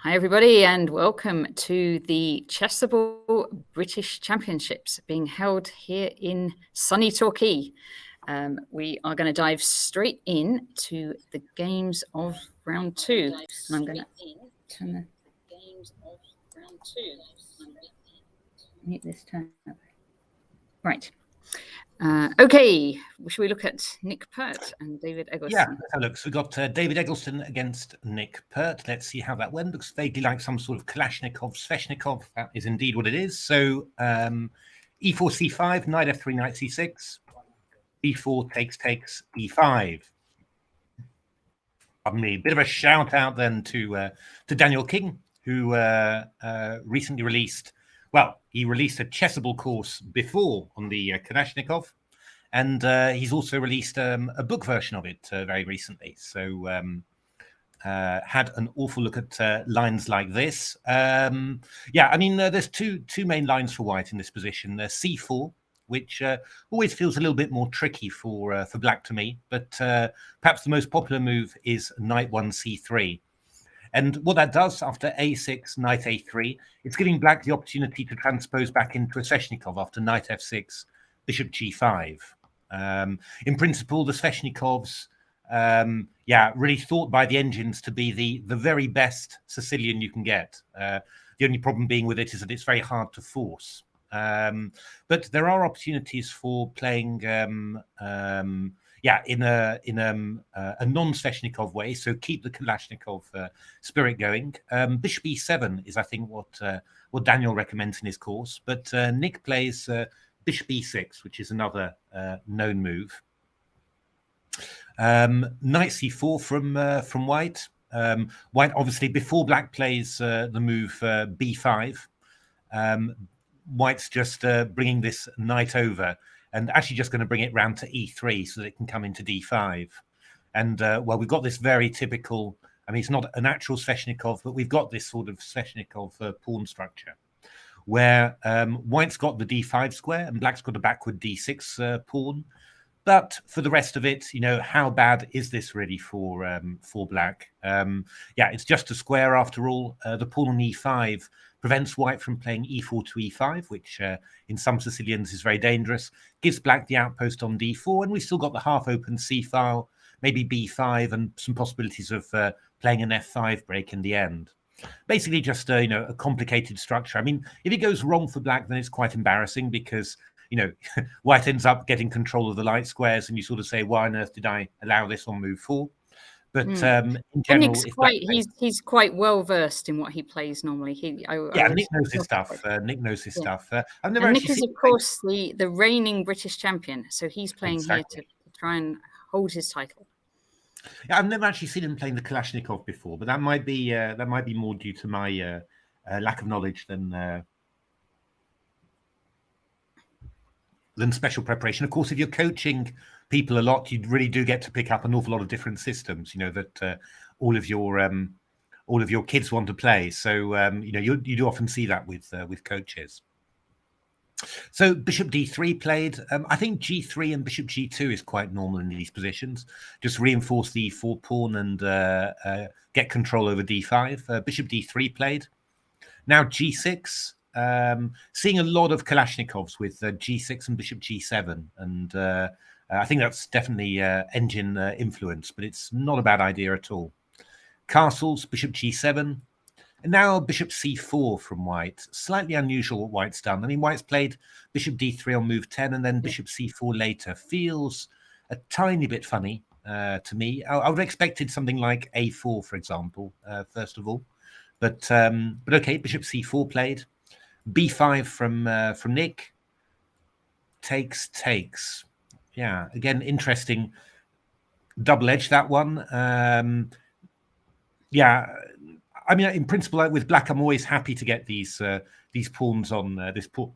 Hi, everybody, and welcome to the Chessable British Championships being held here in sunny Torquay. We are going to dive straight in to the games of round two. And I'm going to turn the games of round two. Mute this tab. Right. Okay, should we look at Nick Pert and David Eggleston? Yeah, let's have a look. So we've got David Eggleston against Nick Pert. Let's see how that went. Looks vaguely like some sort of Kalashnikov, Sveshnikov. That is indeed what it is. So e4, c5, knight f3, knight c6, b4 takes, e5. Pardon me. Bit of a shout out then to Daniel King, who recently released, he released a Chessable course before on the Kalashnikov. And he's also released a book version of it very recently. So had an awful look at lines like this. There's two main lines for white in this position. c4, which always feels a little bit more tricky for black to me. But perhaps the most popular move is knight 1 c3. And what that does after a6, knight a3, it's giving black the opportunity to transpose back into a Sveshnikov after knight f6, bishop g5. In principle, the Sveshnikovs, really thought by the engines to be the very best Sicilian you can get. The only problem being with it is that it's very hard to force. But there are opportunities for playing in a non-Sveshnikov way, so keep the Kalashnikov spirit going. Bishop e7 is, I think, what Daniel recommends in his course. But Nick plays Bishop e6, which is another known move. Knight c4 from white. White, obviously, before black plays the move b5, white's just bringing this knight over and actually just going to bring it round to e3 so that it can come into d5. And, we've got this very typical, it's not an actual Sveshnikov, but we've got this sort of Sveshnikov pawn structure, where white's got the d5 square and black's got a backward d6 pawn. But for the rest of it, how bad is this really for black? It's just a square after all. The pawn on e5 prevents white from playing e4 to e5, which in some Sicilians is very dangerous. Gives black the outpost on d4, and we've still got the half-open c file, maybe b5, and some possibilities of playing an f5 break in the end. Basically just a complicated structure. If it goes wrong for black, then it's quite embarrassing because white ends up getting control of the light squares, and you sort of say, why on earth did I allow this on move 4? But in general, he's quite well versed in what he plays normally. Nick knows his stuff. Nick knows his stuff. I've never. Nick is, of course, the reigning British champion, so he's playing here to try and hold his title. Yeah, I've never actually seen him playing the Kalashnikov before, but that might be more due to my lack of knowledge than special preparation. Of course, if you're coaching people a lot, you really do get to pick up an awful lot of different systems, that all of your kids want to play. So, you do often see that with coaches. So bishop d3 played. I think g3 and bishop g2 is quite normal in these positions. Just reinforce the e4 pawn and get control over d5. Bishop d3 played. Now g6. Seeing a lot of Kalashnikovs with g6 and bishop g7, and I think that's definitely engine influence, but it's not a bad idea at all. Castles, bishop g7, and now bishop c4 from white. Slightly unusual what white's done. White's played bishop d3 on move 10 and then bishop c4 later. Feels a tiny bit funny to me. I would have expected something like a4, for example, first of all. But okay, bishop c4 played. b5 from Nick. Takes. Yeah, again, interesting. Double-edged, that one. In principle, with black, I'm always happy to get these pawns on this pawn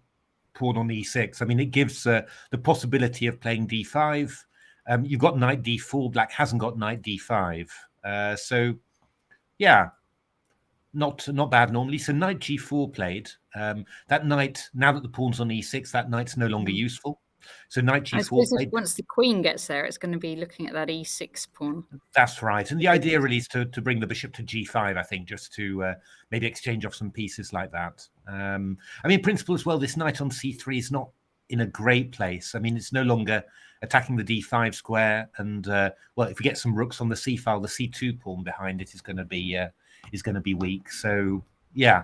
on e6. It gives the possibility of playing d5. You've got knight d4. Black hasn't got knight d5. Not bad normally. So knight g4 played. That knight, now that the pawn's on e6, that knight's no longer useful. So knight I g4. suppose once the queen gets there, it's going to be looking at that e6 pawn. That's right. And the idea really is to bring the bishop to g5, I think, just to maybe exchange off some pieces like that. I mean, in principle as well, this knight on c3 is not in a great place. I mean, it's no longer attacking the d5 square. And, well, if we get some rooks on the c file, the c2 pawn behind it is going to be weak. So, yeah.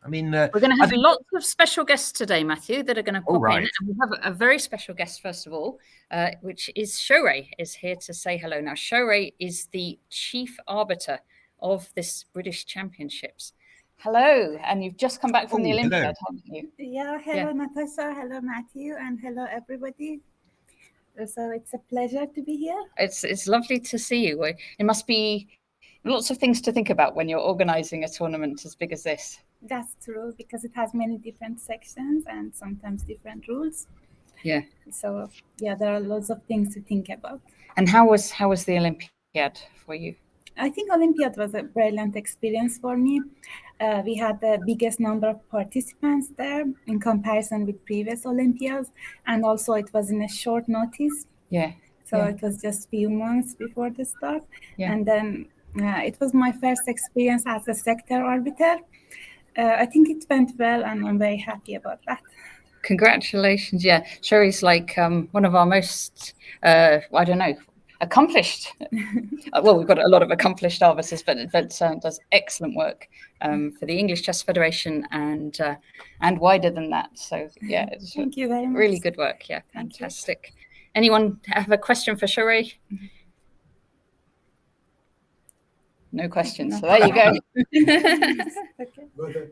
I mean, we're going to have lots of special guests today, Matthew, that are going to pop in. And we have a very special guest, first of all, which is Shorey, is here to say hello. Now, Shorey is the chief arbiter of this British Championships. Hello, and you've just come back from the Olympiad, haven't you? Yeah, hello, Natasha, hello, Matthew, and hello, everybody. So it's a pleasure to be here. It's lovely to see you. It must be lots of things to think about when you're organizing a tournament as big as this. That's true, because it has many different sections and sometimes different rules. Yeah. So yeah, there are lots of things to think about. And how was the Olympiad for you? I think Olympiad was a brilliant experience for me. We had the biggest number of participants there in comparison with previous Olympiads, and also it was in a short notice. Yeah. So it was just a few months before the start. Yeah. And then it was my first experience as a sector arbiter. I think it went well, and I'm very happy about that. Congratulations. Yeah. Shorey's like one of our most, accomplished. Well, we've got a lot of accomplished arbiters, but does excellent work for the English Chess Federation and wider than that. So yeah, it's Thank you very much. Really good work. Yeah, fantastic. Anyone have a question for Shorey? No questions. So there you go. Okay.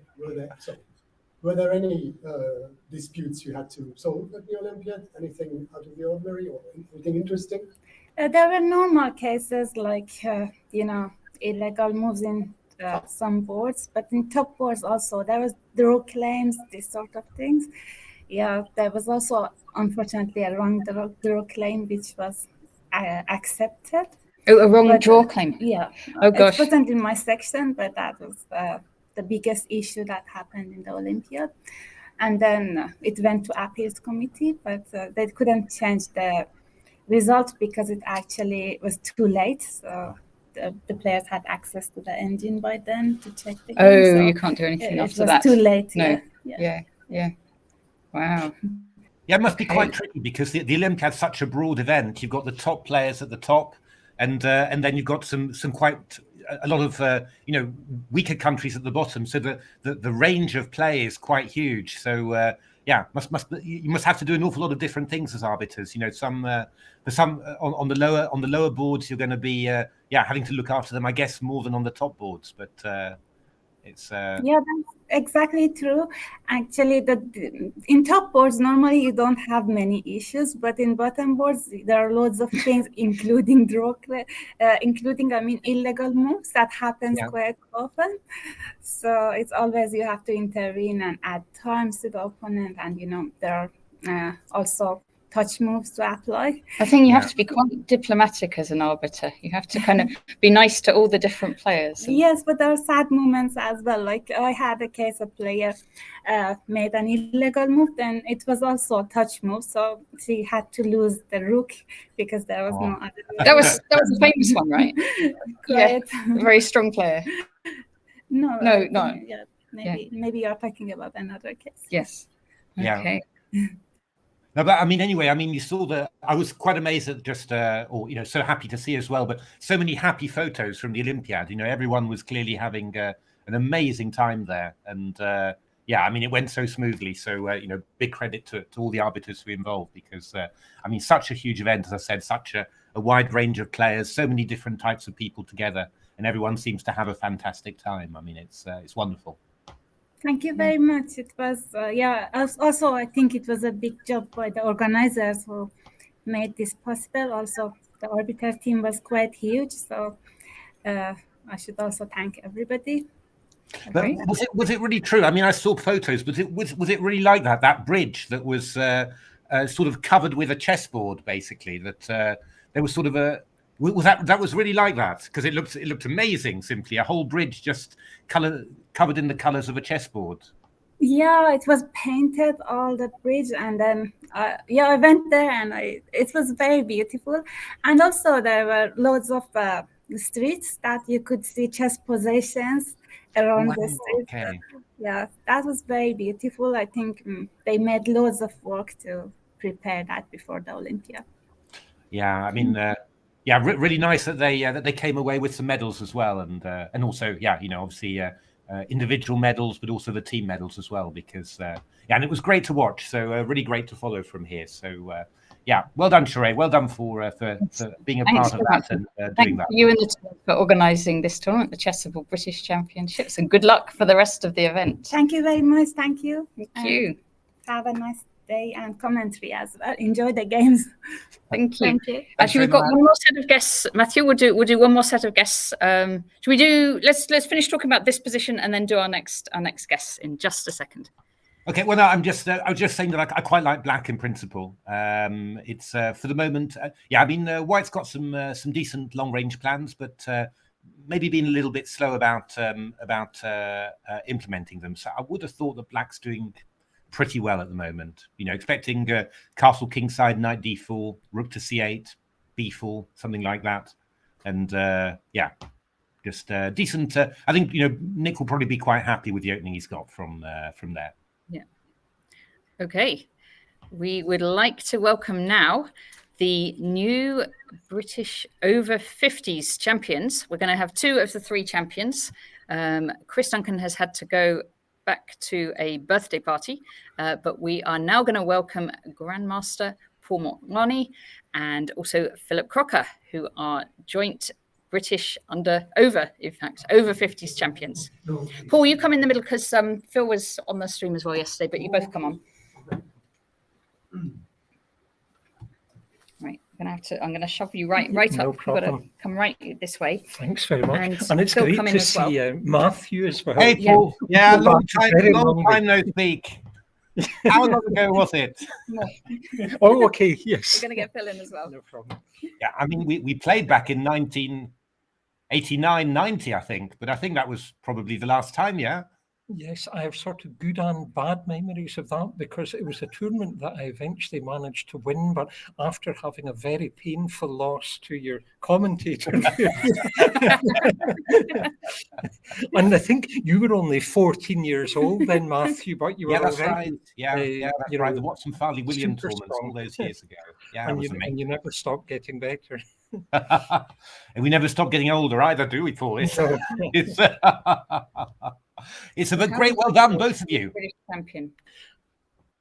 Were there any disputes you had to solve at the Olympiad? Anything out of the ordinary or anything interesting? There were normal cases like, illegal moves in some boards, but in top boards also, there was draw claims, this sort of things. Yeah, there was also, unfortunately, a wrong draw claim, which was accepted. Oh, a wrong draw claim? Yeah. Oh, gosh. It wasn't in my section, but that was the biggest issue that happened in the Olympiad. And then it went to appeals committee, but they couldn't change the result because it actually was too late. So the players had access to the engine by then to check the game. Oh, so you can't do anything after that. It was too late. No. Yeah. Wow. Yeah, it must be quite tricky because the Olympiad's such a broad event. You've got the top players at the top, and then you've got some quite a lot of weaker countries at the bottom. So the range of play is quite huge. So you must have to do an awful lot of different things as arbiters. You know, for some on the lower boards you're going to be having to look after them, I guess, more than on the top boards. But it's yeah, that's exactly true. Actually, in top boards normally you don't have many issues, but in bottom boards there are loads of things, including illegal moves that happens quite often. So it's always you have to intervene and add times to the opponent, and there are also touch moves to apply. I think you have to be quite diplomatic as an arbiter. You have to kind of be nice to all the different players. Yes, but there are sad moments as well. Like I had a case of player made an illegal move, then it was also a touch move, so she had to lose the rook because there was no other way. That was a famous one, right? Quite. Yeah, a very strong player. No. Yeah. Maybe you're talking about another case. Yes. Okay. No, but I mean, anyway, you saw I was quite amazed at just, so happy to see as well, but so many happy photos from the Olympiad. Everyone was clearly having an amazing time there. And it went so smoothly. So, big credit to all the arbiters who were involved because, such a huge event, as I said, such a wide range of players, so many different types of people together, and everyone seems to have a fantastic time. It's wonderful. Thank you very much. It was, also I think it was a big job by the organizers who made this possible. Also, the arbiter team was quite huge. So I should also thank everybody. But was it really true? I saw photos, but was it really like that bridge that was sort of covered with a chessboard, basically, that there was sort of that was really like that? Because it looked amazing, simply a whole bridge just covered in the colors of a chessboard. Yeah, it was painted all the bridge, and then I went there, and it was very beautiful. And also there were loads of streets that you could see chess positions around the Wow, streets. okay. Yeah, that was very beautiful. I think they made loads of work to prepare that before the Olympia. Yeah, I mean, really nice that they came away with some medals as well, and also, obviously individual medals, but also the team medals as well, because and it was great to watch. So really great to follow from here. So well done, Sheree. Well done for being a part of that and doing that. Thank you and the team for organising this tournament, the Chessable British Championships, and good luck for the rest of the event. Thank you very much. Thank you. Thank you. Have a nice day and commentary as well. Enjoy the games. Thank you. Thank you. Actually, we've got one more set of guests. Matthew, we'll do one more set of guests. Should we do? Let's finish talking about this position and then do our next guests in just a second. Okay, well, no, I was just saying that I quite like black in principle. It's for the moment, White's got some decent long range plans, but maybe been a little bit slow about implementing them. So I would have thought that black's doing pretty well at the moment. Expecting castle kingside, knight d4, rook to c8, b4, something like that, and just decent. I think Nick will probably be quite happy with the opening he's got from there. Yeah. Okay. We would like to welcome now the new British over 50s champions. We're going to have 2 of the 3 champions. Chris Duncan has had to go back to a birthday party, but we are now going to welcome Grandmaster Paul Montmani and also Philip Crocker, who are joint British over 50s champions. Paul, you come in the middle because Phil was on the stream as well yesterday, but you both come on. Right, I'm going to shove you right No up. You've got to problem. come right this way. Thanks very much. And it's Phil, great come in to as well. see Matthew as well. Hey, Paul. Yeah, long Very time no speak. How long ago was it? Oh, okay, yes. We're going to get Phil in as well. No problem. Yeah, I mean, we played back in 1989, 90, I think, but I think that was probably the last time, yeah? Yes, I have sort of good and bad memories of that because it was a tournament that I eventually managed to win, but after having a very painful loss to your commentator. And I think you were only 14 years old then, Matthew, but you were that's already... right. Yeah, that's right. The Watson Farley William tournaments all those years ago. Yeah, and you never stopped getting better. And we never stop getting older either, do we, Paul? It's a great well done, both of you. British champion.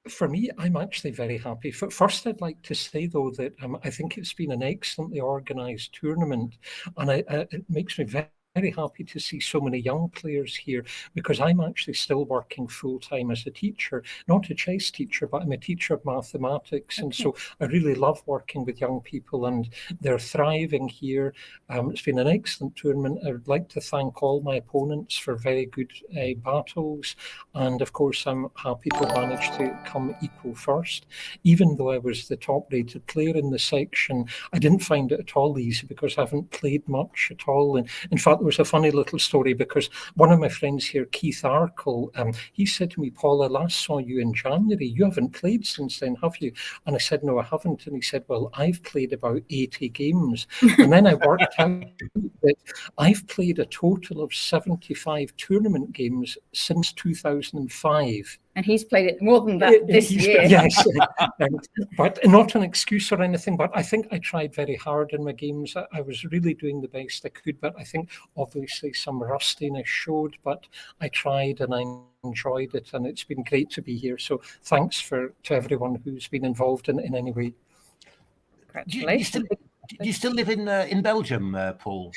For me, I'm actually very happy. First, I'd like to say, though, that I think it's been an excellently organised tournament, and it makes me very happy to see so many young players here because I'm actually still working full-time as a teacher, not a chess teacher, but I'm a teacher of mathematics. And so I really love working with young people and they're thriving here. It's been an excellent tournament. I would like to thank all my opponents for very good battles. And of course, I'm happy to manage to come equal first. Even though I was the top-rated player in the section, I didn't find it at all easy because I haven't played much at all. And in fact, there was a funny little story because one of my friends here, Keith Arkle, he said to me, Paul, I last saw you in January. You haven't played since then, have you? And I said, no, I haven't. And he said, well, I've played about 80 games. And then I worked out that I've played a total of 75 tournament games since 2005. And he's played it more than that this year. Yes, but not an excuse or anything. But I think I tried very hard in my games. I was really doing the best I could. But I think obviously some rustiness showed. But I tried and I enjoyed it. And it's been great to be here. So thanks to everyone who's been involved in any way. Congratulations. Do you still live in Belgium, Paul?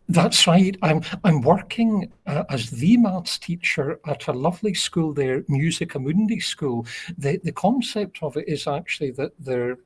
That's right. I'm working as the maths teacher at a lovely school there, Musica Mundi School. The concept of it is actually that their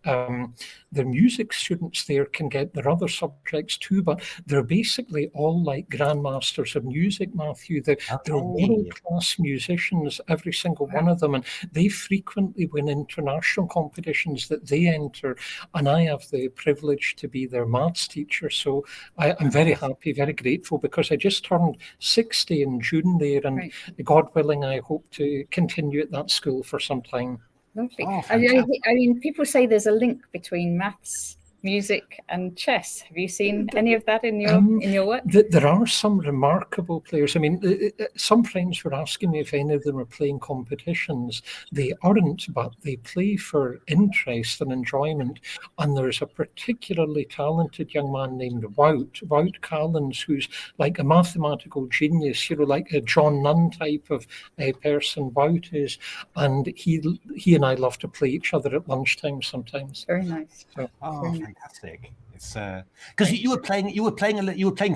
music students there can get their other subjects too, but they're basically all like grandmasters of music, Matthew. They're world-class musicians, every single one of them, and they frequently win international competitions that they enter, and I have the privilege to be their maths teacher, so I'm very happy, very grateful because I just turned 60 in June there, and Right. God willing, I hope to continue at that school for some time. Lovely. Oh, I fantastic. mean, people say there's a link between maths, music, and chess. Have you seen any of that in your work? There are some remarkable players. I mean, some friends were asking me if any of them are playing competitions. They aren't, but they play for interest and enjoyment. And there's a particularly talented young man named Wout Callens, who's like a mathematical genius, like a John Nunn type of person. Wout is, and he and I love to play each other at lunchtime sometimes. Very nice. So, Oh, fantastic! It's because you were playing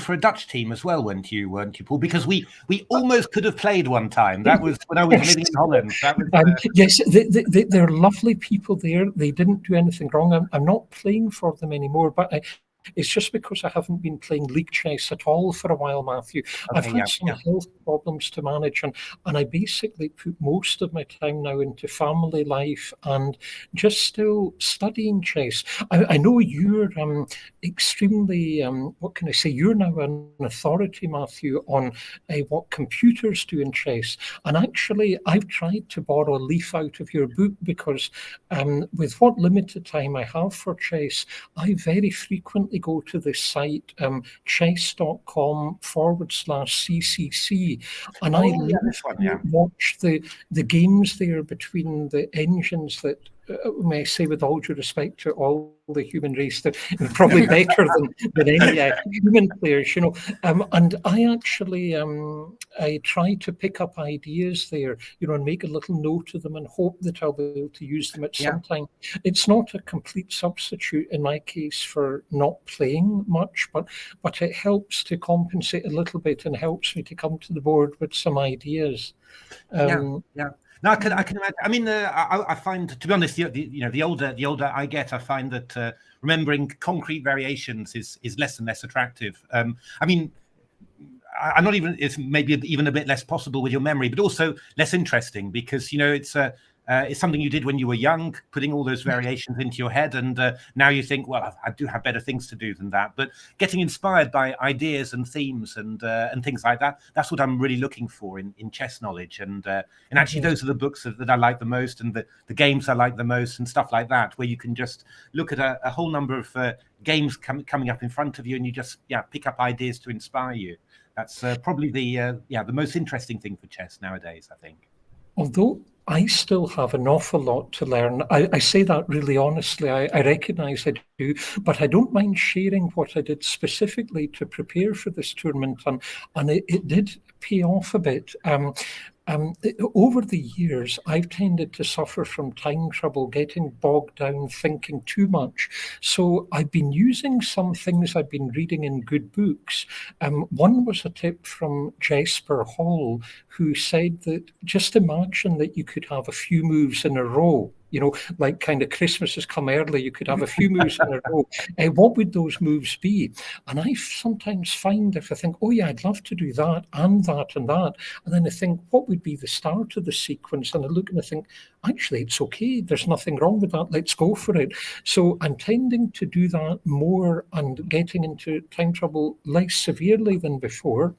for a Dutch team as well, weren't you, Paul? Because we almost could have played one time. That was when I was living in Holland. That was yes, they're lovely people there. They didn't do anything wrong. I'm not playing for them anymore, but it's just because I haven't been playing league chess at all for a while, Matthew. I've had some health problems to manage, and I basically put most of my time now into family life and just still studying chess. I know you're extremely, what can I say, you're now an authority, Matthew, on what computers do in chess. And actually, I've tried to borrow a leaf out of your book because with what limited time I have for chess, I very frequently go to the site chess.com/CCC, and I watch the games there between the engines that, may I say with all due respect to all the human race, that probably better than any human players, and I actually I try to pick up ideas there, and make a little note of them and hope that I'll be able to use them at some time. It's not a complete substitute in my case for not playing much, but it helps to compensate a little bit and helps me to come to the board with some ideas. No, I can imagine. I mean, I find, to be honest, the older I get, I find that remembering concrete variations is less and less attractive. I mean, I'm not even. It's maybe even a bit less possible with your memory, but also less interesting because it's something you did when you were young, putting all those variations into your head, and now you think, well, I do have better things to do than that. But getting inspired by ideas and themes and things like that—that's what I'm really looking for in chess knowledge. And actually, those are the books that I like the most, and the games I like the most, and stuff like that, where you can just look at a whole number of games coming up in front of you, and you just pick up ideas to inspire you. That's probably the most interesting thing for chess nowadays, I think. Although I still have an awful lot to learn. I say that really honestly. I recognise I do, but I don't mind sharing what I did specifically to prepare for this tournament, and it did pay off a bit. Over the years, I've tended to suffer from time trouble, getting bogged down, thinking too much. So I've been using some things I've been reading in good books. One was a tip from Jesper Hall, who said that just imagine that you could have a few moves in a row. Like kind of Christmas has come early, you could have a few moves in a row. What would those moves be? And I sometimes find if I think, oh yeah, I'd love to do that and that and that. And then I think, what would be the start of the sequence? And I look and I think, actually, it's okay. There's nothing wrong with that. Let's go for it. So I'm tending to do that more and getting into time trouble less severely than before.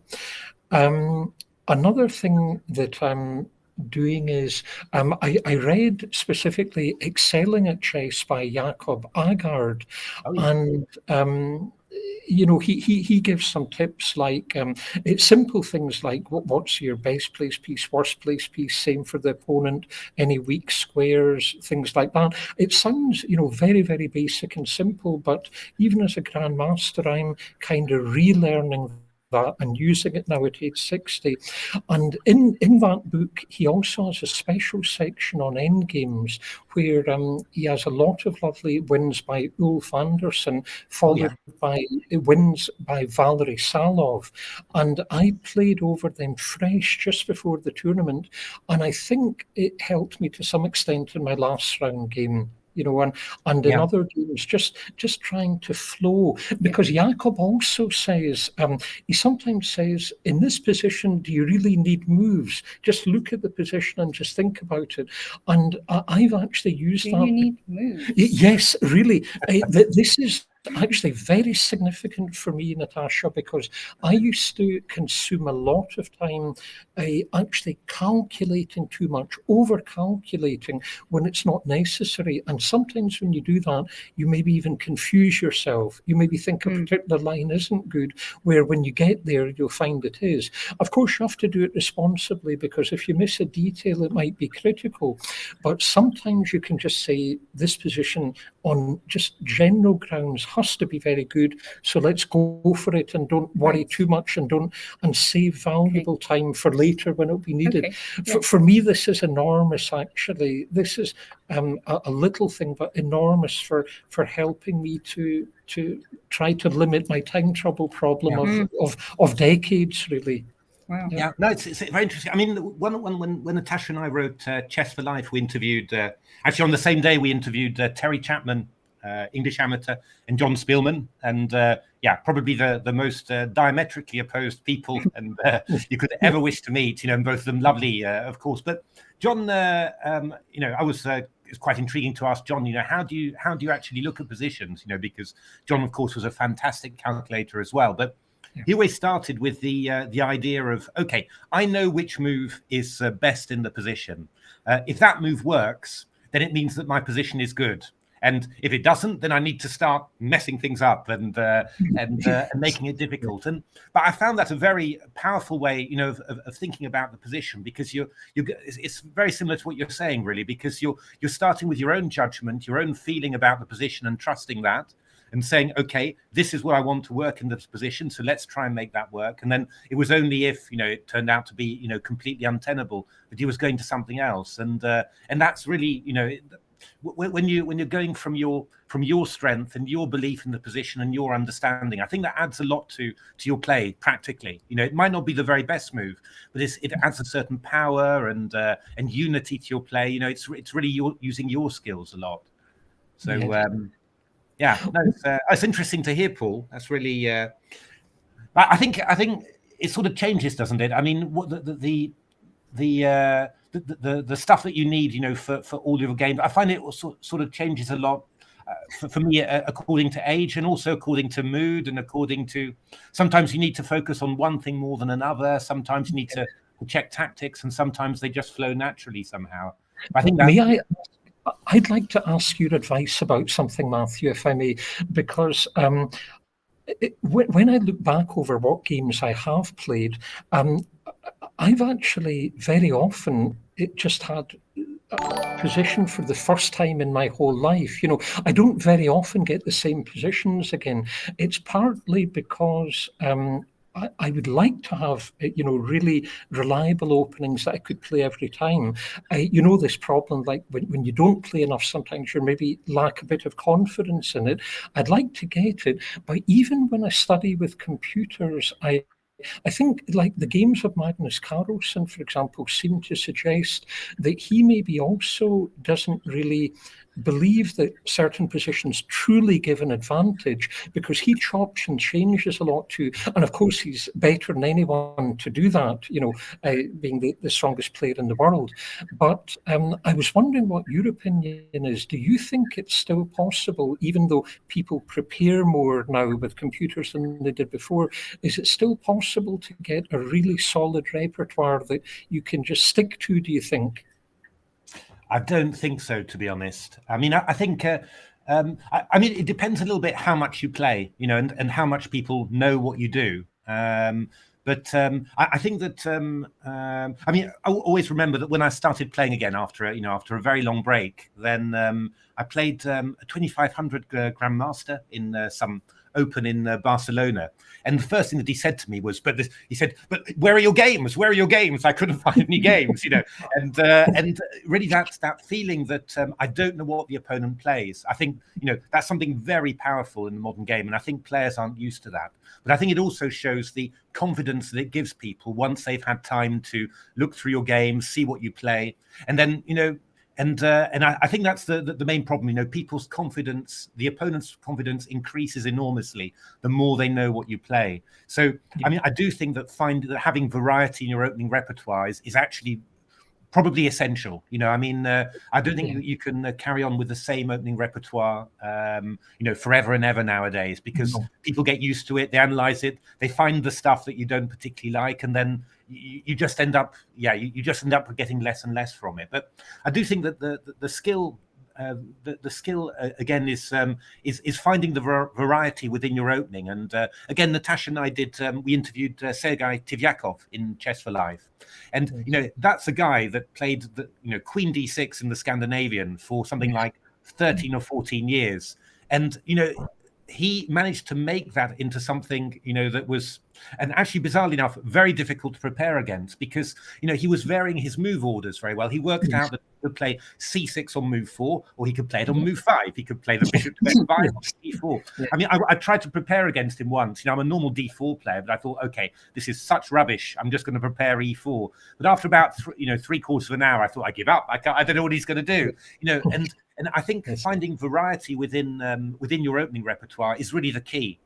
Another thing that I'm doing is I read specifically Excelling at Chess by Jacob Agard, and he gives some tips like it's simple things like what's your best place piece, worst place piece, same for the opponent, any weak squares, things like that. It sounds very, very basic and simple, but even as a grandmaster, I'm kind of relearning that and using it now at age 60. And in that book, he also has a special section on endgames where he has a lot of lovely wins by Ulf Andersson, followed by wins by Valery Salov. And I played over them fresh just before the tournament, and I think it helped me to some extent in my last round game. And in other games, just trying to flow. Because Jakob also says, he sometimes says, in this position, do you really need moves? Just look at the position and just think about it. And I've actually used that. Do you need moves? Yes, really. This is actually very significant for me, Natasha, because I used to consume a lot of time actually calculating too much, over-calculating when it's not necessary. And sometimes when you do that, you maybe even confuse yourself. You maybe think a particular line isn't good, where when you get there, you'll find it is. Of course, you have to do it responsibly, because if you miss a detail, it might be critical. But sometimes you can just say, this position on just general grounds has to be very good, so let's go for it and don't worry too much, and save valuable time for later when it'll be needed. For me, this is enormous, actually. This is a little thing, but enormous for helping me to try to limit my time trouble problem of decades, really. Wow. Yeah, no, it's very interesting. I mean, when Natasha and I wrote Chess for Life, we interviewed, actually on the same day, we interviewed Terry Chapman, English amateur, and John Spielman. And probably the most diametrically opposed people and you could ever wish to meet, and both of them lovely, of course. But John, it's quite intriguing to ask John, how do you actually look at positions, because John, of course, was a fantastic calculator as well. But he always started with the idea of, okay, I know which move is best in the position. If that move works, then it means that my position is good. And if it doesn't, then I need to start messing things up and making it difficult. But I found that a very powerful way, of thinking about the position, because it's very similar to what you're saying, really, because you're starting with your own judgment, your own feeling about the position, and trusting that, and saying, okay, this is what I want to work in this position, so let's try and make that work. And then it was only if it turned out to be completely untenable that he was going to something else. And that's really when you're going from your strength and your belief in the position and your understanding, I think that adds a lot to your play practically. It might not be the very best move, but it adds a certain power and unity to your play. It's really using your skills a lot. So it's interesting to hear, Paul. That's really I think it sort of changes, doesn't it? I mean, what the stuff that you need, for all your games, I find it sort of changes a lot for me, according to age, and also according to mood, and according to, sometimes you need to focus on one thing more than another. Sometimes you need to check tactics, and sometimes they just flow naturally somehow. But I think I'd like to ask your advice about something, Matthew, if I may, because when I look back over what games I have played, I've actually very often just had a position for the first time in my whole life. I don't very often get the same positions again. It's partly because I would like to have, really reliable openings that I could play every time. This problem, like when you don't play enough, sometimes you maybe lack a bit of confidence in it. I'd like to get it, but even when I study with computers, I think, like the games of Magnus Carlsen, for example, seem to suggest that he maybe also doesn't really believe that certain positions truly give an advantage, because he chops and changes a lot too. And of course, he's better than anyone to do that, being the strongest player in the world. But I was wondering what your opinion is. Do you think it's still possible, even though people prepare more now with computers than they did before, is it still possible to get a really solid repertoire that you can just stick to, do you think? I don't think so, to be honest. I mean, I think, it depends a little bit how much you play, and how much people know what you do. But I think that, I always remember that when I started playing again after a very long break, then I played a 2500 Grandmaster in some Open in Barcelona. And the first thing that he said to me was, but where are your games? Where are your games? I couldn't find any games, and really that feeling that I don't know what the opponent plays. I think, that's something very powerful in the modern game. And I think players aren't used to that. But I think it also shows the confidence that it gives people once they've had time to look through your game, see what you play. And then, and I think that's the main problem. People's confidence, the opponent's confidence, increases enormously the more they know what you play. So, I do think that having variety in your opening repertoires is actually probably essential. I mean, I don't think you can carry on with the same opening repertoire, forever and ever nowadays, because people get used to it, they analyze it, they find the stuff that you don't particularly like, and then you just end up, you just end up getting less and less from it. But I do think that the skill. The skill again is finding the variety within your opening, and again, Natasha and I we interviewed Sergei Tivyakov in Chess for Life, and that's a guy that played the Queen D6 in the Scandinavian for something like 13 or 14 years, and he managed to make that into something that was, and actually bizarrely enough, very difficult to prepare against, because he was varying his move orders very well. He worked out that he could play c6 on move 4, or he could play it on move 5. He could play the bishop to f5 on d4. I mean, I tried to prepare against him once. I'm a normal d4 player, but I thought, okay, this is such rubbish, I'm just going to prepare e4. But after about 3/4 of an hour, I thought, I give up. I don't know what he's going to do. And I think finding variety within your opening repertoire is really the key.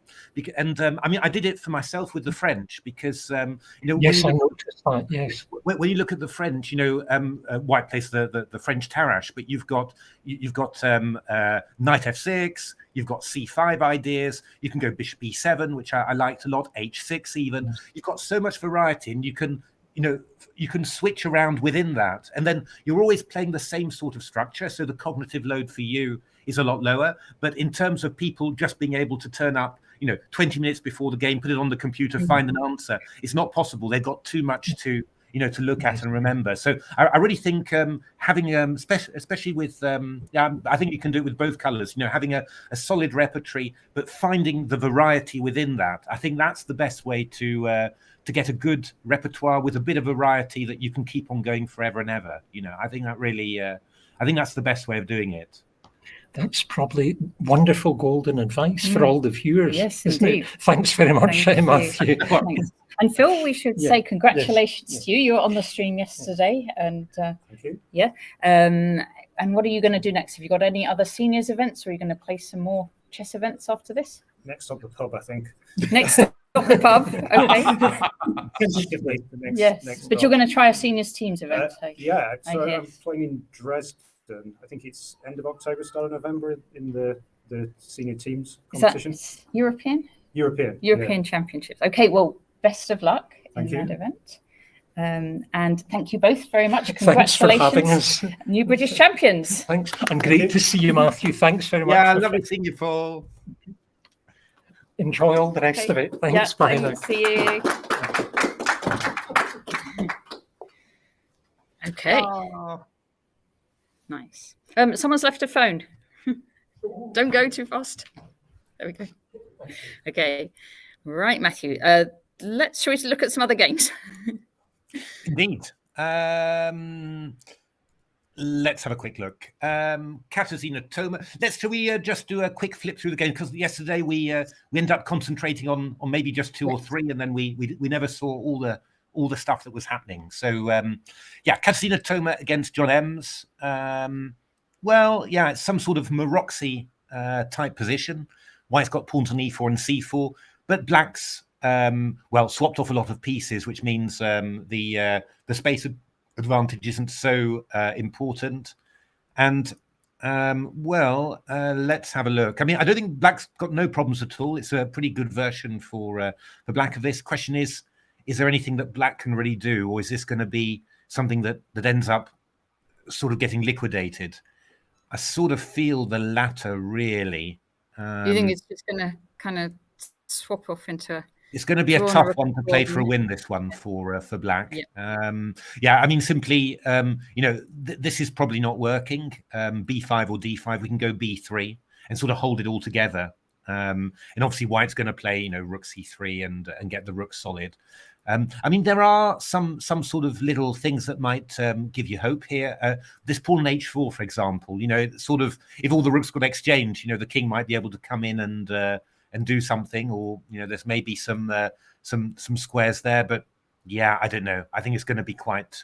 And I mean, I did it for myself with the French, because yes, I noticed that. Yes, when you look at the French, White plays the French Tarrasch, but you've got knight f6, you've got c5 ideas, you can go bishop e7, which I liked a lot, h6 even. You've got so much variety, and you can switch around within that, and then you're always playing the same sort of structure, so the cognitive load for you is a lot lower. But in terms of people just being able to turn up 20 minutes before the game, put it on the computer, find an answer, it's not possible. They've got too much to look at and remember. So I really think having especially with I think you can do it with both colors, having a solid repertory, but finding the variety within that, I think that's the best way to get a good repertoire with a bit of variety that you can keep on going forever and ever. I think that really I think that's the best way of doing it. That's probably wonderful golden advice for all the viewers. Yes, isn't indeed. It? Thanks very much, Matthew. Thanks. And Phil, we should say congratulations to you. You were on the stream yesterday, and thank you. Yeah. And what are you going to do next? Have you got any other seniors events, or are you going to play some more chess events after this? Next up the pub, I think. Next up the pub. Okay. Yes, but you're going to try a seniors teams event. Yeah, so I'm playing in Dresden. I think it's end of October, start of November in the senior teams competition. Is that European? European Championships. Okay, well, best of luck in that event. And thank you both very much. Congratulations, thanks for having us. New British champions. Thanks, and great to see you, Matthew. Thanks very much. Yeah, lovely seeing you, Paul. Enjoy all the rest of it. Thanks, bye now. See you. Okay. Oh. Nice. Someone's left a phone. Don't go too fast. There we go. Okay. Right, Matthew. Shall we look at some other games? Indeed. Let's have a quick look. Katarzyna Toma. Shall we just do a quick flip through the game? Because yesterday we ended up concentrating on maybe just 2 or 3, and then we never saw all the stuff that was happening. So Katarzyna Toma against John Ems. It's some sort of Maroczy type position. White's got pawns on e4 and c4, but Black's swapped off a lot of pieces, which means the space advantage isn't so important. And let's have a look. I mean, I don't think Black's got no problems at all. It's a pretty good version for Black of this. Question is there anything that Black can really do, or is this going to be something that ends up sort of getting liquidated? I sort of feel the latter, really. You think it's just going to kind of swap off into... It's going to be a tough one to play for a win, this one, for Black. Yeah. I mean, simply, this is probably not working. B5 or D5, we can go B3 and sort of hold it all together. And obviously White's going to play, rook C3 and get the rook solid. I mean, there are some sort of little things that might give you hope here. This pawn on H4, for example, sort of, if all the rooks got exchanged, the king might be able to come in and do something, or there's maybe some squares there. But yeah, I don't know. I think it's going to be quite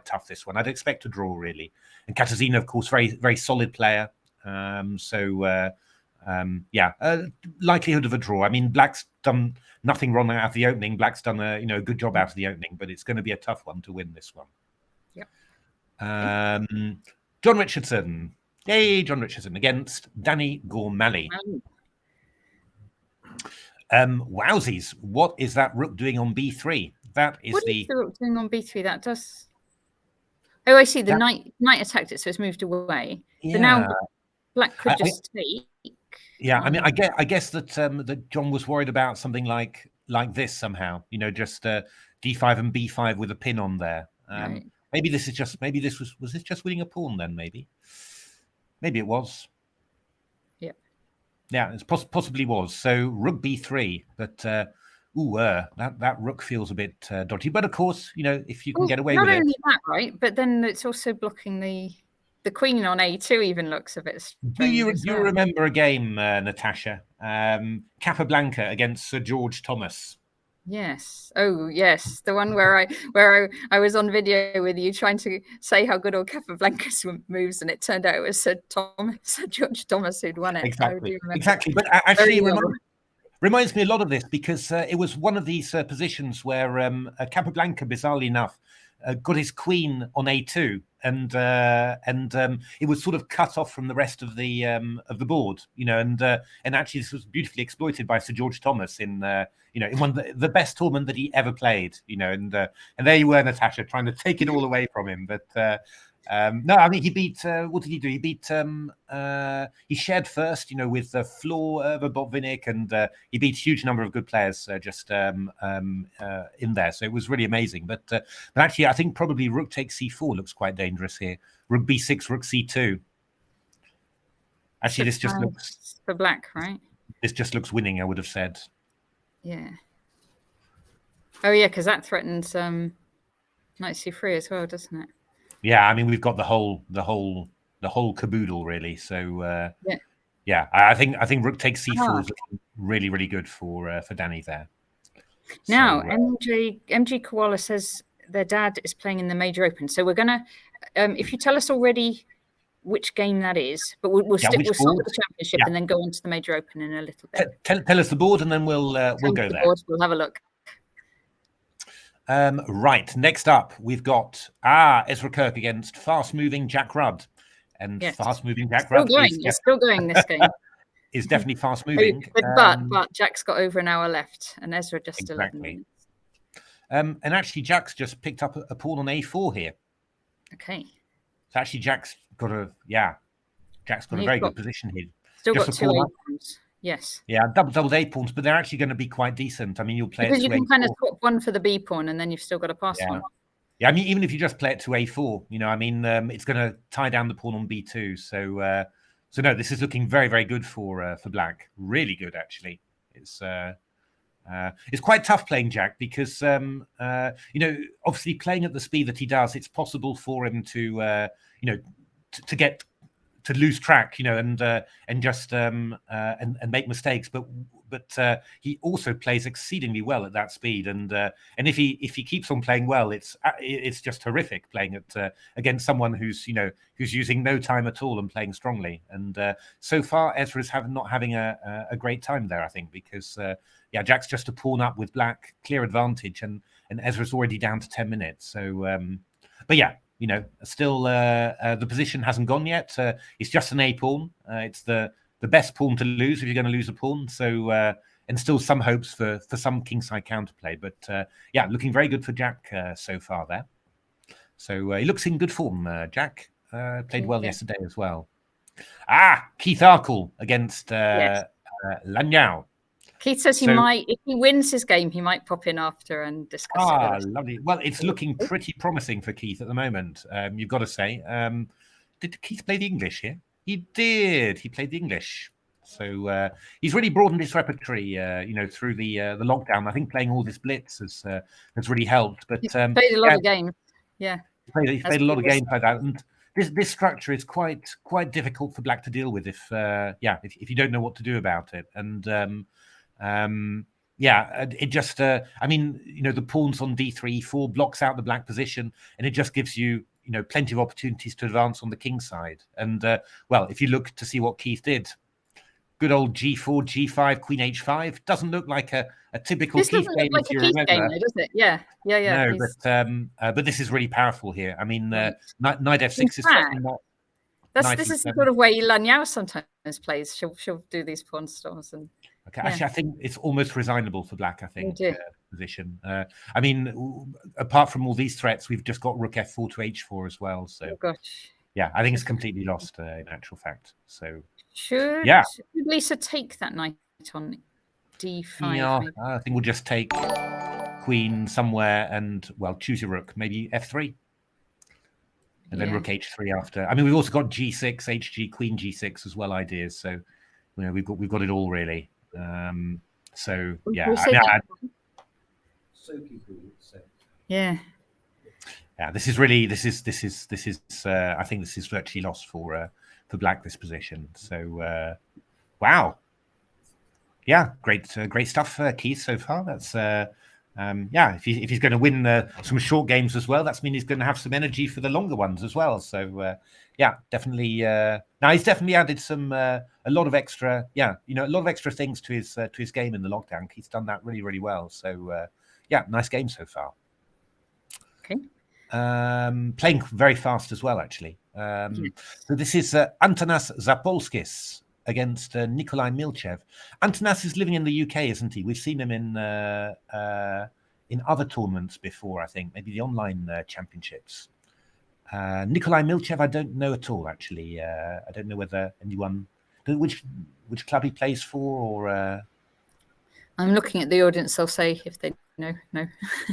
tough, this one. I'd expect a draw, really. And Katarzyna, of course, very very solid player. Likelihood of a draw. I mean, Black's done nothing wrong out of the opening. Black's done a good job out of the opening, but it's going to be a tough one to win, this one. Yep. John Richardson. Yay, John Richardson against Danny Gormally. Wowsies, what is that rook doing on b3? That is what the... is the rook doing on b3? That does... Oh, I see. The knight attacked it, so it's moved away. Yeah. So now black could just take. Yeah, I mean, I guess that that John was worried about something like this somehow. You know, just d5 and b5 with a pin on there. Right. Maybe this is just... Maybe this was this just winning a pawn then? Maybe it was. Yeah, it possibly was. So rook b3, but that rook feels a bit dodgy. But of course, you know, if you can get away with it. Not only that, right? But then it's also blocking the queen on a2. Even looks a bit strange. Do you remember a game, Natasha? Capablanca against Sir George Thomas. Yes. Oh, yes. The one where I was on video with you trying to say how good old Capablanca's moves, and it turned out it was Sir George Thomas who'd won it. Exactly. But actually, reminds me a lot of this because it was one of these positions where Capablanca, bizarrely enough, got his queen on a2, and it was sort of cut off from the rest of the board, you know, and actually this was beautifully exploited by Sir George Thomas in in one of the best tournament that he ever played, you know, and there you were, Natasha, trying to take it all away from him, but no, I mean, he beat what did he do? He beat he shared first, you know, with Floor Botvinnik, and he beat a huge number of good players just in there. So it was really amazing. But actually, I think probably rook takes c4 looks quite dangerous here. Rook b6, rook c2. Actually, this just looks for black, right? This just looks winning, I would have said. Yeah. Oh yeah, because that threatens knight c3 as well, doesn't it? Yeah, I mean, we've got the whole caboodle really. So yeah, I think rook takes c4 is looking really, really good for Danny there. Now, MG Koala says their dad is playing in the Major Open, so we're gonna if you tell us already which game that is, but we'll start with the championship and then go on to the Major Open in a little bit. Tell us the board, and then we'll go there. We'll have a look. Right, next up we've got Ezra Kirk against fast-moving Jack Rudd, and fast-moving Jack Rudd is still going this game. Is definitely fast-moving, but Jack's got over an hour left, and Ezra just 11 minutes. And actually, Jack's just picked up a pawn on a4 here. Okay. So actually, Jack's got a very good position here. Still got two a-pawns. Yes. Yeah, double a pawns, but they're actually going to be quite decent. I mean, you'll play because you can kind of swap one for the b pawn, and then you've still got a pass one. Yeah, I mean, even if you just play it to a4, you know, I mean, it's going to tie down the pawn on b2. So no, this is looking very, very good for black. Really good, actually. It's quite tough playing Jack because you know, obviously playing at the speed that he does, it's possible for him to you know, to lose track, you know, and just and make mistakes, but he also plays exceedingly well at that speed, and if he keeps on playing well, it's just horrific playing it against someone who's using no time at all and playing strongly. And so far, Ezra's not having a great time there, I think, because Jack's just a pawn up with black, clear advantage, and Ezra's already down to 10 minutes. So, but yeah. You know, still the position hasn't gone yet. It's just an a pawn. It's the best pawn to lose if you're going to lose a pawn. So and still some hopes for some kingside counterplay. But yeah, looking very good for Jack so far there. So he looks in good form. Jack played well yesterday as well. Keith Arkle against Lanyao. Keith says he might, if he wins his game, he might pop in after and discuss it. Lovely. Well, it's looking pretty promising for Keith at the moment, you've got to say. Did Keith play the English here? He did. He played the English. So he's really broadened his repertory, you know, through the lockdown. I think playing all this blitz has really helped. But he's played a lot of games. Yeah. He played a lot of games like that. And this structure is quite difficult for black to deal with if you don't know what to do about it. And it just I mean, you know, the pawns on d3 e4 blocks out the black position, and it just gives you plenty of opportunities to advance on the king side. And well, if you look to see what Keith did, good old g4 g5 queen h5 doesn't look like a a typical This Keith doesn't game, look like if a you Keith game, remember. though, does it? Yeah. No, He's- but this is really powerful here. I mean, Right. knight f6 In is certainly fact, not. this is the sort of way Lan Yao sometimes plays. She'll do these pawn storms and. Okay, Yeah. actually, I think it's almost resignable for black. I think do. position. I mean, apart from all these threats, we've just got rook f4 to h4 as well. So Oh gosh. yeah, I think it's completely lost in actual fact. So Should yeah. Lisa take that knight on d5? Yeah, Maybe? I think we'll just take queen somewhere and, well, choose your rook, maybe f3. And then rook h3 after. I mean, we've also got g6, hg, queen g6 as well ideas. So, you know, we've got it all really. So yeah, Yeah. Yeah, this is I think this is virtually lost for black, this position. So wow. Yeah, great stuff, Keith, so far. That's if he's going to win some short games as well, that's mean he's going to have some energy for the longer ones as well. So yeah, definitely. Now he's definitely added some a lot of extra things to his game in the lockdown. He's done that really, really well. So yeah, nice game so far. Okay. Playing very fast as well, actually. So this is Antanas Zapolskis against Nikolai Milchev. Antanas is living in the UK, isn't he? We've seen him in other tournaments before, I think, maybe the online championships. Nikolai Milchev, I don't know at all, actually. I don't know whether anyone, which club he plays for, or. I'm looking at the audience. They'll say if they know. No,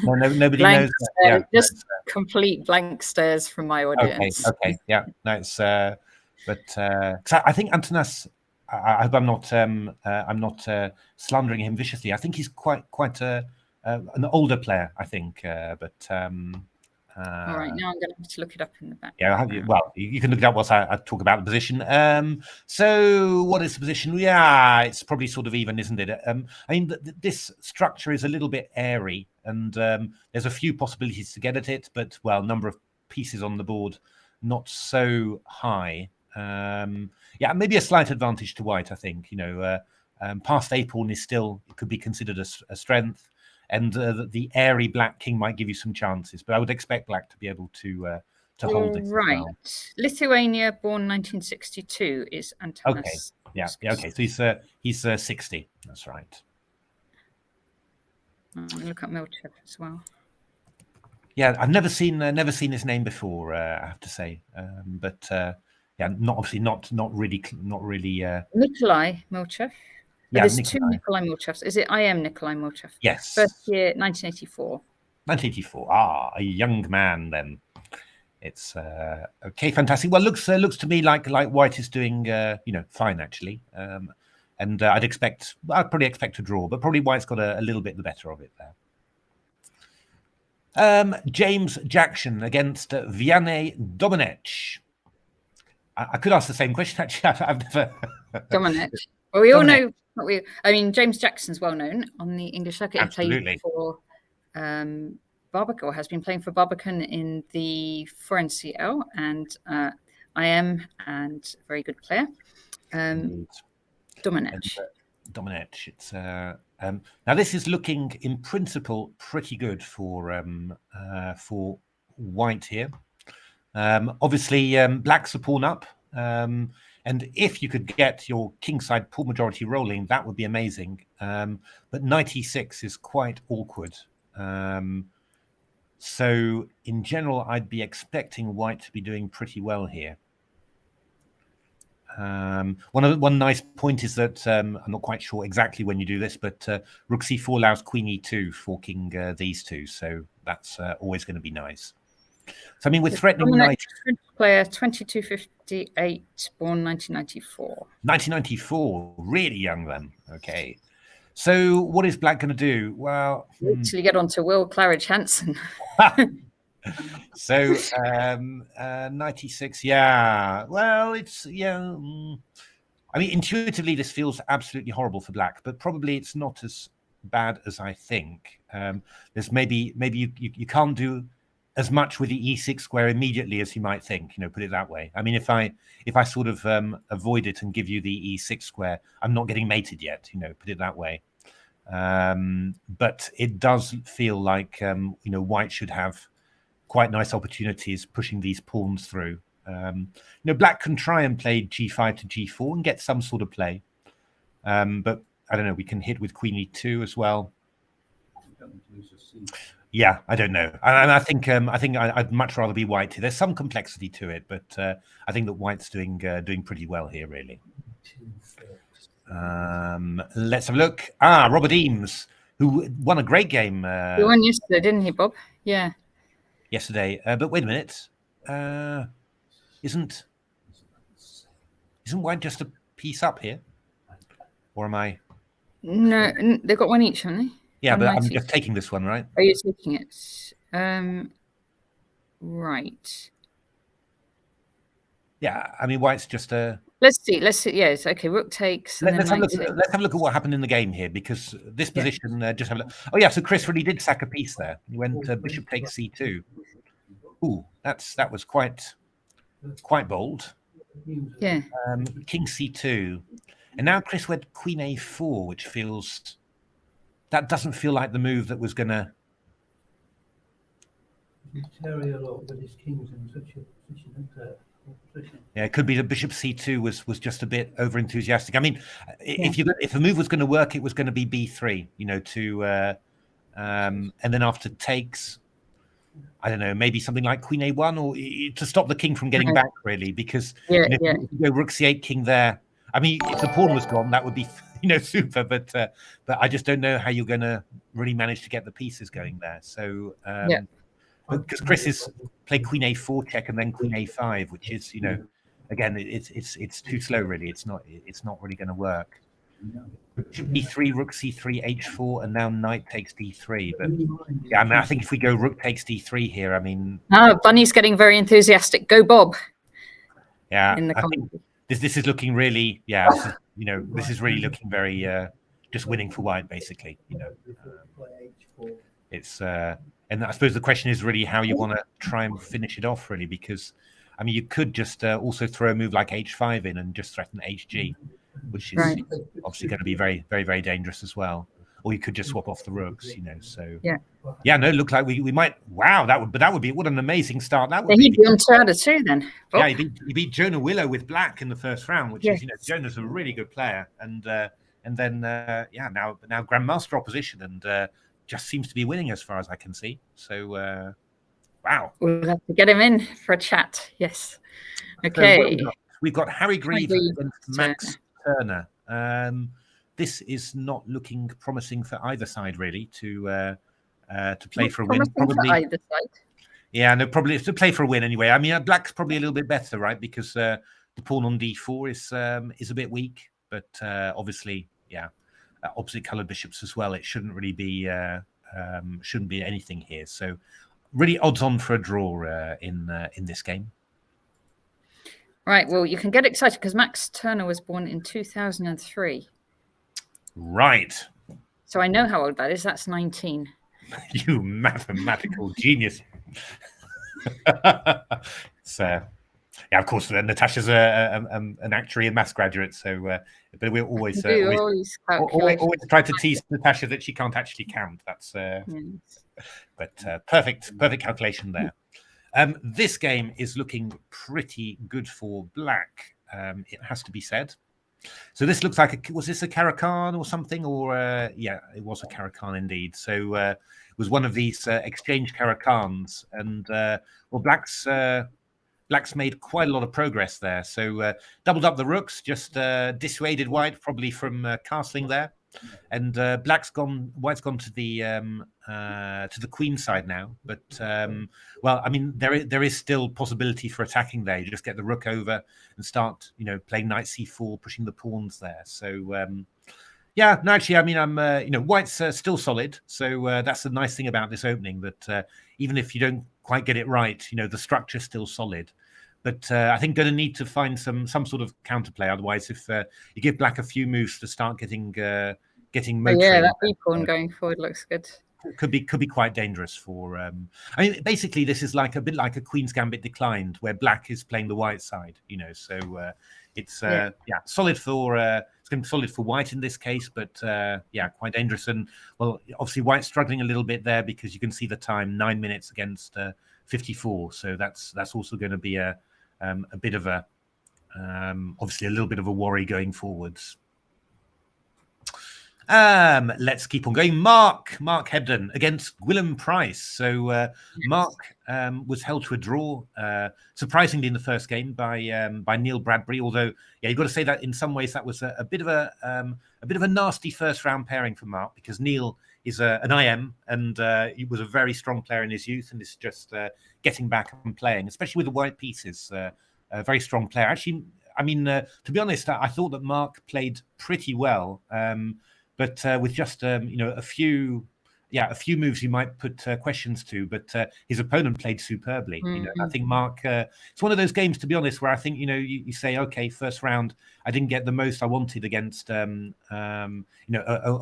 nobody knows. Just complete blank stares from my audience. Okay, yeah, no, it's. But I think Antanas. I hope I'm not slandering him viciously. I think he's quite an older player, I think. But all right, now I'm going to have to look it up in the back. Yeah, you can look it up whilst I talk about the position. So what is the position? Yeah, it's probably sort of even, isn't it? I mean, this structure is a little bit airy, and there's a few possibilities to get at it, but, well, number of pieces on the board not so high. Yeah, maybe a slight advantage to white, I think. You know, past a pawn is still, it could be considered a strength, and the airy black king might give you some chances, but I would expect black to be able to hold it. Right. Well. Lithuania, born 1962, is Antanas. Okay. Yeah. Okay. So he's 60. That's right. Look at Milchev as well. Yeah, I've never seen his name before. I have to say, but yeah, not really. Nikolai Milchev. Yeah, there's two Nikolai Milchevs. Is it I am Nikolai Milchev? Yes. First year, 1984. 1984. Ah, a young man then. It's okay, fantastic. Well, looks to me like white is doing fine actually. And I'd probably expect a draw, but probably white's got a little bit the better of it there. James Jackson against Vianney Domenech. I could ask the same question actually. I've never. Domenech. Well, we all know. James Jackson's well known on the English circuit. Absolutely. He played for Barbican, or has been playing for Barbican in the Foreign CL, and I am and very good player. Domenech. Domenech. It's now this is looking in principle pretty good for white here. Obviously, black's a pawn up. And if you could get your kingside pawn majority rolling, that would be amazing. But knight e6 is quite awkward. So in general, I'd be expecting white to be doing pretty well here. One nice point is that I'm not quite sure exactly when you do this, but rook c4 allows queen e2, forking these two. So that's always going to be nice. So I mean, with threatening knight, player 2258, born 1994. 1994, really young then. Okay. So what is black going to do? Well, till you get on to Will Claridge Hansen. So 96, yeah. Well, it's I mean, intuitively, this feels absolutely horrible for black, but probably it's not as bad as I think. There's maybe you can't do as much with the e6 square immediately as you might think, put it that way. I mean, if I sort of avoid it and give you the e6 square, I'm not getting mated yet, put it that way. But it does feel like white should have quite nice opportunities pushing these pawns through. Black can try and play g5 to g4 and get some sort of play, but I don't know. We can hit with queen e2 as well. Yeah, I don't know. I think I'd much rather be white here. There's some complexity to it, but I think that white's doing pretty well here, really. Let's have a look. Robert Eames, who won a great game. He won yesterday, didn't he, Bob? Yeah. Yesterday, but wait a minute. Isn't white just a piece up here, or am I? No, they've got one each, haven't they? Yeah, but I'm just taking this one, right? Are you taking it? Right. Yeah, I mean, white's just a. Let's see. Yes, okay. Rook takes. Let's have a look at what happened in the game here, because this position. Just have a look. Oh yeah, so Chris really did sack a piece there. He went bishop takes c2. Ooh, that was quite bold. Yeah. King c2, and now Chris went queen a4, which feels. That doesn't feel like the move that was gonna. Yeah, it could be the bishop c2 was just a bit over enthusiastic. I mean, if the move was going to work, it was going to be b3. And then after takes, I don't know, maybe something like queen a1, or to stop the king from getting back, really, because if you go rook c8, king there. I mean, if the pawn was gone, that would be super. But I just don't know how you're going to really manage to get the pieces going there. So because Chris has played queen a4 check and then queen a5, which is again it's too slow, really. It's not really going to work. e3, rook c3, h4, and now knight takes d3. But yeah, I mean, I think if we go rook takes d3 here, I mean, Bunny's getting very enthusiastic. Go Bob. Yeah, I think this is looking really, this is really looking very just winning for white, basically. It's and I suppose the question is really how you want to try and finish it off, really, because I mean you could just also throw a move like h5 in and just threaten hg, which is obviously going to be very, very, very dangerous as well. Or you could just swap off the rooks, So no, it looked like we might. Wow, that would be what an amazing start that would be. He'd be on Turner too, then. Bob. Yeah, he beat Jonah Willow with black in the first round, which is Jonah's a really good player, and then now grandmaster opposition, and just seems to be winning as far as I can see. So wow, we'll have to get him in for a chat. Yes. Okay. So we've got Harry Grieve against Max Turner. This is not looking promising for either side, really, to play for a win. Probably for either side. Yeah, no, probably to play for a win anyway. I mean, black's probably a little bit better, right? Because the pawn on d4 is a bit weak, but obviously, opposite coloured bishops as well. It shouldn't really be anything here. So, really, odds on for a draw in this game. Right. Well, you can get excited because Max Turner was born in 2003. Right. So I know how old that is. That's 19. You mathematical genius. So, of course, Natasha's an actuary and maths graduate. So, but we're always try to tease Natasha that she can't actually count. That's but perfect calculation there. This game is looking pretty good for black. It has to be said. So this looks like was this a Caro-Kann or something? Or it was a Caro-Kann indeed. So it was one of these exchange Caro-Kanns, and black's made quite a lot of progress there. So doubled up the rooks, just dissuaded white probably from castling there, and white's gone to the queen side now. But I mean there is still possibility for attacking there. You just get the rook over and start playing knight c4, pushing the pawns there. So actually, I mean I'm white's still solid. So that's the nice thing about this opening, that even if you don't quite get it right, the structure's still solid. But I think going to need to find some sort of counterplay. Otherwise, if you give black a few moves to start getting motoring, that B pawn going forward looks good. Could be quite dangerous for. I mean, basically, this is like a bit like a Queen's Gambit declined, where black is playing the white side. So it's solid for it's going to be solid for white in this case, but yeah, quite dangerous. And well, obviously white's struggling a little bit there because you can see the time, 9 minutes against 54. So that's also going to be a bit of a obviously a little bit of a worry going forwards. Let's keep on going. Mark Hebden against Gwilym Price. So Mark was held to a draw, surprisingly in the first game by Neil Bradbury. Although, yeah, you've got to say that in some ways that was a bit of a nasty first round pairing for Mark, because Neil is an IM and he was a very strong player in his youth and is just getting back and playing, especially with the white pieces. A very strong player. Actually, I mean, to be honest, I thought that Mark played pretty well. But with just a few moves you might put questions to, but his opponent played superbly. I think Mark. It's one of those games, to be honest, where I think you say, okay, first round, I didn't get the most I wanted against a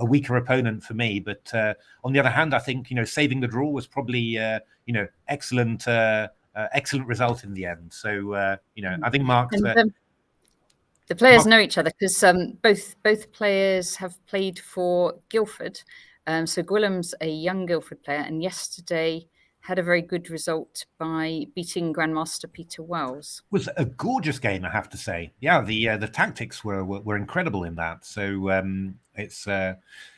weaker opponent for me. But on the other hand, I think saving the draw was probably excellent result in the end. So I think Mark's. The players know each other because both players have played for Guildford. So Gwilym's a young Guildford player, and yesterday had a very good result by beating Grandmaster Peter Wells. It was a gorgeous game, I have to say. Yeah, the tactics were incredible in that. So it's So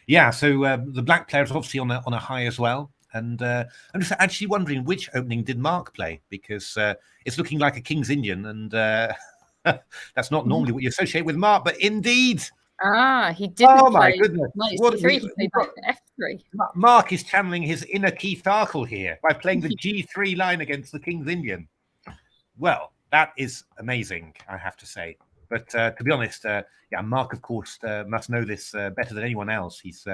the black player is obviously on a high as well. And I'm just actually wondering which opening did Mark play, because it's looking like a King's Indian, and that's not normally what you associate with Mark, but indeed. He didn't oh my play goodness. Knight C3, he played F3. Mark is channeling his inner Keith Arkle here by playing the G3 line against the King's Indian. Well, that is amazing, I have to say. But to be honest, Mark, of course, must know this better than anyone else. He's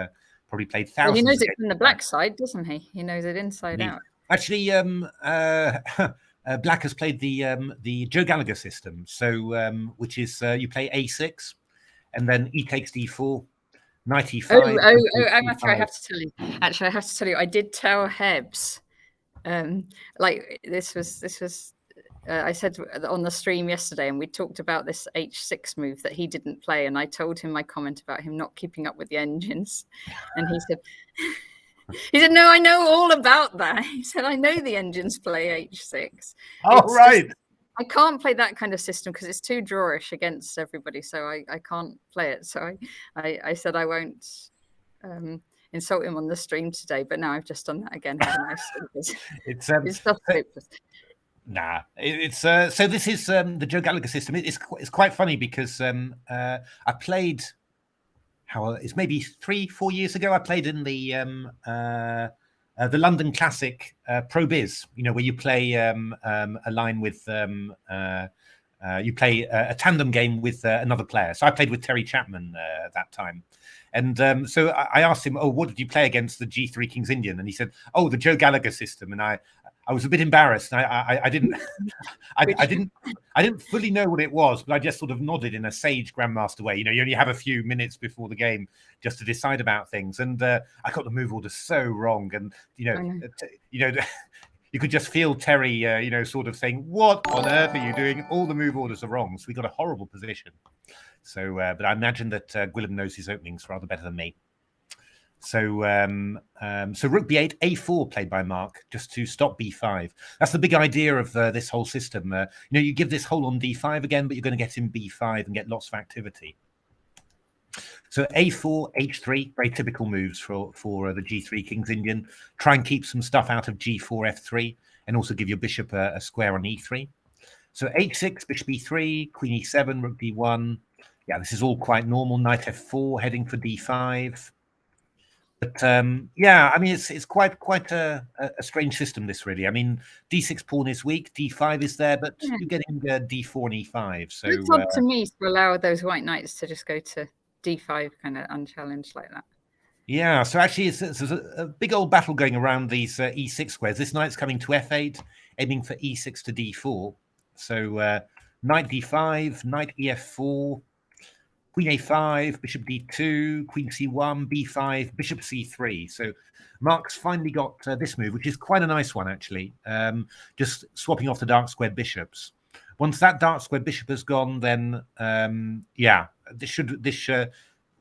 probably played thousands. Well, he knows it from the black side, doesn't he? He knows it inside out. Actually, Black has played the Joe Gallagher system, so which is you play A6, and then E takes D4, Knight E5. I have to tell you. I did tell Hebs, this was. I said on the stream yesterday, and we talked about this H6 move that he didn't play, and I told him my comment about him not keeping up with the engines, and he said. He said, no, I know all about that. He said, I know the engines play H6. Right. I can't play that kind of system because it's too drawish against everybody. So I can't play it. So I said I won't insult him on the stream today. But now I've just done that again. It's just hopeless. Nah, it's so this is the Joe Gallagher system. It's quite funny because I played... it's maybe 3-4 years ago. I played in the London Classic Pro Biz, where you play a line with you play a tandem game with another player. So I played with Terry Chapman that time. And so I asked him, what did you play against the G3 King's Indian? And he said, the Joe Gallagher system. And I was a bit embarrassed. I didn't I didn't fully know what it was, but I just sort of nodded in a sage grandmaster way. You only have a few minutes before the game just to decide about things. And I got the move order so wrong. And you could just feel Terry, sort of saying, "What on earth are you doing? All the move orders are wrong." So we got a horrible position. So, but I imagine that Gwilym knows his openings rather better than me. So Rook B8, A4 played by Mark just to stop B5. That's the big idea of this whole system. You give this hole on D5 again, but you're going to get in B5 and get lots of activity. So A4, H3, very typical moves for the G3 King's Indian. Try and keep some stuff out of G4, F3, and also give your bishop a square on E3. So H6, bishop E3, Queen E7, Rook D1. Yeah, this is all quite normal. Knight F4, heading for D5. But I mean, it's quite a strange system, this really. I mean, D6 pawn is weak, D5 is there, but you're getting D4 and E5. So it's up to me to allow those white knights to just go to D5 kind of unchallenged like that. Yeah, so actually there's a big old battle going around these E6 squares. This knight's coming to F8, aiming for E6 to D4. So knight D5, knight EF4, Queen A5, Bishop D2, Queen C1, B5, Bishop C3. So Mark's finally got this move, which is quite a nice one, actually. Just swapping off the dark squared bishops. Once that dark squared bishop has gone, then,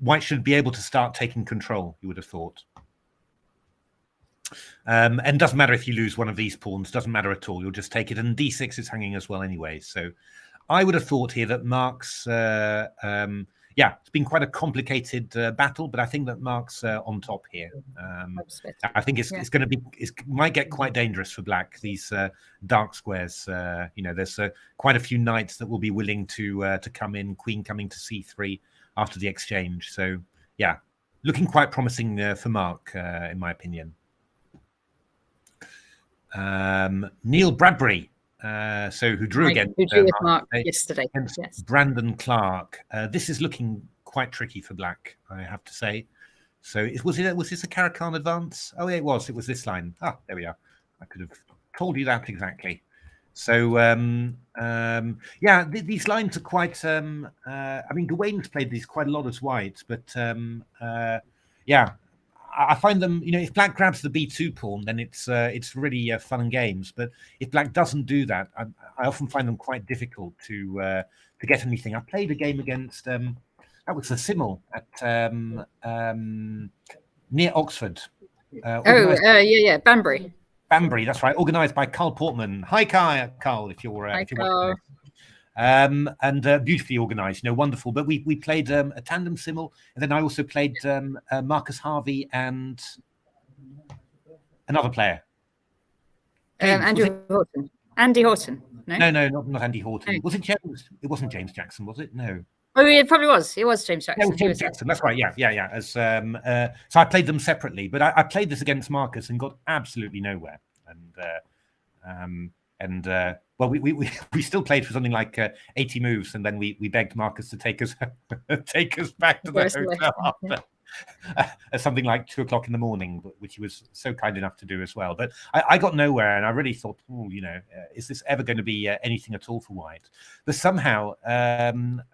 White should be able to start taking control. You would have thought. And doesn't matter if you lose one of these pawns. Doesn't matter at all. You'll just take it. And d6 is hanging as well anyway. So I would have thought here that Mark's. It's been quite a complicated battle, but I think that Mark's on top here. I think it's going to be. It might get quite dangerous for Black. These dark squares. There's quite a few knights that will be willing to come in. Queen coming to c3 after the exchange. So yeah, looking quite promising for Mark, in my opinion. Neil Bradbury. Who drew again? Who drew with Mark yesterday? Yes. Brandon Clark. This is looking quite tricky for Black, I have to say. So was this a Caracan advance? Oh, yeah, it was. It was this line. Ah, there we are. I could have told you that exactly. So these lines are quite. Gawain's played these quite a lot as White, but I find them, if Black grabs the b2 pawn, then it's really fun and games. But if Black doesn't do that, I often find them quite difficult to get anything. I played a game against that was a Simmel at near Oxford. Banbury. Banbury, that's right. Organised by Carl Portman. Hi, Carl, if you're watching this. And beautifully organised, wonderful. But we played a tandem Simmel, and then I also played Marcus Harvey and another player. Andrew Horton. Andy Horton. No, not Andy Horton. No. Was it James? It wasn't James Jackson, was it? No. Oh, it probably was. It was James Jackson. Yeah, it was James Jackson. That's right. Yeah. So I played them separately, but I played this against Marcus and got absolutely nowhere. We still played for something like 80 moves, and then we begged Marcus to take us back to the hotel after something like 2:00 in the morning, which he was so kind enough to do as well. But I got nowhere, and I really thought, is this ever going to be anything at all for White? But somehow,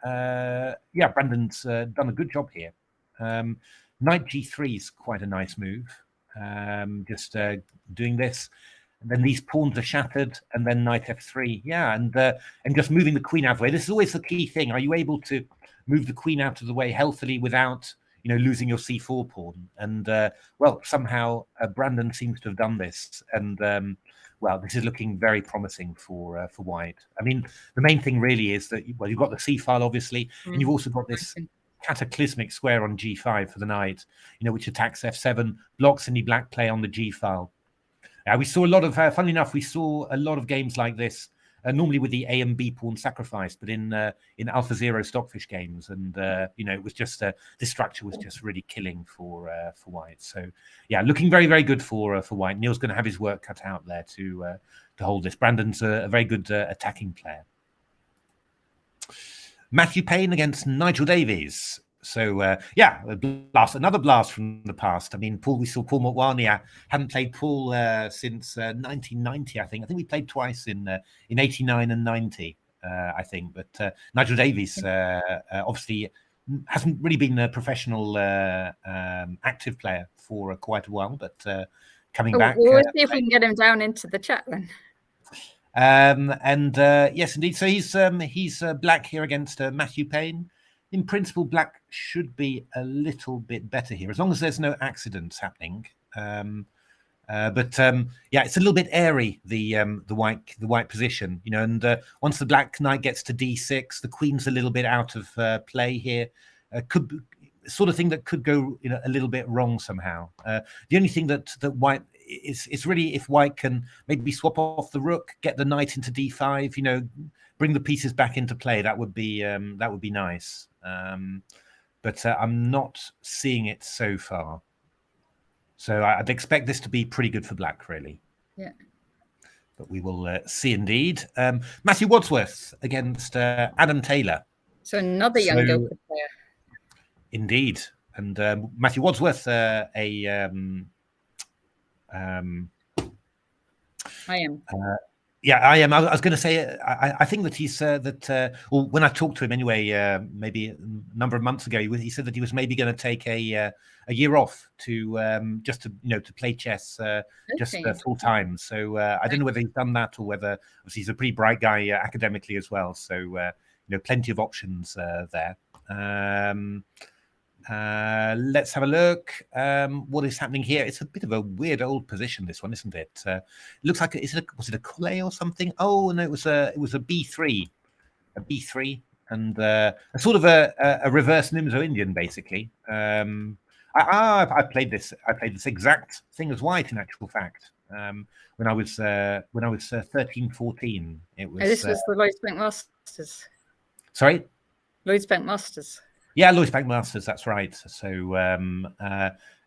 Brandon's done a good job here. Knight g3 is quite a nice move. Just doing this. And then these pawns are shattered, and then knight f3. Yeah, and just moving the queen out of the way. This is always the key thing. Are you able to move the queen out of the way healthily without, losing your c4 pawn? And somehow Brandon seems to have done this. And this is looking very promising for White. I mean, the main thing really is that you've got the c file obviously, and you've also got this cataclysmic square on g5 for the knight, which attacks f7, blocks any Black play on the g file. We saw a lot of, funnily enough, games like this, normally with the A and B pawn sacrifice, but in Alpha Zero Stockfish games, and it was just this structure was just really killing for White. So yeah, looking very, very good for White. Neil's going to have his work cut out there to hold this. Brandon's a very good attacking player. Matthew Payne against Nigel Davies. So another blast from the past. I mean, we saw Paul Motwania. Hadn't played Paul since 1990, I think. I think we played twice in 89 and 90, I think. But Nigel Davies obviously hasn't really been a professional active player for quite a while, but coming back. We'll see if we can get him down into the chat then. Yes, indeed. So he's Black here against Matthew Payne. In principle, Black should be a little bit better here, as long as there's no accidents happening. It's a little bit airy, the white position, and once the Black knight gets to d6, the queen's a little bit out of play here. Could be sort of thing that could go a little bit wrong somehow. The only thing that White is really, if White can maybe swap off the rook, get the knight into d5, bring the pieces back into play, that would be nice. But I'm not seeing it so far. So I'd expect this to be pretty good for Black, really. Yeah. But we will see indeed. Matthew Wadsworth against Adam Taylor. So another young Guildford player. Indeed. And Matthew Wadsworth, I am. I am. I was going to say, I think that he's when I talked to him anyway, maybe a number of months ago, he said that he was maybe going to take a year off to just to play chess just full time. So I don't know whether he's done that or whether, obviously he's a pretty bright guy academically as well. So plenty of options there. Let's have a look. What is happening here? It's a bit of a weird old position, this one, isn't it? Looks like was it a Coulet or something? Oh no, it was a B3, and a sort of a reverse Nimzo Indian, basically. I played this exact thing as white, in actual fact. When I was 13, 14. It was. This was the Lloyds Bank Masters. Sorry. Lloyds Bank Masters. Yeah, Lloyds Bank Masters. That's right. So, I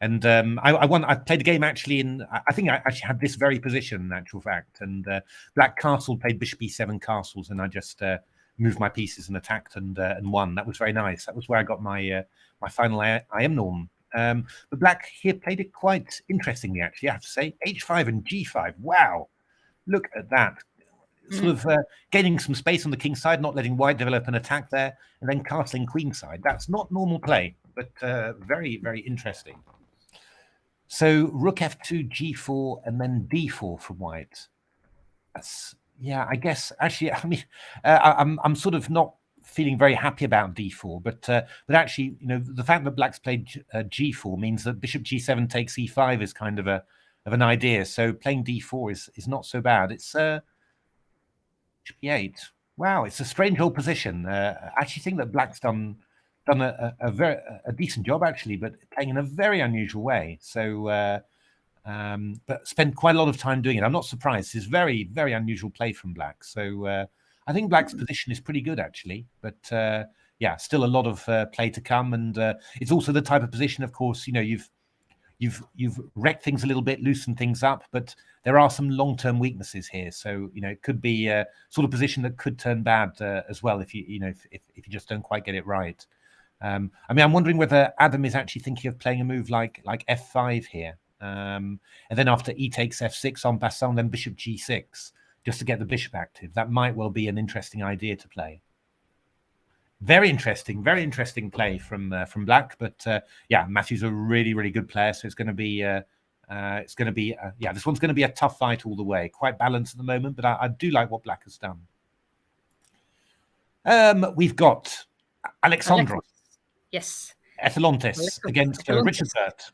won. I played the game actually I think I actually had this very position, in actual fact. And Black Castle played Bishop E7 castles, and I just moved my pieces and attacked and won. That was very nice. That was where I got my my final IM norm. But Black here played it quite interestingly, actually. I have to say, H5 and G5. Wow, look at that. Sort of gaining some space on the king side, not letting white develop an attack there, and then castling queen side. That's not normal play, but very, very interesting. So rook f2, g4, and then d4 from white. That's, yeah, I guess actually, I mean, I'm sort of not feeling very happy about d4, but actually, you know, the fact that Black's played g4 means that bishop g7 takes e5 is kind of an idea. So playing d4 is not so bad. It's b8. Wow, it's a strange old position. I actually think that Black's done a decent job, actually, but playing in a very unusual way. So, but spent quite a lot of time doing it. I'm not surprised. It's very, very unusual play from Black. So I think Black's position is pretty good, actually. But yeah, still a lot of play to come. And it's also the type of position, of course, you know, you've wrecked things a little bit, loosened things up, but there are some long-term weaknesses here. So, you know, it could be a sort of position that could turn bad as well if you just don't quite get it right. I mean, I'm wondering whether Adam is actually thinking of playing a move like f5 here. And then after e takes f6 en passant, then bishop g6, just to get the bishop active. That might well be an interesting idea to play. Very interesting play from Black. But yeah, Matthew's a really, really good player, so it's going to be yeah, this one's going to be a tough fight all the way. Quite balanced at the moment, but I do like what Black has done. We've got Alexandros. Yes. Ethelantes against Richard Burt.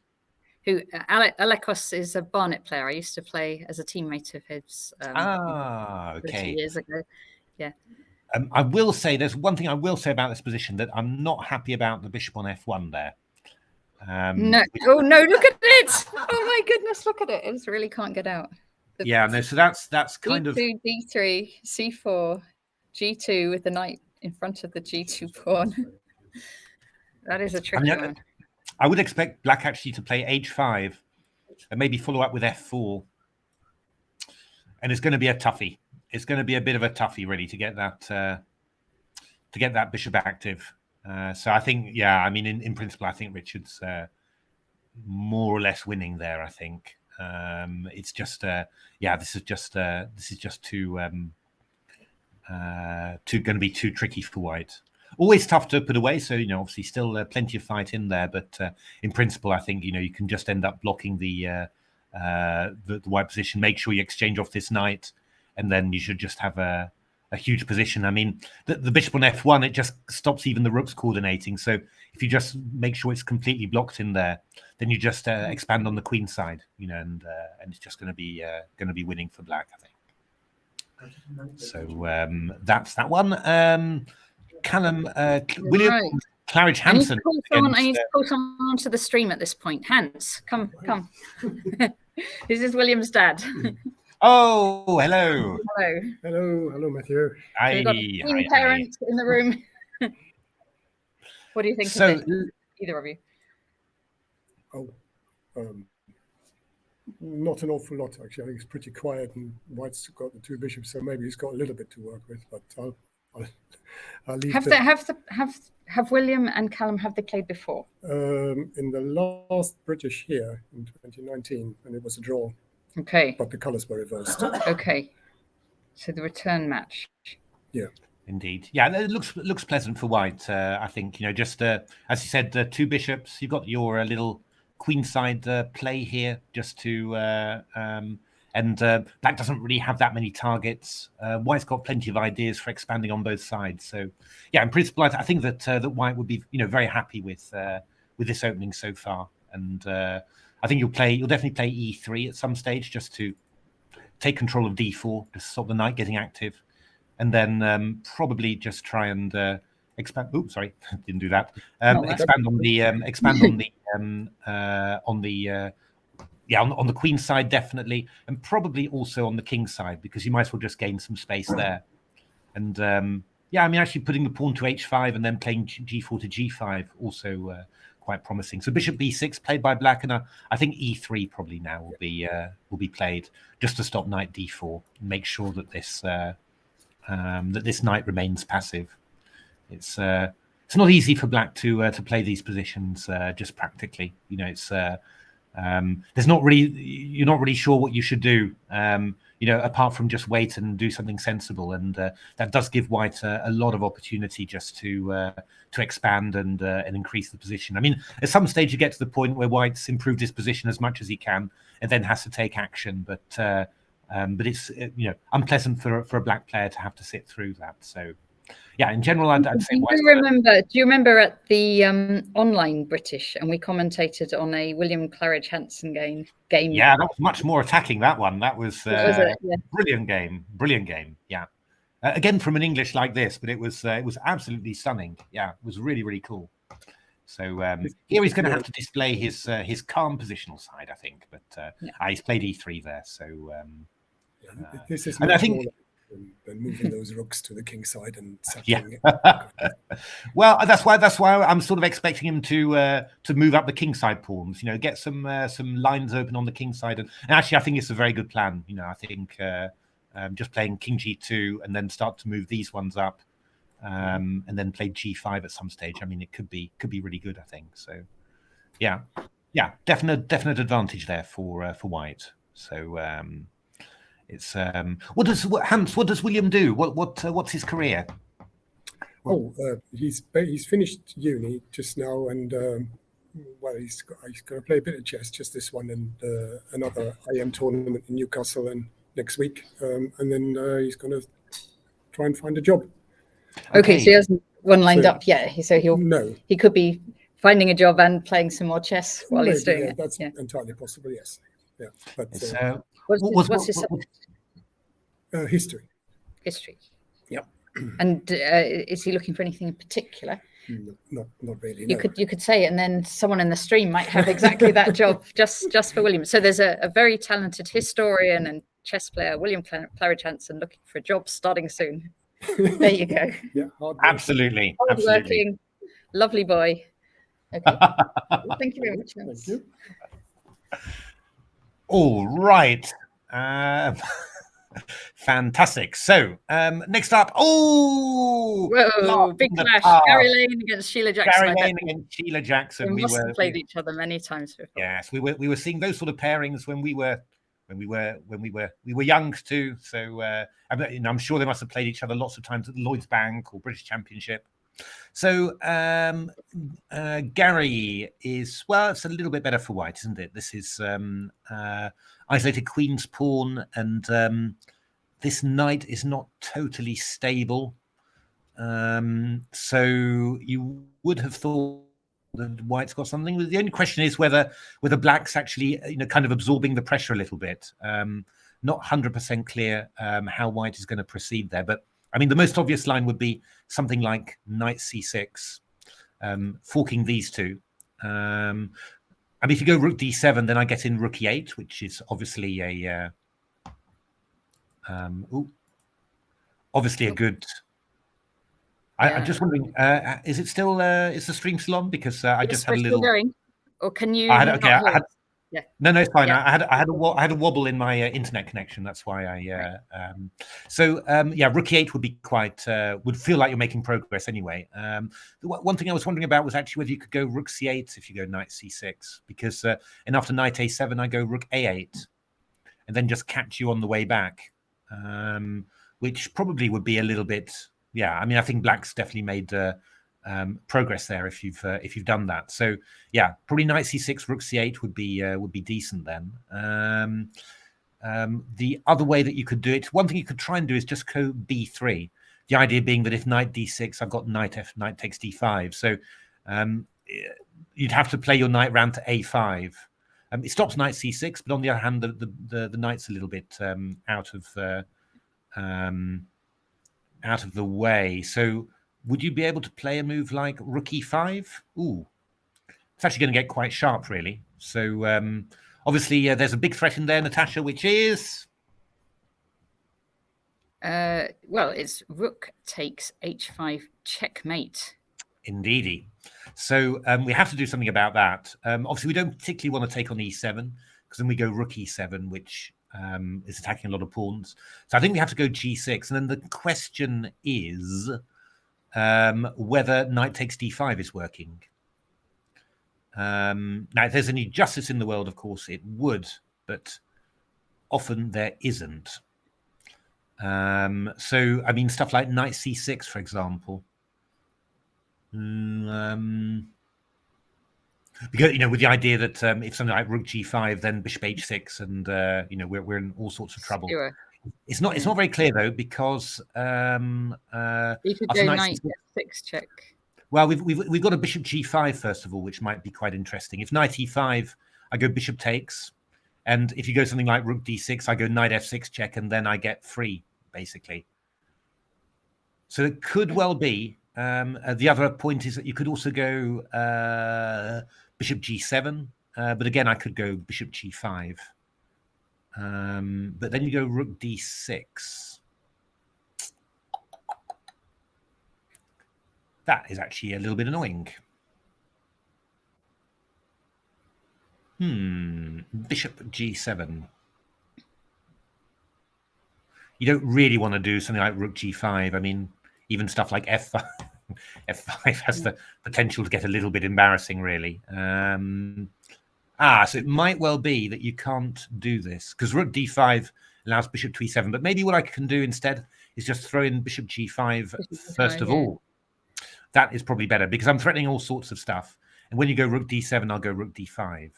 Who Alekos is a Barnet player. I used to play as a teammate of his. Okay. Years ago. Yeah. I will say there's one thing I will say about this position, that I'm not happy about the bishop on f1 there. No, oh no! Look at it! Oh my goodness, look at it! It just really can't get out. Yeah, no. So that's kind of D2, D3, C4, G2 with the knight in front of the G2 pawn. That is a tricky one. I would expect Black actually to play H5 and maybe follow up with F4. And it's going to be a toughie. It's going to be a bit of a toughie, really, to get that bishop active. So I think, yeah, I mean, in principle, I think Richard's more or less winning there. I think it's just, yeah, this is just too going to be too tricky for white. Always tough to put away. So, you know, obviously still plenty of fight in there. But in principle, I think, you know, you can just end up blocking the white position. Make sure you exchange off this knight, and then you should just have a huge position. I mean, the bishop on f1, it just stops even the rooks coordinating. So if you just make sure it's completely blocked in there, then you just expand on the queen side, you know, and it's just going to be winning for Black, I think. So that's that one. Callum, William, Claridge Hansen. I need to call someone onto the stream at this point. Hans, come. This is William's dad. Oh, hello. Hello, Matthew. Hi. We've got a parent in the room. What do you think of it, either of you? Not an awful lot, actually. I think it's pretty quiet, and White's got the two bishops, so maybe he's got a little bit to work with. But I'll leave. Have William and Callum, have they played before? In the last British here in 2019, and it was a draw. Okay. But the colours were reversed. Okay. So the return match. Yeah. Indeed. Yeah, it looks pleasant for white. I think, you know, just as you said, two bishops. You've got your little queenside play here, just to And black doesn't really have that many targets. White's got plenty of ideas for expanding on both sides. So, yeah, in principle, I think that that White would be, very happy with this opening so far. And I think you'll definitely play E3 at some stage just to take control of D4 to stop the knight getting active, and then probably just try and expand. Oops, sorry, didn't do that. Expand on the queen side, definitely, and probably also on the king side, because you might as well just gain some space there. And actually putting the pawn to H5 and then playing G4 to G5 also quite promising. So bishop B6 played by black, and I think E3 probably now will be played just to stop knight D4 and make sure that this knight remains passive. It's not easy for black to play these positions just practically. It's you're not really sure what you should do, apart from just wait and do something sensible. And that does give white a lot of opportunity just to expand and increase the position. I mean, at some stage you get to the point where white's improved his position as much as he can and then has to take action. But it's unpleasant for a black player to have to sit through that. So. Yeah, in general, I'd say. Do you remember at the online British, and we commentated on a William Claridge Hanson game? Yeah, that was much more attacking. That one, that was brilliant game. Yeah, again from an English like this, but it was absolutely stunning. Yeah, it was really, really cool. So here he's going to have to display his calm positional side, I think. But he's played E3 there, so this is. And I think. Than moving those rooks to the king side and settling Well, that's why I'm sort of expecting him to move up the king side pawns. Get some lines open on the king side, and actually I think it's a very good plan. I think just playing king G2 and then start to move these ones up, and then play G5 at some stage. I mean, it could be really good, I think. So yeah, definite advantage there for white. So. It's what does William do? What's his career? He's finished uni just now, and he's going to play a bit of chess, just this one, and another IM tournament in Newcastle and next week, and then he's going to try and find a job. Okay, so he hasn't one lined up yet. So he could be finding a job and playing some more chess while he's doing it. That's entirely possible. Yes. Yeah, but what's his subject? History. History. Yep. And is he looking for anything in particular? Not really. You could say it, and then someone in the stream might have exactly that job just for William. So there's a very talented historian and chess player, William Claridge Hanson, looking for a job starting soon. There you go. Yeah, absolutely. Hardworking, lovely boy. Okay. Thank you very much. Thank you. All right. Fantastic. So next up, big clash. Gary Lane against Sheila Jackson. Sheila Jackson. We must have played each other many times before. Yes, we were seeing those sort of pairings when we were young too. So I'm sure they must have played each other lots of times at the Lloyd's Bank or British Championship. So Gary is, it's a little bit better for white, isn't it? This is isolated queen's pawn, and this knight is not totally stable. So you would have thought that white's got something. The only question is whether black's actually kind of absorbing the pressure a little bit. Not 100% clear how white is going to proceed there, but I mean, the most obvious line would be something like knight c6, forking these two. I mean, if you go rook d7, then I get in rook e8, which is obviously a good. I'm just wondering, is it still? Is the stream still on? Because I just had a little. Going. Or can you? Yeah. No, it's fine. Yeah. I had a wobble in my internet connection. That's why I. Rook e8 would be would feel like you're making progress anyway. One thing I was wondering about was actually whether you could go rook c8 if you go knight c6, because and after knight a7 I go rook a8, and then just catch you on the way back, which probably would be a little bit. Yeah, I mean, I think black's definitely made. Progress there if you've done that. So yeah, probably knight c6, rook c8 would be decent then. The other way that you could do it, one thing you could try and do is just go b3. The idea being that if knight d6, I've got knight takes d5. So you'd have to play your knight round to a5. It stops knight c6, but on the other hand, the knight's a little bit out of the way. So would you be able to play a move like rook e5? Ooh, it's actually going to get quite sharp, really. So obviously, there's a big threat in there, Natasha, which is... well, it's rook takes h5 checkmate. Indeedy. So we have to do something about that. Obviously, we don't particularly want to take on e7, because then we go rook e7, which is attacking a lot of pawns. So I think we have to go g6. And then the question is whether knight takes d5 is working. Now, if there's any justice in the world, of course, it would, but often there isn't. So, I mean, stuff like knight c6, for example. Because, with the idea that if something like rook g5, then bishop h6, and we're in all sorts of trouble. Sure. It's not very clear though, because you could go knight f6 check. Well, we've got a bishop g5 first of all, which might be quite interesting. If knight e5, I go bishop takes, and if you go something like rook d6, I go knight f6 check, and then I get free basically. So it could well be. The other point is that you could also go bishop g7, but again, I could go bishop g5. But then you go rook d6. That is actually a little bit annoying. Bishop g7. You don't really want to do something like rook g5. I mean, even stuff like f5. F5 has the potential to get a little bit embarrassing, really. So it might well be that you can't do this, because rook d5 allows bishop to e7. But maybe what I can do instead is just throw in bishop g5 first of all. That is probably better, because I'm threatening all sorts of stuff. And when you go rook d7, I'll go rook d5.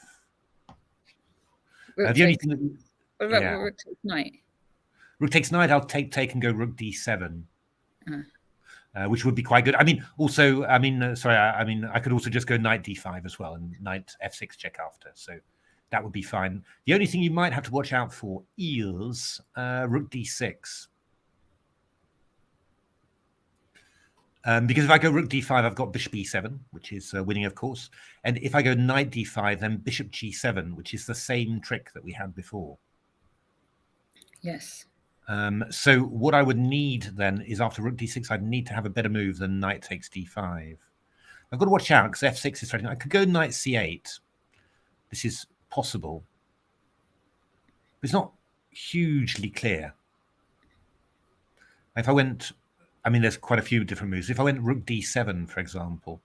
The only thing that... What about rook takes knight? Rook takes knight, I'll take and go rook d7. Which would be quite good. I mean, also, I could also just go knight d5 as well, and knight f6 check after. So that would be fine. The only thing you might have to watch out for is rook d6. Because if I go rook d5, I've got bishop e7, which is winning, of course. And if I go knight d5, then bishop g7, which is the same trick that we had before. Yes. So what I would need then is, after rook d6, I'd need to have a better move than knight takes d5. I've got to watch out, because f6 is threatening. I could go knight c8. This is possible. But it's not hugely clear. If I went... I mean, there's quite a few different moves. If I went rook d7, for example.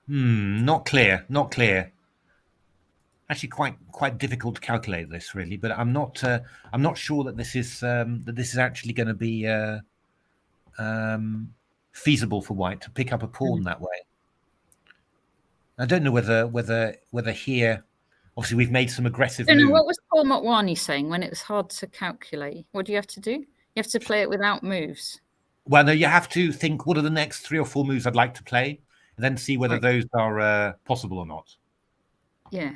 Not clear. Not clear. Actually, quite difficult to calculate this, really. But I'm not sure that this is actually going to be feasible for white to pick up a pawn that way. I don't know whether here. Obviously, we've made some aggressive moves. What was Paul Motwani saying when it was hard to calculate? What do you have to do? You have to play it without moves. Well, no, you have to think, what are the next 3 or 4 moves I'd like to play, and then see whether those are possible or not. Yeah.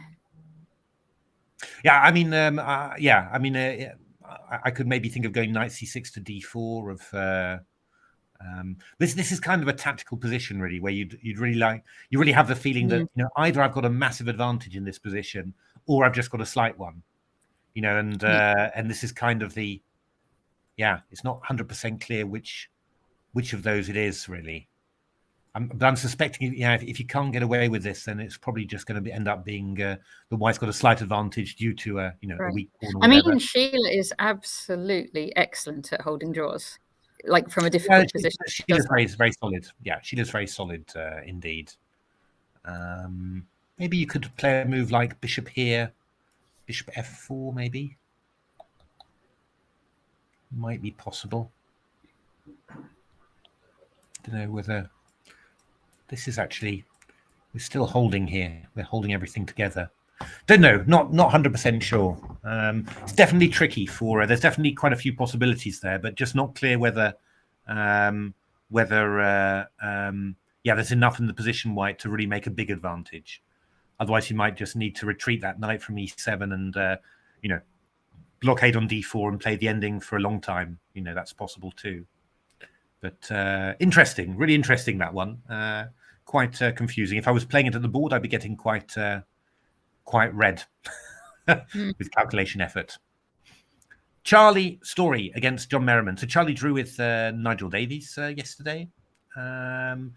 Yeah, I mean, I could maybe think of going knight c6 to d4. This is kind of a tactical position, really, where you really have the feeling that either I've got a massive advantage in this position, or I've just got a slight one, and this is kind of the it's not 100% clear which of those it is, really. But I'm suspecting, if you can't get away with this, then it's probably just going to end up being the white's got a slight advantage due to a weak pawn. I mean, Sheila is absolutely excellent at holding draws. Like from a difficult position. She is very solid. Yeah, she is very solid indeed. Maybe you could play a move like bishop here, bishop f4 maybe. Might be possible. Don't know whether this is actually We're still holding here. We're holding everything together. Don't know. Not 100% sure. It's definitely tricky for. There's definitely quite a few possibilities there, but just not clear whether there's enough in the position white to really make a big advantage. Otherwise, you might just need to retreat that knight from e7 and blockade on d4 and play the ending for a long time. That's possible too. But interesting, really interesting, that one. Quite confusing. If I was playing it at the board, I'd be getting quite red with calculation effort. Charlie Story against John Merriman. So Charlie drew with Nigel Davies yesterday. In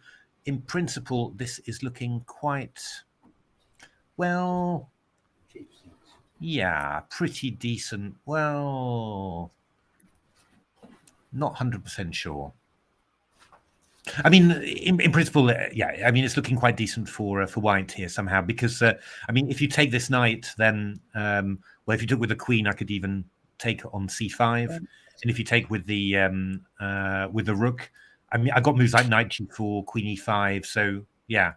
principle, this is looking quite well. Yeah, pretty decent. Well, not 100% sure. I mean, in principle, yeah. I mean, it's looking quite decent for white here somehow because if you take this knight, then if you took with the queen, I could even take on c5, and if you take with the rook, I got moves like knight g4, queen e5. So yeah,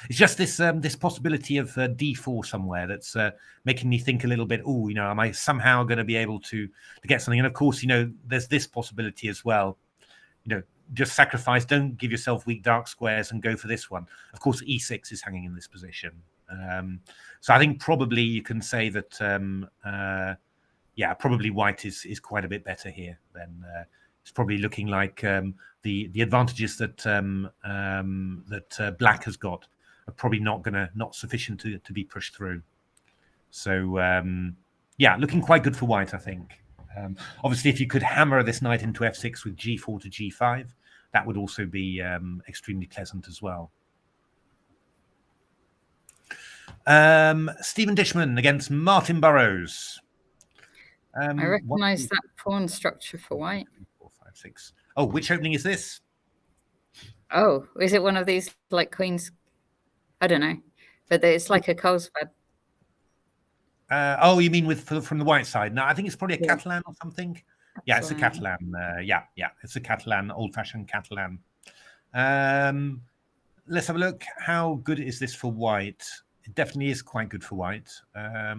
it's just this possibility of d4 somewhere that's making me think a little bit. Oh, am I somehow going to be able to get something? And of course, there's this possibility as well. Just sacrifice. Don't give yourself weak dark squares and go for this one. Of course, e6 is hanging in this position. So I think probably you can say that, probably white is quite a bit better here. Then it's probably looking like the advantages that black has got are probably not sufficient to be pushed through. So looking quite good for white, I think. Obviously, if you could hammer this knight into f6 with g4 to g5, that would also be extremely pleasant as well. Stephen Dishman against Martin Burrows. I recognise that pawn structure for white. 4, 5, 6. Oh, which opening is this? Oh, is it one of these like queens? I don't know, but it's like a Carlsbad. You mean from the white side? No, I think it's probably a Catalan or something. Yeah, it's a Catalan. It's a Catalan, old-fashioned Catalan. Let's have a look. How good is this for white? It definitely is quite good for white. I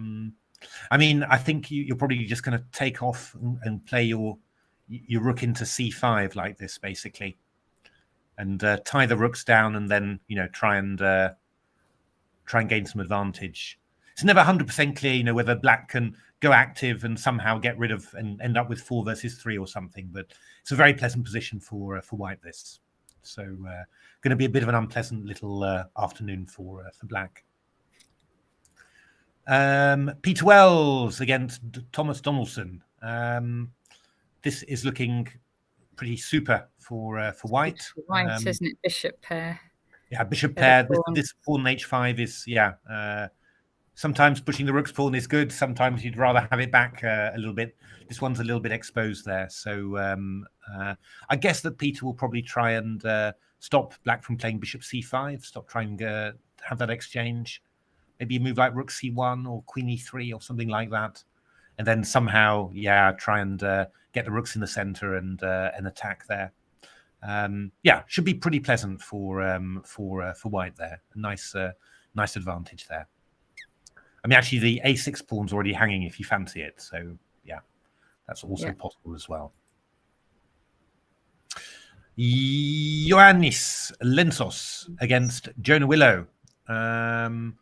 think you're probably just going to take off and play your rook into c5 like this, basically, and tie the rooks down, and then try and gain some advantage. It's never 100% clear, whether black can go active and somehow get rid of and end up with 4 versus 3 or something. But it's a very pleasant position for white. This, so going to be a bit of an unpleasant little afternoon for black. Peter Wells against Thomas Donaldson. This is looking pretty super for white. For white, isn't it? Bishop pair. Yeah, bishop pair. This pawn h5 is sometimes pushing the rook's pawn is good. Sometimes you'd rather have it back a little bit. This one's a little bit exposed there. So I guess that Peter will probably try and stop black from playing bishop c5, stop trying to have that exchange. Maybe a move like rook c1 or queen e3 or something like that. And then somehow, try and get the rooks in the center and attack there. Should be pretty pleasant for white there. A nice advantage there. Actually, the a6 pawn's already hanging if you fancy it. So, that's also possible as well. Ioannis Lensos against Jonah Willow. Dear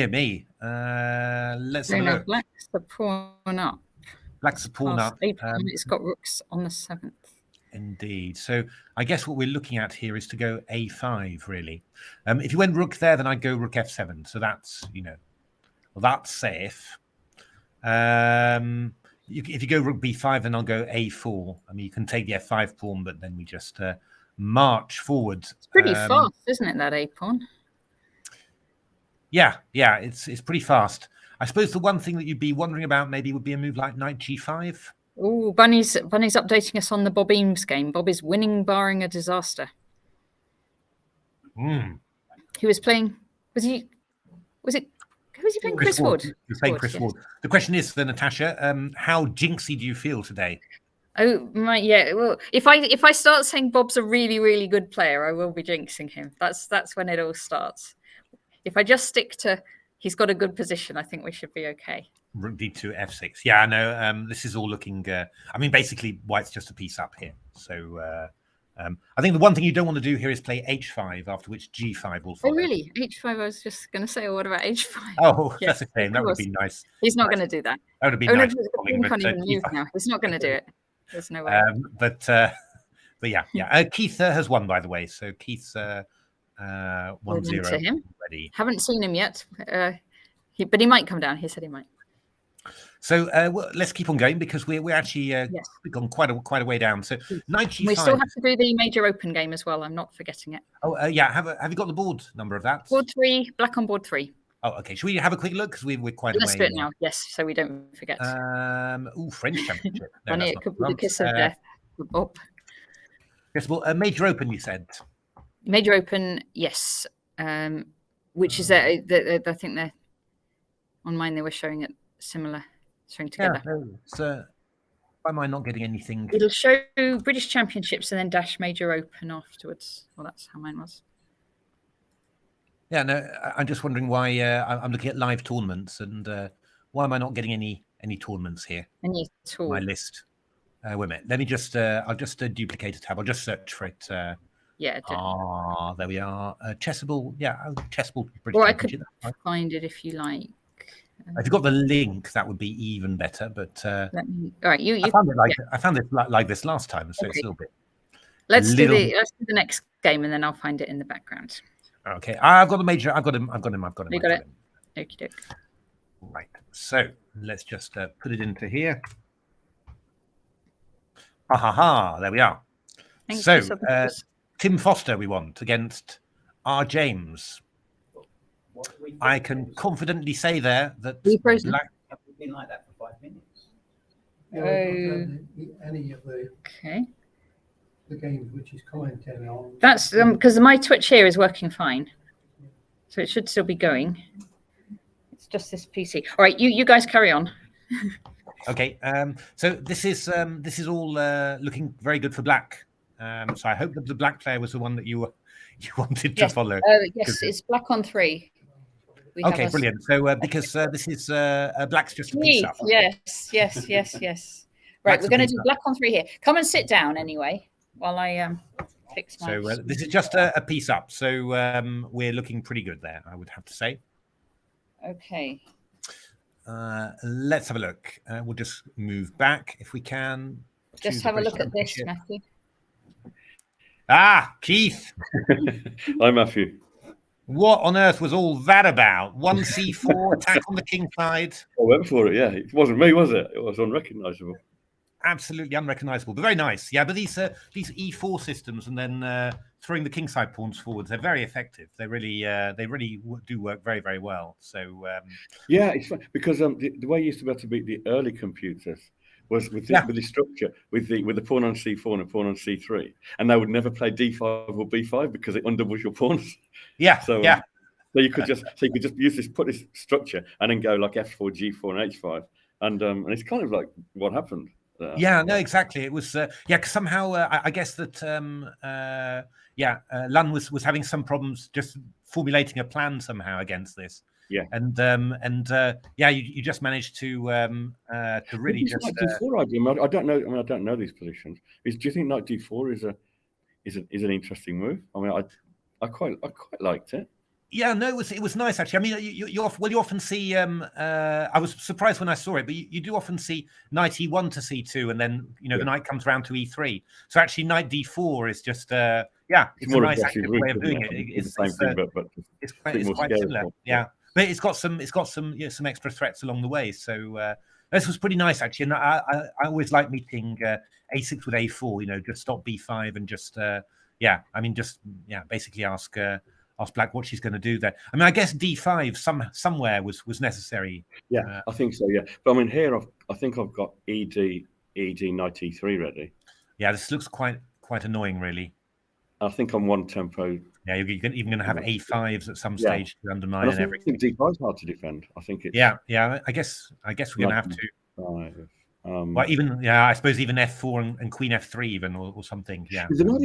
me. Let's have a look. Black's the pawn up. Black's the pawn up. It's got rooks on the 7th. Indeed. So I guess what we're looking at here is to go a5, really. If you went rook there, then I'd go rook f7. So that's, that's safe. If you go rook b5, then I'll go a4. You can take the f5 pawn, but then we just march forward. It's pretty fast, isn't it, that a pawn? Yeah, it's pretty fast. I suppose the one thing that you'd be wondering about maybe would be a move like knight g5. Oh, Bunny's updating us on the Bob Eames game. Bob is winning, barring a disaster. He was playing. Who was he playing? Chris Ward. He was playing Chris Ward. The question is, Natasha, how jinxy do you feel today? Oh my, yeah. Well, if I start saying Bob's a really, really good player, I will be jinxing him. That's when it all starts. If I just stick to he's got a good position, I think we should be okay. Rook d2 f6. Yeah, no. This is all looking. I mean, basically, white's just a piece up here. So I think the one thing you don't want to do here is play h5, after which g5 will follow. Oh, really? H5. I was just going to say, what about H5? Oh, Yeah, that's a shame. That would be nice. He's not going to do that. That would have been Oh nice. no, the queen can't even move now. He's not going to do it. There's no way. But yeah. Keith has won, by the way. So Keith's 1-0 to him. already. Haven't seen him yet. But he might come down. He said he might. So well, let's keep on going because we're actually we've gone quite a way down. So knight g5. We still have to do the major open game as well. I'm not forgetting it. Oh yeah, have you got the board number of that? Board 3, black on board 3. Oh, okay. Should we have a quick look because we're quite Let's away do it now. Yes, so we don't forget. French Championship. No, Funny, it could be the kiss of death. Oh. Yes, well, major open. You said major open, yes. Which is I think they're on mine. They were showing it similar. String together. Yeah, no, so why am I not getting anything? It'll show British Championships and then dash major open afterwards. Well, that's how mine was. Yeah, no, I'm just wondering why I'm looking at live tournaments and why am I not getting any tournaments here? Any tour. My list. Wait a minute. Let me just. I'll just duplicate a tab. I'll just search for it. Yeah. There we are. Chessable. Yeah, Chessable. British I could find it if you like. If you got the link, that would be even better. But all right, you. I found it I found it like this last time, so it's a little bit. Let's do the next game, and then I'll find it in the background. Okay, I've got the major. I've got him. You got it. Okie doke. Right. So let's just put it into here. There we are. So Tim Foster, we want against R. James. I can confidently say there that black have been like that for 5 minutes. Any of the games which is commenting on. That's because my Twitch here is working fine, so it should still be going. It's just this PC. All right, you guys carry on. Okay. So this is all looking very good for black. So I hope that the black player was the one that you wanted to follow. Yes, it's black on 3. Okay, brilliant. So because this is black's just a piece up. Yes. Right, we're going to do black on 3 here. Come and sit down anyway while I fix my. So this is just a piece up. So we're looking pretty good there, I would have to say. Okay. Let's have a look. We'll just move back if we can. Just have a look at this, Matthew. Keith. Hi, Matthew. What on earth was all that about? 1c4 attack on the king side. I went for it, yeah. It wasn't me, was it? It was unrecognisable. Absolutely unrecognisable, but very nice. Yeah, but these e4 systems and then throwing the kingside pawns forwards, they're very effective. They really do work very, very well. So yeah, it's fun because the way you used to be able to beat the early computers was with the structure with the pawn on c4 and a pawn on c3, and they would never play d5 or b5 because it undoubles your pawns. Yeah. So you could just use this, put this structure, and then go like f4, g4, and h5, and it's kind of like what happened. No, exactly. It was because somehow I guess that Lun was having some problems just formulating a plan somehow against this. Yeah, and you just managed to really just. D4, I don't know. I mean, I don't know these positions. Do you think knight d4 is an interesting move? I mean, I quite liked it. Yeah, no, it was nice actually. I mean, you often see. I was surprised when I saw it, but you do often see knight e1 to c2, and then the knight comes around to e3. So actually, knight d4 is just it's a nice active way of doing it. It's the same thing, but it's quite similar. Yeah, but it's got some some extra threats along the way. So this was pretty nice actually, and I always like meeting a6 with a4. Just stop b5 and just basically ask black what she's going to do there. I mean, I guess d5 somewhere was necessary. Yeah, I think so. Yeah, but I mean, here I think I've got ed knight e3 ready. Yeah, this looks quite annoying, really. I think I'm one tempo. Yeah, you're even going to have a5s at some stage to undermine and everything. I think d5 is hard to defend. I think it's. Yeah. I guess we're going to have to. 5 Well, even I suppose even F4 and Queen F3 even or something. Yeah, there might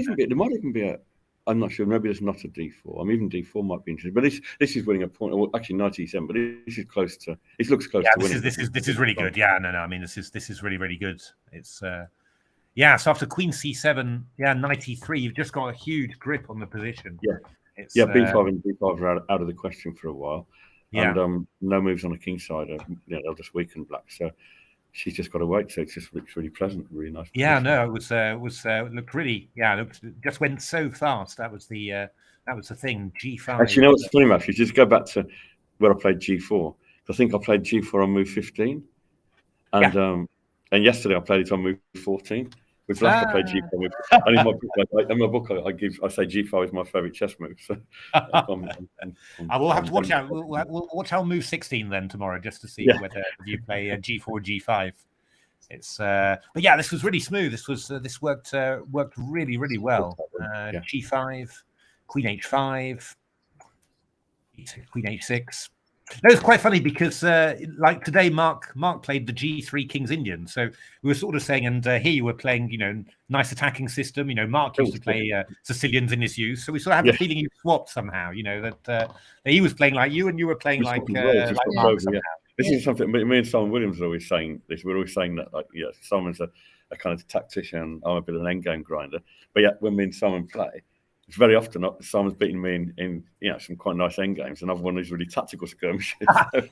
even be a. I'm not sure. Maybe there's not a D4. I mean, even D4 might be interesting. But this is winning a point. Well, actually, 97. But this is close to. It looks close to winning. This is really good. Yeah, no. I mean, this is really really good. It's yeah. So after Queen C7, 93, you've just got a huge grip on the position. Yeah, it's, B5 and D5 are out of the question for a while. Yeah, and no moves on the king side. They'll just weaken black. So. She's just got to wait, so it just looks really pleasant, really nice. Yeah, no, it looked really, just went so fast. That was the thing. G5. Actually, you know what's funny, Matthew? Just go back to where I played G4. I think I played G4 on move 15, and yesterday I played it on move 14. With last I played G4. And in my book, I say G5 is my favourite chess move. So I will have to watch out. We'll watch out move 16 then tomorrow, just to see whether you play G4 or G5. It's but yeah, this was really smooth. This worked really really well. G5, Queen H5, Queen H6. No, it's quite funny because like today, Mark played the G3 King's Indian. So we were sort of saying, and here you were playing, nice attacking system. Mark used to play Sicilians in his youth. So we sort of have the feeling you swapped somehow, that he was playing like you and you were playing like Mark somehow. This is something me and Simon Williams are always saying this. We're always saying that, Simon's a kind of tactician. I'm a bit of an endgame grinder. But yeah, when me and Simon play, it's very often Simon's beating me in some quite nice end games, and I've won these really tactical skirmishes. It's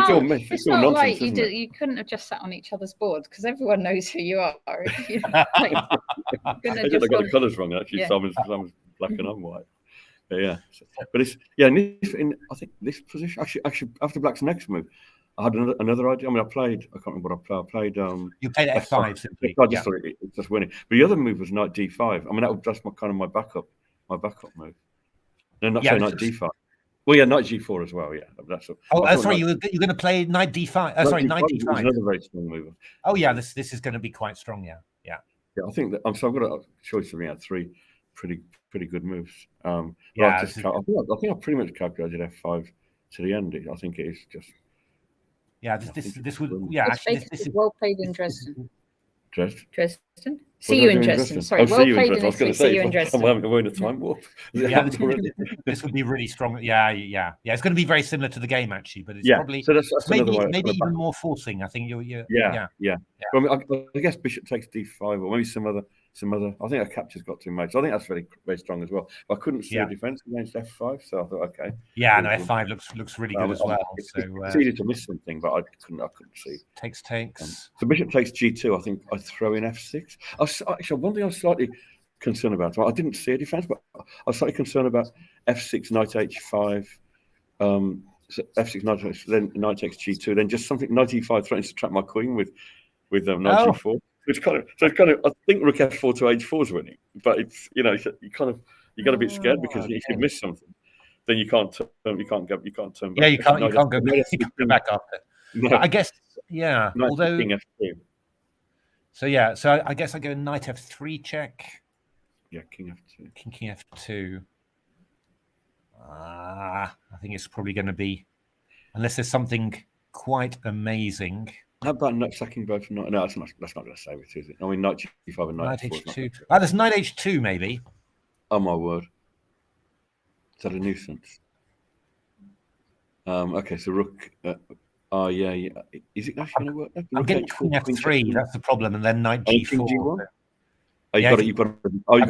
all myth. It's all nonsense, like you couldn't have just sat on each other's board because everyone knows who you are. I got the colours wrong actually. Yeah. Simon's black and I'm white. But but it's I think this position actually after Black's next move, I had another idea. I mean, I can't remember what I played. You played F5 simply. I just thought it just winning. But the other move was Knight D5. I mean, that's my backup move. No, not say Knight D5. Well, yeah, Knight G4 as well. Yeah, that's. Sorry, you're going to play Knight D5. Sorry, Knight D5. Another very strong move. Oh yeah, this is going to be quite strong. Yeah. I think that I've got a choice of three pretty good moves. I think I pretty much calculated F5 to the end. I think it is just. Yeah, this would this is well played in Dresden. Dresden. See you in Dresden. Sorry, well played in Italy. See you in Dresden. I'm having a time warp. This would be really strong. Yeah. It's going to be very similar to the game actually, but it's probably so that's maybe even more forcing. I think you're. Well, I guess Bishop takes D5 or maybe some other. I think our capture's got 2 mates. I think that's very very strong as well. But I couldn't see a defense against F5, so I thought, okay. Yeah, no, F5 looks really good as well. It's easy to miss something, but I couldn't see. Takes. So Bishop takes G2. I think I throw in F6. Actually, one thing I was slightly concerned about. I didn't see a defense, but I was slightly concerned about F6, Knight H5. So F6, Knight H5, then Knight takes G2, then just something Knight E5 threatens to trap my queen with Knight G4. It's kind of. I think Rook F4 to H4 is winning, but it's you got a bit scared because if you miss something, then you can't turn back. Yeah, you can't go back up. No. I guess although King F2. So I guess I go Knight F3 check. Yeah, King F2. King F2. I think it's probably going to be, unless there's something quite amazing. How about not sacking both? No, that's not going to save it, is it? I mean, Knight G5 and Knight H2. There's Knight H2 maybe. Oh my word! Is that a nuisance? Okay, so Rook. Yeah. Is it actually going to work? I'm getting Queen F3. That's the problem, and then Knight G4. You've got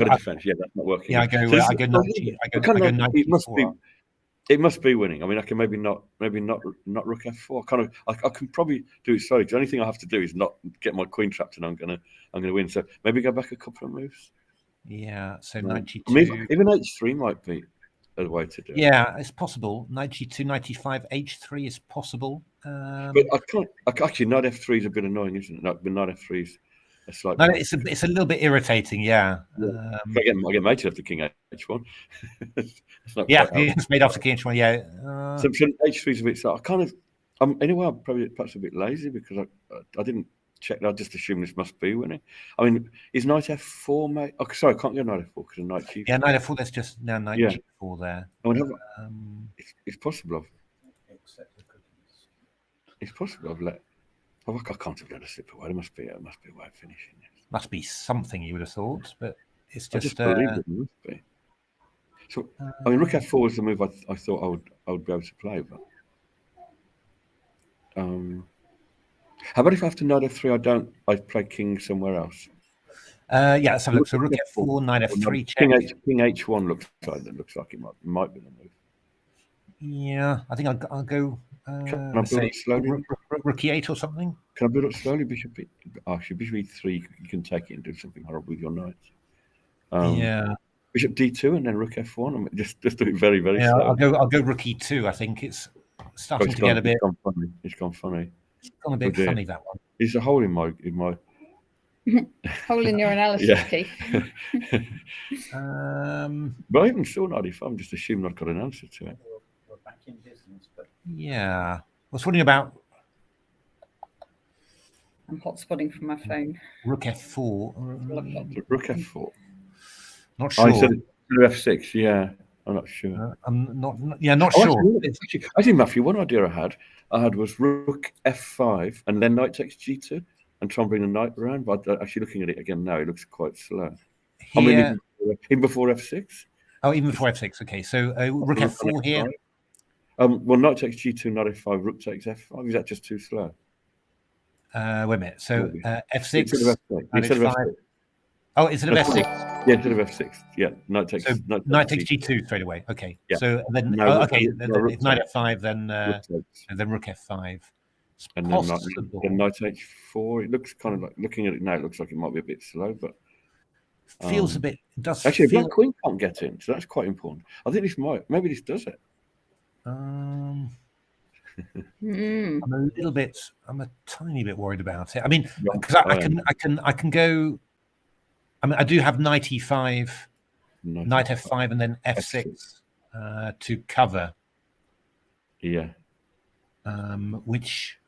a defense. Yeah, that's not working. Yeah, I go Knight G4. It must be winning. I mean, I can maybe not Rook F4. I can probably do it slowly. The only thing I have to do is not get my queen trapped, and I'm gonna win. So maybe go back a couple of moves. Yeah. So Knight G2. I mean, even H3 might be a way to do it. Yeah, it's possible. Knight G2, Knight E5, H3 is possible. But I can't. Actually, Knight F3 is a bit annoying, isn't it? But Knight F3 is. It's a little bit irritating, yeah. I get mated after King H1. It's made after King H1, yeah. So H3 is a bit. So anyway, I'm probably perhaps a bit lazy because I didn't check. I just assumed this must be winning. I mean, is Knight F4, mate? Oh, sorry, I can't go Knight F4 because of Knight G4. Yeah, Knight F4. That's just now Knight G4 there. I mean, it's possible. It's possible I've let Oh, I can't have done a slip away. There must be a way of finishing this. Must be something you would have thought, but it's I just. just believe it must be. So, I mean, rook f4 was the move I thought I would be able to play, but how about if after knight f3 I play king somewhere else? Yeah, let's have a look. So rook f4, knight f3 check. King h1 looks like it might be the move. Yeah, I think I'll go. Can I build up slowly? Rook e8 or something. Can I build up slowly? Bishop e3. You can take it and do something horrible with your knight. Yeah. Bishop d2 and then rook f1. I mean, just do it very, very Yeah, slow. I'll go rook e2. I think it's starting to get a bit. It's gone funny. It's gone a bit funny, that one. There's a hole in my hole in your analysis, Keith. But I even saw knight if I'm just assuming I've got an answer to it. We're back in business, but yeah. I was wondering about. I'm hotspotting from my phone. Rook f4. Rook f4. Not sure. Instead of f6, yeah. I'm not sure. I'm not sure. Actually, Matthew, one idea I had was rook f5 and then knight takes g2 and try and bring the knight around. But actually, looking at it again now, it looks quite slow. Here, I mean, even before f6. Oh, even before f6. Okay, so rook f4 here. Well, knight takes g2, knight f5, rook takes f5. Is that just too slow? Wait a minute. So f6. Instead of f6. Oh, instead of f6. Yeah, instead of f6. Yeah, knight takes. So knight takes g2 straight away. Okay. Yeah. So then, if knight f5, then rook f5. It's and then knight h4. It looks kind of like, looking at it now, it looks like it might be a bit slow, but feels a bit. It does actually, feel... black queen can't get in, so that's quite important. I think maybe this does it. I'm a tiny bit worried about it. I mean, because I can go. I mean, I do have knight e5, knight f5, and then f6 to cover. Yeah. Which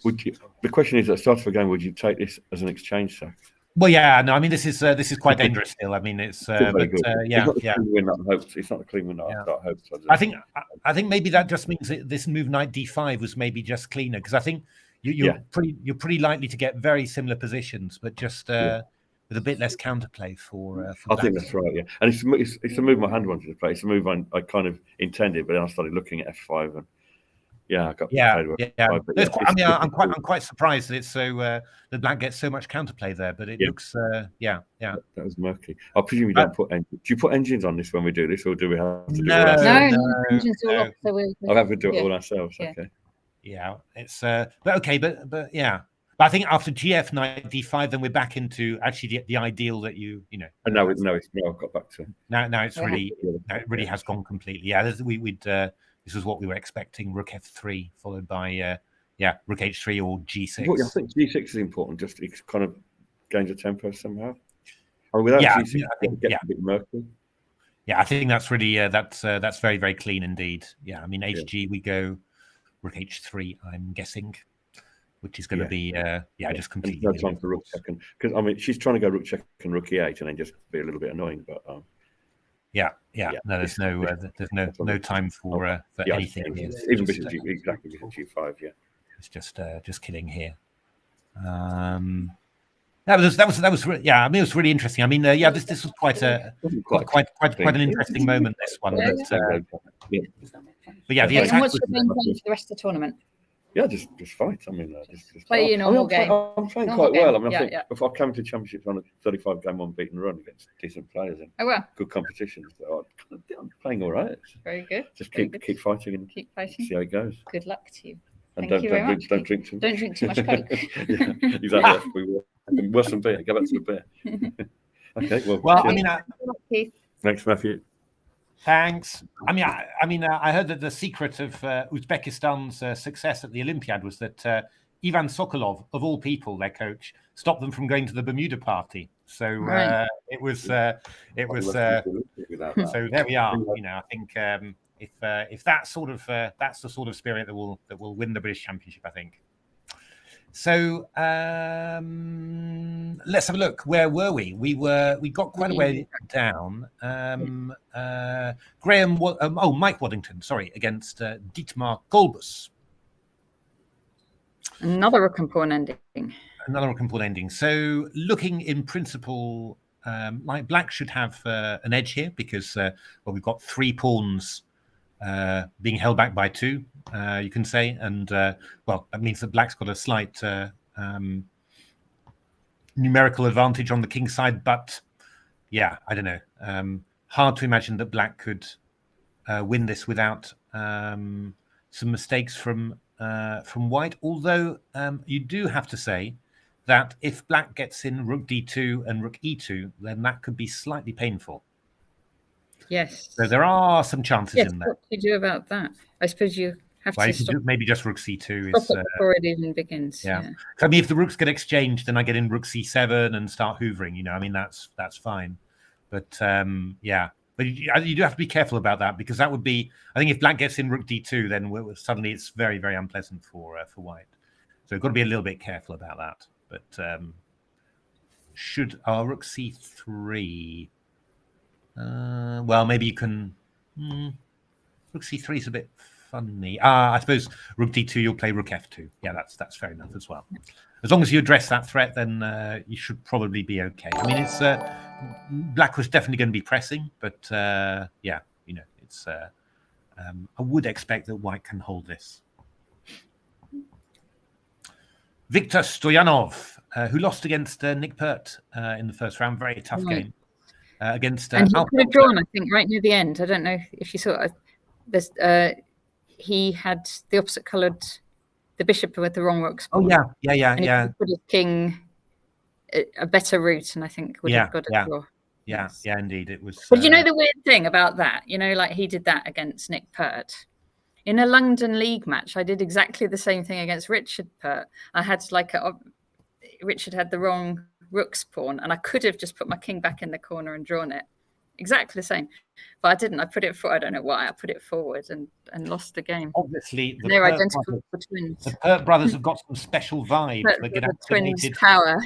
would you? The question is, at the start of the game, would you take this as an exchange sack? Well, yeah, no. I mean, this is quite dangerous still. I mean, it's yeah. It's not the clean win that I hoped. I think maybe that just means that this move knight d5 was maybe just cleaner, because I think you're pretty likely to get very similar positions, but just with a bit less counterplay for I think that's right. Yeah, and it's a move my hand wanted to play. It's a move I kind of intended, but then I started looking at f5 and. Yeah, I got I'm quite surprised that it's so that black gets so much counterplay there, but it looks that was murky. I presume you don't put engines. Do you put engines on this when we do this, or do we have to do it ourselves? No. I'll have to do it all ourselves. Yeah. Okay. Yeah, it's but yeah. But I think after GF knight d5, then we're back into actually the ideal that you know. And now I've got back to now it's really it really has gone completely. Yeah, this is what we were expecting. Rook f3 followed by rook h3 or g6. Well, I think g6 is important. Just it kind of gains a tempo somehow. Or without g6, it gets a bit murky. Yeah, I think that's really that's very, very clean indeed. Yeah, I mean hg we go rook h3. I'm guessing, which is going to be just completely. No time for rook check, because I mean she's trying to go rook check and rook e8 and then just be a little bit annoying, but. Yeah. No, there's no time for anything. Even bishop g5. Yeah, it's just killing here. That was yeah. I mean, it was really interesting. I mean, this was quite an interesting moment. This one, but yeah, the attack. What's your game plan for the rest of the tournament? Yeah, just fight. I mean, just play your normal game. I'm playing quite well. I mean, I think if I come to championships on a 35-game unbeaten run against decent players and good competitions, I'm playing all right. Very good. Just keep fighting and see how it goes. Good luck to you. And Thank you very much. Don't drink too much. Don't drink too much Coke. Exactly. Worse than beer. Go back to the beer. Okay. Well, I mean, thanks, Matthew. Thanks. I mean, I heard that the secret of Uzbekistan's success at the Olympiad was that Ivan Sokolov, of all people, their coach, stopped them from going to the Bermuda party. So it was. So there we are. You know, I think if that's the sort of spirit that will win the British Championship, I think. So let's have a look. Where were we? We got quite a way down. Mike Waddington, sorry, against Dietmar Kolbus. Another rook and pawn ending. Another rook and pawn ending. So looking in principle, like black should have an edge here because we've got 3 pawns being held back by 2, you can say, and well, that means that black's got a slight numerical advantage on the king side, but yeah, I don't know. Hard to imagine that black could win this without some mistakes from white. Although you do have to say that if black gets in rook d2 and rook e2, then that could be slightly painful. Yes. So there are some chances in there. What do you do about that? I suppose you have to stop. Maybe just rook c2 Stop it before it even begins. Yeah. So, I mean, if the rooks get exchanged, then I get in rook c7 and start hoovering. You know, I mean, that's fine. But yeah, but you do have to be careful about that because that would be. I think if black gets in rook d2, then suddenly it's very, very unpleasant for white. So we've got to be a little bit careful about that. But should rook c3? Well, maybe you can. Rook c3 is a bit funny. I suppose rook d2, you'll play rook f2. Yeah, that's fair enough as well. As long as you address that threat, then you should probably be okay. I mean, it's black was definitely going to be pressing, but yeah, you know, it's. I would expect that white can hold this. Viktor Stoyanov, who lost against Nick Pert in the first round, very tough game. Against and he could have drawn, I think, right near the end. I don't know if you saw it. He had the opposite coloured, the bishop with the wrong rooks. Oh yeah. And he put his king a better route, and I think would have got a draw. Yeah, indeed, it was. But you know the weird thing about that, you know, like he did that against Nick Pert. In a London League match, I did exactly the same thing against Richard Pert. I had Richard had the wrong rook's pawn, and I could have just put my king back in the corner and drawn it. Exactly the same. But I didn't. I put it forward. I don't know why. I put it forward and lost the game. Obviously, they're identical twins. The Pert brothers have got some special vibes that get activated. Power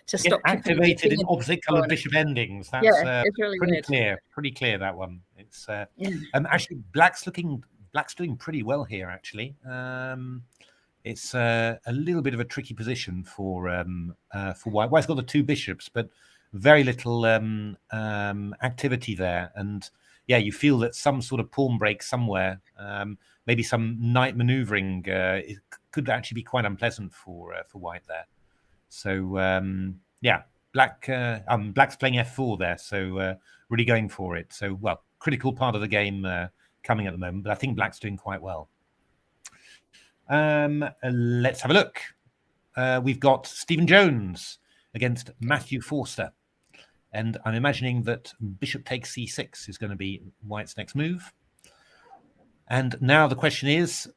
to stop activated in opposite coloured bishop endings. That's it's really pretty weird. Clear. Pretty clear, that one. It's actually black's doing pretty well here, actually. It's a little bit of a tricky position for white. White's got the 2 bishops, but very little activity there. And yeah, you feel that some sort of pawn break somewhere, maybe some knight maneuvering, it could actually be quite unpleasant for white there. So yeah, black's playing f4 there, so really going for it. So well, critical part of the game coming at the moment, but I think black's doing quite well. Let's have a look. We've got Stephen Jones against Matthew Forster. And I'm imagining that bishop takes c6 is going to be white's next move. And now the question is,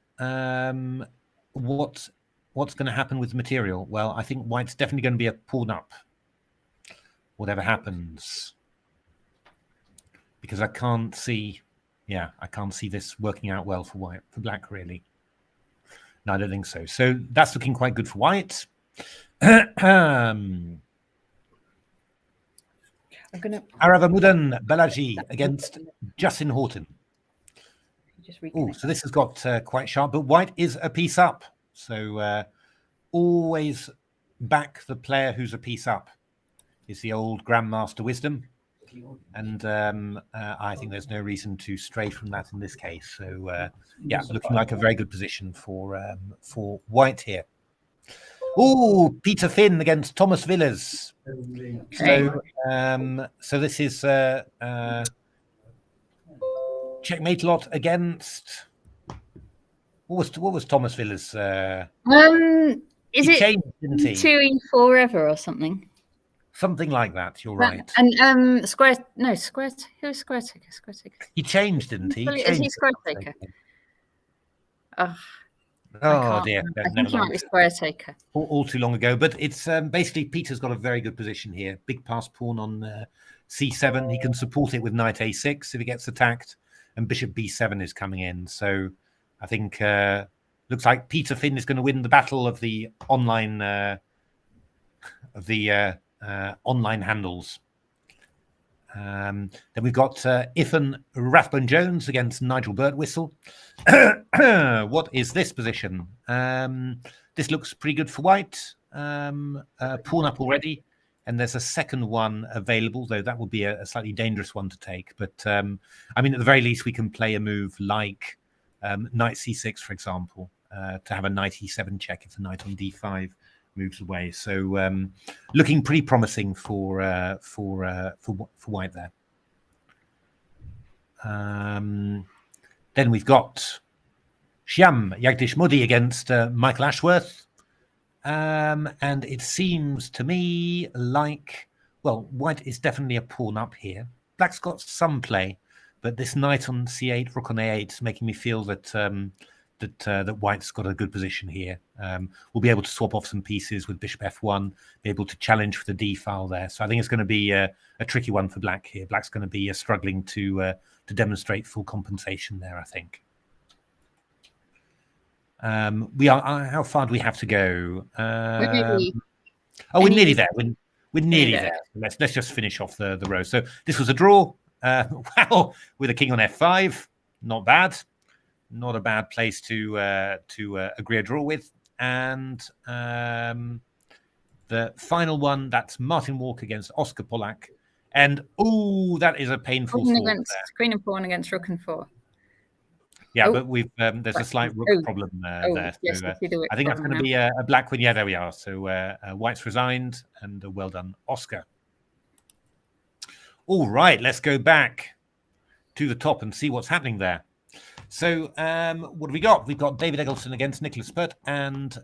what's going to happen with the material? Well, I think white's definitely going to be a pawn up, whatever happens. Because I can't see this working out well for black, really. No, I don't think so. So that's looking quite good for white. Aravamudan Balaji against Justin Horton. Oh, so this has got quite sharp, but white is a piece up. So always back the player who's a piece up is the old grandmaster wisdom. And I think there's no reason to stray from that in this case. So yeah, looking like a very good position for white here. Oh, Peter Finn against Thomas Villas. So so this is checkmate lot against what was Thomas Villas? Is it changed, didn't he? 2e4 ever or something? Something like that. You're right. And square. Who's square taker? Square taker. He changed, didn't he? Is he square taker? Oh dear! I think he might be square taker. All too long ago, but it's basically Peter's got a very good position here. Big pass pawn on c7. He can support it with knight a6 if he gets attacked, and bishop b7 is coming in. So I think looks like Peter Finn is going to win the battle of the online online handles. Then we've got Ifan Rathbone-Jones against Nigel Birtwistle. What is this position? This looks pretty good for white. Pawn up already. And there's a second one available, though that would be a slightly dangerous one to take. But, I mean, at the very least, we can play a move like knight c6, for example, to have a knight e7 check if the knight on d5 moves away. So looking pretty promising for white there. Then we've got Shyam Jagdish-Modi against Michael Ashworth. And it seems to me like, well, white is definitely a pawn up here. Black's got some play, but this knight on c8, rook on a8 is making me feel that that white's got a good position here. We'll be able to swap off some pieces with bishop f1, be able to challenge for the d file there. So I think it's going to be a tricky one for black here. Black's going to be struggling to demonstrate full compensation there, I think. We are. How far do we have to go? We're nearly there. We're nearly there. Let's just finish off the row. So this was a draw. Wow, with a king on f5, not bad. Not a bad place to agree a draw with. And the final one, that's Martin Walker against Oscar Polak. And that is a painful queen and pawn against rook and 4. Yeah, but we've there's a slight rook problem there. Yes, so, I think that's going to be a black win. Yeah, there we are. So white's resigned, and well done, Oscar. All right, let's go back to the top and see what's happening there. So what have we got? We've got David Eggleston against Nicholas Pert, and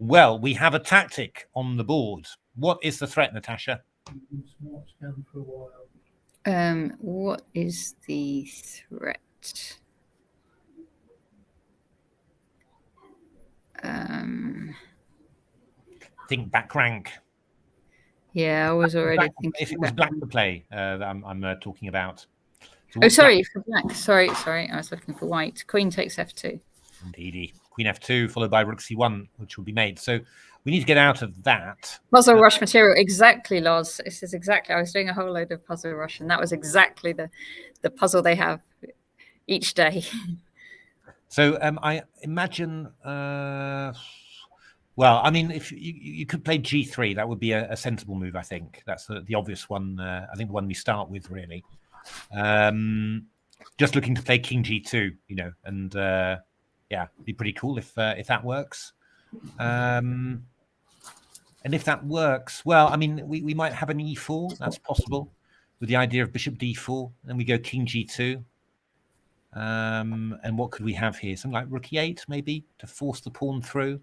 well, we have a tactic on the board. What is the threat, Natasha? What is the threat? Think back rank. Yeah, I was already thinking. If it was black to play, that I'm talking about. So sorry, for black. Sorry. I was looking for white. Queen takes f2. Indeedy. Queen f2 followed by rook c1, which will be made. So we need to get out of that. Puzzle rush material. Exactly, Loz. This is exactly. I was doing a whole load of puzzle rush, and that was exactly the puzzle they have each day. So I imagine, well, I mean, if you could play g3, that would be a sensible move, I think. That's the obvious one. I think the one we start with, really. Just looking to play king g2, you know, and yeah, be pretty cool if that works. And if that works, well, I mean, we might have an e4. That's possible with the idea of bishop d4. Then we go king g2. And what could we have here? Something like rook e8, maybe, to force the pawn through.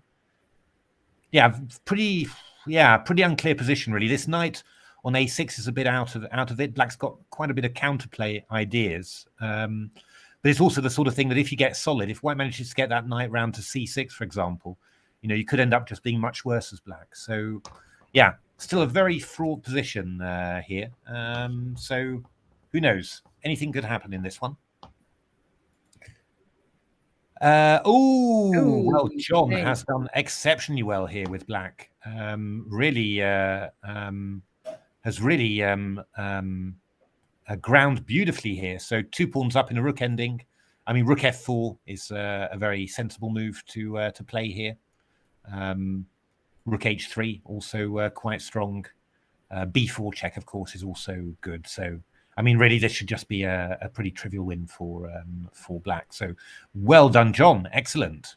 Yeah, pretty unclear position, really. This knight on a6 is a bit out of it. Black's got quite a bit of counterplay ideas. But it's also the sort of thing that if you get solid, if white manages to get that knight round to c6, for example, you know, you could end up just being much worse as black. So, yeah, still a very fraught position here. So, who knows? Anything could happen in this one. Well, John has done exceptionally well here with black. Really has really ground beautifully here. So 2 pawns up in a rook ending. I mean, rook f4 is a very sensible move to play here. Rook h3 also quite strong. b4 check, of course, is also good. So, I mean, really, this should just be a pretty trivial win for black. So, well done, John. Excellent.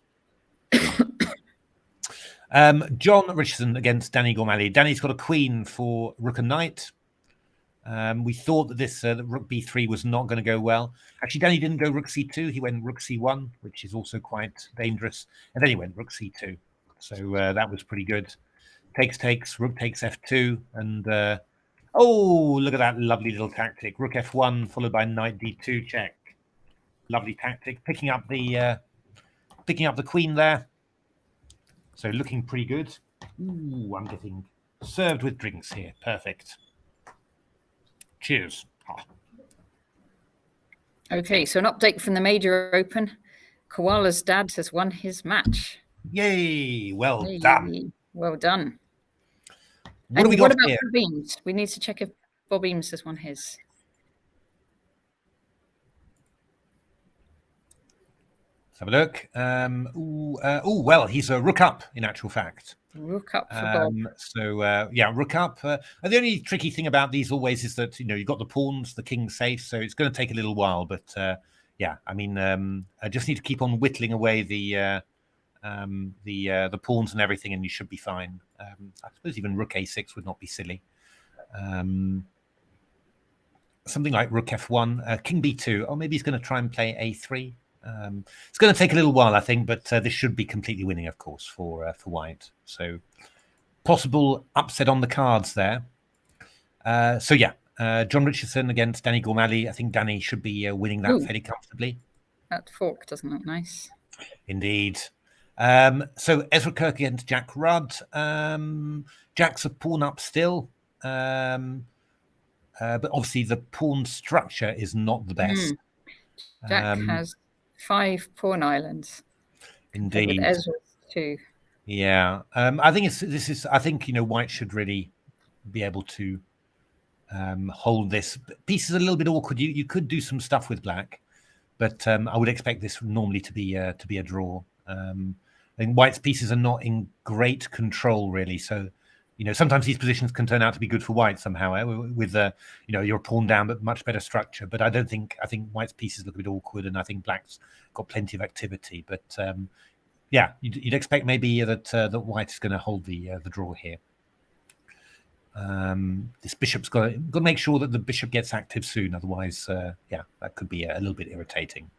John Richardson against Danny Gormally. Danny's got a queen for rook and knight. We thought that this rook b3 was not going to go well. Actually, Danny didn't go rook c2. He went rook c1, which is also quite dangerous. And then he went rook c2. So that was pretty good. Takes, rook takes f2. And look at that lovely little tactic. Rook f1 followed by knight d2 check. Lovely tactic. Picking up the queen there. So looking pretty good. Ooh, I'm getting served with drinks here. Perfect. Cheers. Okay, so an update from the Major Open. Koala's dad has won his match. Yay! Well done. Well done. What have we got about here? Praveen's? We need to check if Bob Eames has won his. Let's have a look. Well, he's a rook up, in actual fact. Rook up for Bob. So, rook up. The only tricky thing about these always is that, you've got the pawns, the king's safe, so it's going to take a little while. But, I just need to keep on whittling away the pawns and everything, and you should be fine. I suppose even rook a6 would not be silly. Something like rook f1, king b2. Oh, maybe he's going to try and play a3. It's going to take a little while, I think, but this should be completely winning, of course, for white. So possible upset on the cards there. John Richardson against Danny Gormally. I think Danny should be winning that fairly comfortably. That fork doesn't look nice. Indeed. So Ezra Kirk against Jack Rudd. Jack's a pawn up still. But obviously the pawn structure is not the best. Jack has 5 pawn islands. Indeed. With Ezra's 2. Yeah. I think I think white should really be able to hold this. Piece is a little bit awkward. You could do some stuff with black, but I would expect this normally to be a draw. I think white's pieces are not in great control really, so sometimes these positions can turn out to be good for white somehow, with your pawn down but much better structure. But I think white's pieces look a bit awkward, and I think black's got plenty of activity. But you'd expect maybe that white is going to hold the draw here. This bishop's got to make sure that the bishop gets active soon, otherwise that could be a little bit irritating.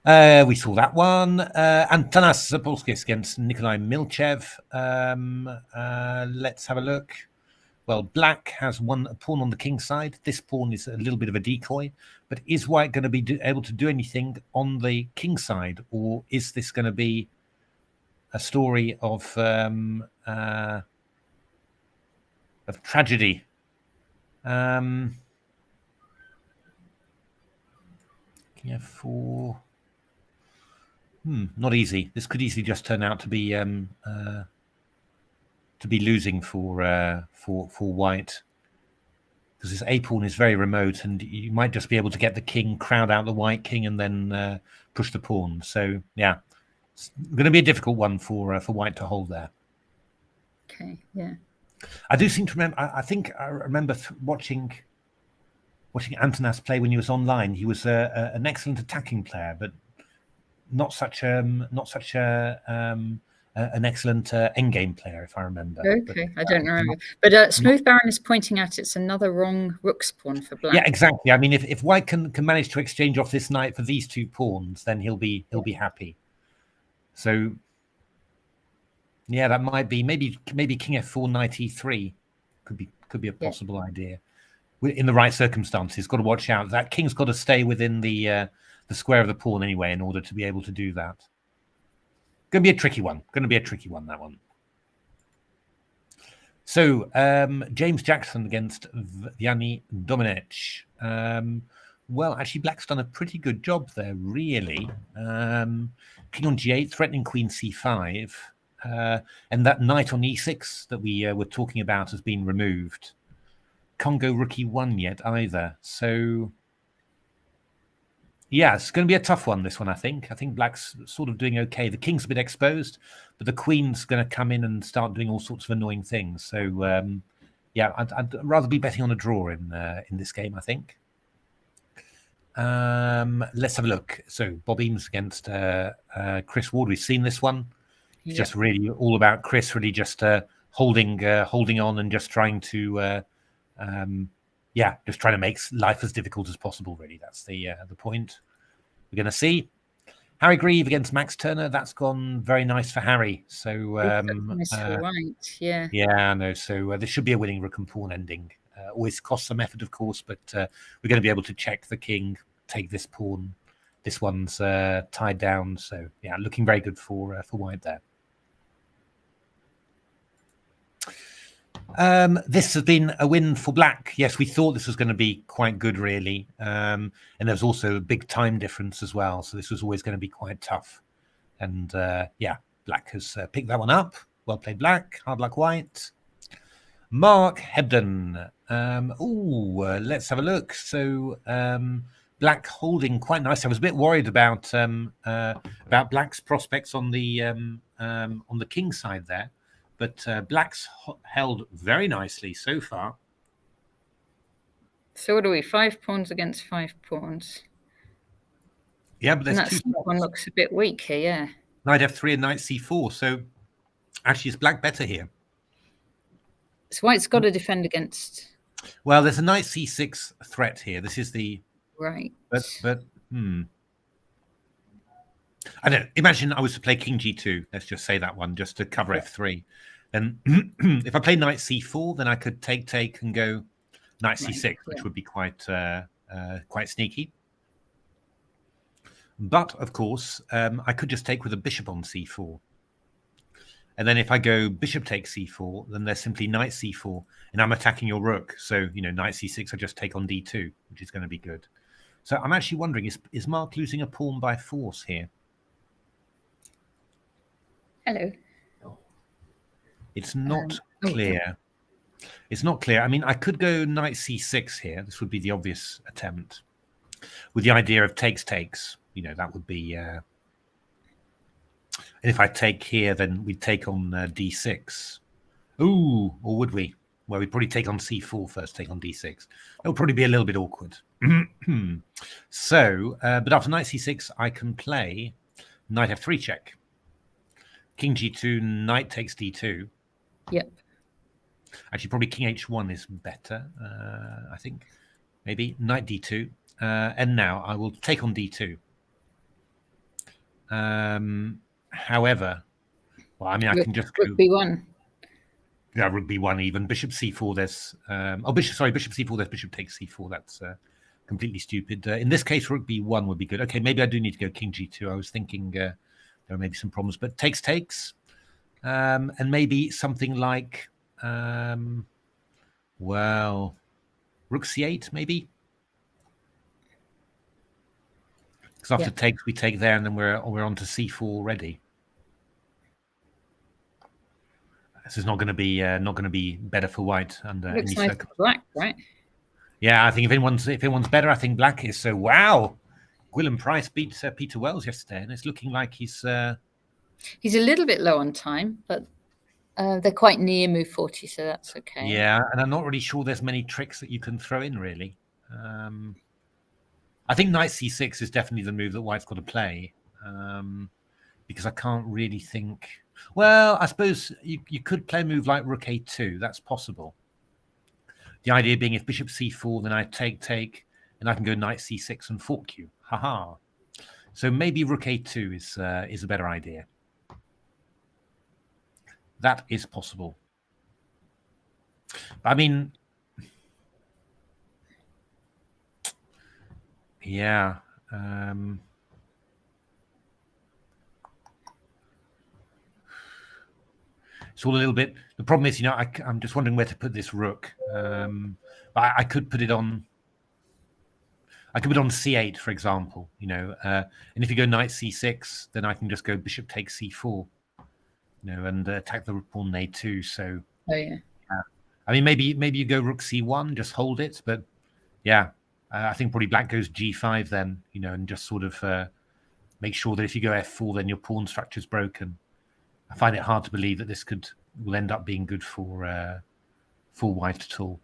We saw that one. Antanas Zapolskis against Nikolai Milchev. Let's have a look. Well, black has a pawn on the king side. This pawn is a little bit of a decoy, but is white going to be able to do anything on the king side, or is this going to be a story of tragedy? King f4. Not easy. This could easily just turn out to be losing for white, because this a pawn is very remote, and you might just be able to get the king, crowd out the white king, and then push the pawn. So it's going to be a difficult one for white to hold there. Okay, yeah. I do seem to remember. I think I remember watching Antanas play when he was online. He was an excellent attacking player, but not such an excellent endgame player, if I remember. Okay, I don't remember. But Smooth Baron is pointing out it's another wrong rook's pawn for black. Yeah, exactly. I mean, if white can manage to exchange off this knight for these 2 pawns, then he'll be happy. So that might be maybe king f4, knight e3 could be a possible idea in the right circumstances. Got to watch out. That king's got to stay within the square of the pawn anyway in order to be able to do that. Going to be a tricky one. That one. So James Jackson against Yanni Domenech. Well, actually, black's done a pretty good job there, really. King on g8, threatening queen c5, and that knight on e6 that we were talking about has been removed. Can't go rook e1 yet either. So it's going to be a tough one, this one, I think. I think black's sort of doing okay. The king's a bit exposed, but the queen's going to come in and start doing all sorts of annoying things. So, I'd rather be betting on a draw in this game, I think. Let's have a look. So, Bob Eames against Chris Ward. We've seen this one. It's just really all about Chris really just holding on and just trying to... just trying to make life as difficult as possible, really. That's the point. We're going to see. Harry Grieve against Max Turner. That's gone very nice for Harry. So, right, yeah. Yeah, no. So this should be a winning rook and pawn ending. Always costs some effort, of course, but we're going to be able to check the king, take this pawn. This one's tied down. So, looking very good for white there. This has been a win for black. Yes, we thought this was going to be quite good, really. And there's also a big time difference as well. So this was always going to be quite tough. And black has picked that one up. Well played, black. Hard luck, white. Mark Hebden. Let's have a look. So Black holding quite nice. I was a bit worried about Black's prospects on the king side there, but Black's held very nicely so far. So what are we? 5 pawns against 5 pawns. Yeah, but there's and two. That one looks a bit weak here. Yeah. Knight f3 and knight c4. So actually, is Black better here? So White's got to defend against. Well, there's a knight c6 threat here. This is the right. But I don't know. Imagine I was to play king g2. Let's just say that one, just to cover f3. Then if I play knight c4, then I could take and go knight c6, which would be quite sneaky. But of course, I could just take with a bishop on c4. And then if I go bishop takes c4, then there's simply knight c4, and I'm attacking your rook. So, knight c6, I just take on d2, which is going to be good. So I'm actually wondering, is Mark losing a pawn by force here? Hello. It's not clear. It's not clear. I mean, I could go knight c6 here. This would be the obvious attempt. With the idea of takes. That would be... and if I take here, then we'd take on d6. Ooh, or would we? Well, we'd probably take on c4 first, take on d6. That would probably be a little bit awkward. So, but after knight c6, I can play knight f3 check. King g2, knight takes d2. Yep. Actually, probably king h1 is better, I think. Maybe knight d2. And now I will take on d2. However, well, I mean, I can just go... Rook b1. Yeah, rook b1 even. Bishop c4, there's... bishop c4, there's bishop takes c4. That's completely stupid. In this case, rook b1 would be good. Okay, maybe I do need to go king g2. I was thinking there may be some problems, but takes. And maybe something like... rook c8, maybe? Because after takes, we take there, and then we're on to c4 already. This is not going to be better for White under any circumstance. Black, right? Yeah, I think if anyone's better, I think Black is. So wow, Gwilym Price beat Peter Wells yesterday, and it's looking like he's a little bit low on time, but they're quite near move 40, so that's okay. Yeah, and I'm not really sure there's many tricks that you can throw in really. I think knight c6 is definitely the move that White's got to play, because I can't really think... Well, I suppose you could play a move like rook a2. That's possible. The idea being if bishop c4, then I take, and I can go knight c6 and fork you. Haha. So maybe rook a2 is a better idea. That is possible. I mean... Yeah. It's all a little bit... The problem is, I'm just wondering where to put this rook. But I could put it on... I could put it on c8, for example, and if you go knight c6, then I can just go bishop takes c4, and attack the pawn a2. So, I mean, maybe you go rook c1, just hold it, but yeah, I think probably Black goes g5 then, and just sort of make sure that if you go f4, then your pawn structure's broken. I find it hard to believe that this will end up being good for White at all.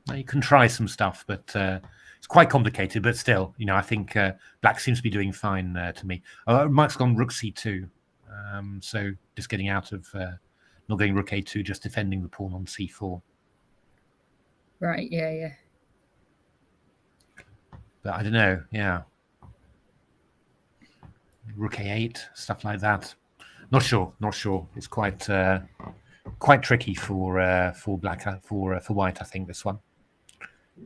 Now, you can try some stuff, but it's quite complicated. But still, I think Black seems to be doing fine to me. Mike's gone rook c2, so just getting out of not going rook a2, just defending the pawn on c4. Right. Yeah. But I don't know. Yeah, rook a8, stuff like that. Not sure. It's quite tricky for Black for White. I think this one,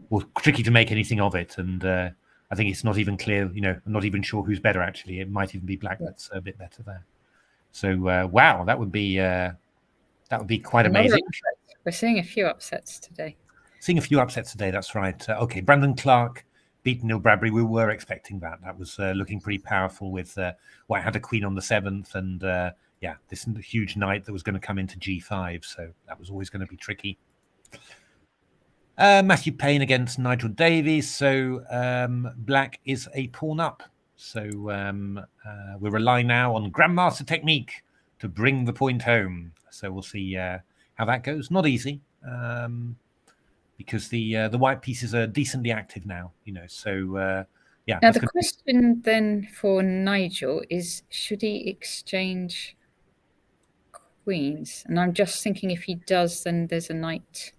well, tricky to make anything of it, and I think it's not even clear. I'm not even sure who's better. Actually, it might even be Black that's a bit better there. So wow, that would be quite amazing. We're seeing a few upsets today. That's right. Okay, Brandon Clark beat Neil Bradbury, we were expecting that. That was looking pretty powerful with White had a queen on the 7th and this huge knight that was going to come into G5. So that was always going to be tricky. Matthew Payne against Nigel Davies. So Black is a pawn up. So we're relying now on Grandmaster technique to bring the point home. So we'll see how that goes. Not easy because the white pieces are decently active now. So Now the question then for Nigel is: should he exchange queens? And I'm just thinking if he does, then there's a knight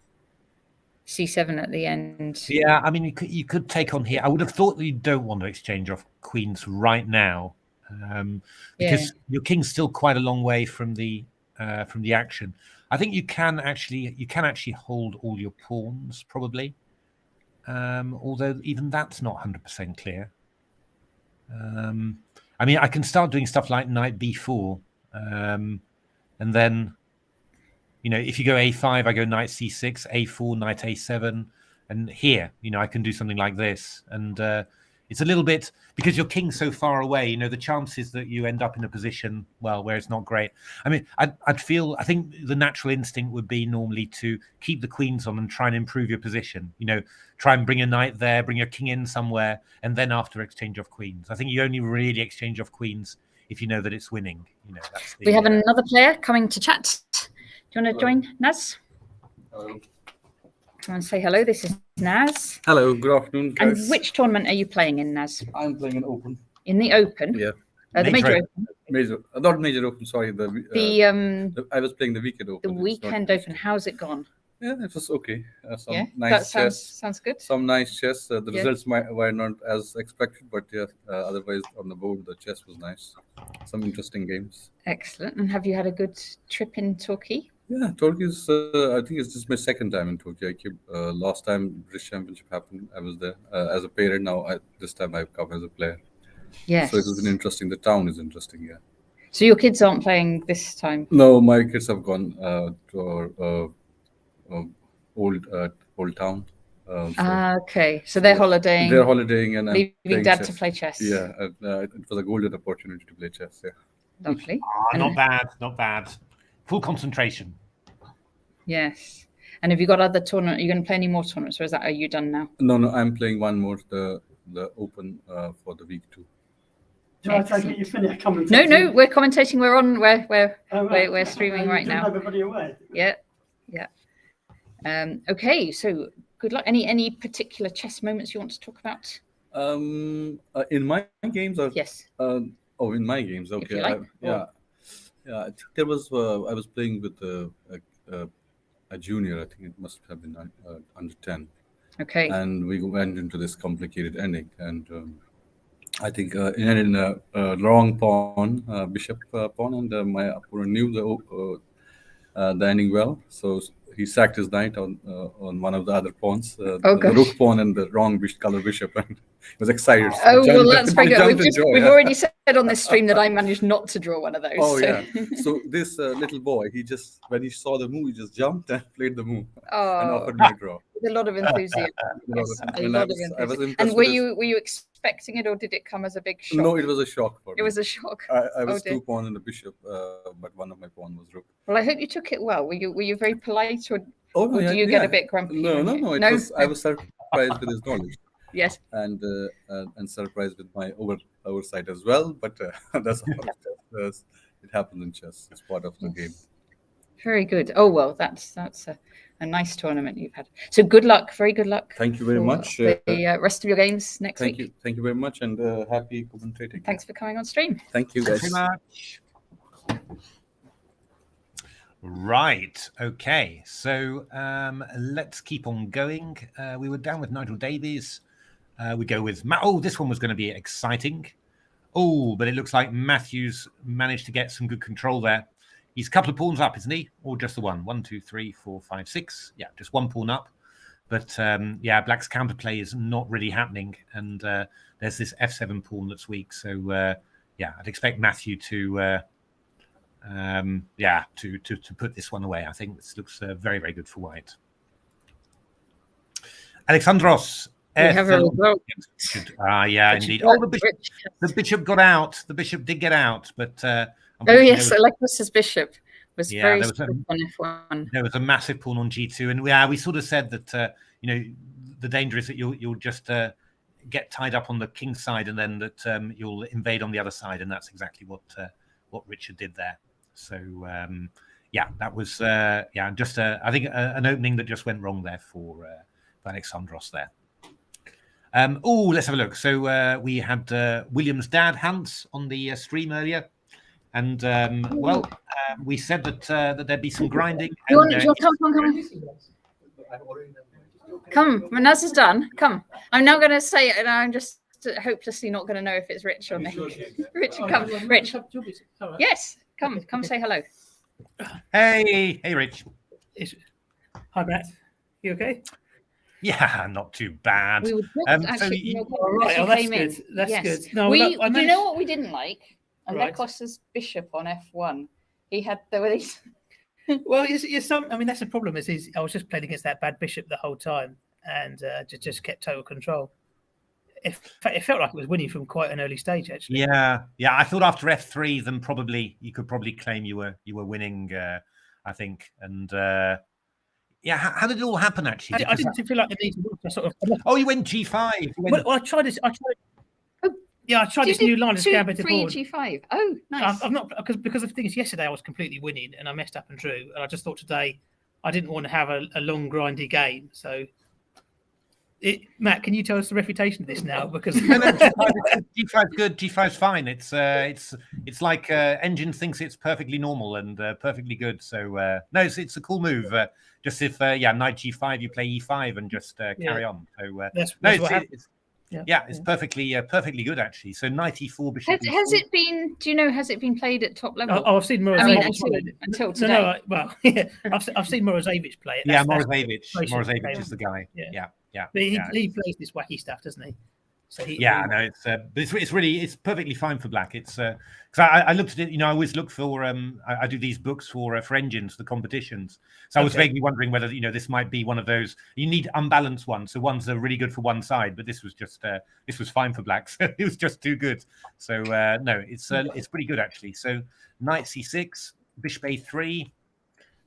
C7 at the end. Yeah, I mean, you could take on here. I would have thought that you don't want to exchange off queens right now, because your king's still quite a long way from the action. I think you can actually hold all your pawns probably, although even that's not 100% clear. I mean, I can start doing stuff like knight b4, and then. If you go a5, I go knight c6, a4, knight a7, and here, I can do something like this. And it's a little bit, because your king's so far away, the chances that you end up in a position, where it's not great. I mean, I think the natural instinct would be normally to keep the queens on and try and improve your position. Try and bring a knight there, bring your king in somewhere, and then after exchange of queens. I think you only really exchange of queens if you know that it's winning. We have another player coming to chat. Do you want to join, Naz? Hello. Come and say hello. This is Naz. Hello, good afternoon, guys. And which tournament are you playing in, Naz? I'm playing in Open. In the Open? Yeah. The Major Open? Not Major Open, sorry. I was playing the Weekend Open. The Weekend Open. How's it gone? Yeah, it was okay. Nice chess. Sounds good. Some nice chess. The results were not as expected, but otherwise on the board, the chess was nice. Some interesting games. Excellent. And have you had a good trip in Turkey? Yeah, Turkey is, I think it's just my second time in Turkey. Last time British Championship happened, I was there as a parent. Now, this time I've come as a player. Yes. So it was interesting. The town is interesting, yeah. So your kids aren't playing this time? No, my kids have gone to old town. Okay. So they're holidaying. They're holidaying and leaving dad to play chess. Yeah, it was a golden opportunity to play chess. Yeah. Lovely. Not bad. Full concentration. Yes. And have you got other tournaments? Are you going to play any more tournaments, or are you done now? No, I'm playing one more, the Open for the week 2. Do I take it you finished commentating? No, we're commentating. We're on. We're streaming right now. Everybody away. Yeah. Okay. So good luck. Any particular chess moments you want to talk about? In my games, yes. In my games, okay. If you like. I think there was. I was playing with a junior. I think it must have been under 10. Okay. And we went into this complicated ending, and I think it ended in a wrong pawn, bishop pawn, and my opponent knew the ending well, so he sacked his knight on one of the other pawns, the rook pawn and the wrong color bishop, and he was excited. Well, that's very good. We've already said on this stream that I managed not to draw one of those. Yeah. So this little boy, when he saw the move, he just jumped and played the move and offered me a draw. With a lot of enthusiasm. And were you expecting it, or did it come as a big shock? No, it was a shock for me. It was a shock. I was 2 pawns and a bishop, but one of my pawns was rook. Well, I hope you took it well. Were you very polite, or do you get a bit grumpy? No. I was surprised with his knowledge. Yes. And surprised with my oversight as well. But that's all. It happens in chess. It's part of the game. Very good. Oh well, that's a nice tournament you've had. So good luck. Very good luck. Thank you very much. The rest of your games next week. Thank you very much, and happy commentating. Thanks for coming on stream. Thank you, guys. Thanks very much. Right. Okay. So let's keep on going. We were down with Nigel Davies. We go with this one was going to be exciting. But it looks like Matthew's managed to get some good control there. He's a couple of pawns up, isn't he? Or just the one? 1, 2, 3, 4, 5, 6. Yeah, just one pawn up. But Black's counterplay is not really happening, and there's this f7 pawn that's weak. So I'd expect Matthew to put this one away. I think this looks very, very good for White. Alexandros, We have a result. Yeah, indeed. Oh, the bishop got out. The bishop did get out, but oh yes, Alexis's bishop was very there was on F1. There was a massive pawn on G2, and we sort of said that the danger is that you'll just get tied up on the king side, and then that you'll invade on the other side, and that's exactly what Richard did there. So that was just I think an opening that just went wrong there for Alexandros there. Let's have a look. So we had William's dad, Hans, on the stream earlier. And we said that there'd be some grinding. Come, Manaz is done. Come. I'm now going to say it, and I'm just hopelessly not going to know if it's Rich or me. Rich, come. Rich. Yes, come say hello. Hey, Rich. Hi, Matt. You okay? Yeah, not too bad. We were actually that's good. That's good. No, do you know what we didn't like? Alekos's bishop on F1. There were these. Well, I mean, that's the problem. Is I was just playing against that bad bishop the whole time, and just kept total control. It felt like it was winning from quite an early stage, actually. Yeah. I thought after F3, then you could probably claim you were winning. I think, and how did it all happen? Actually, I didn't feel like the need to sort of. Oh, you went G5. Well, I tried this. I tried this new line of gambit board. G5. Oh, nice. I'm not because of the thing is yesterday I was completely winning and I messed up and drew, and I just thought today I didn't want to have a long grindy game. So, Matt, can you tell us the refutation of this now? Because G5's good. G5's fine. It's like engine thinks it's perfectly normal and perfectly good. So it's a cool move. Just if knight G5, you play E5 and just carry on. So that's what happened. It's perfectly good actually. So knight E4, bishop. Has it been? Do you know? Has it been played at top level? I've seen Morozevich until today. I've seen Morozevich play it. Yeah, Morozevich is the guy. Yeah. But he plays this wacky stuff, doesn't he? So it's perfectly fine for black. It's because I looked at it. I always look for I do these books for engines, the competitions. So I was vaguely wondering whether this might be one of those. You need unbalanced ones, so ones are really good for one side, but this was just this was fine for black. So it was just too good. So no, it's pretty good actually. So knight C6, bishop A3,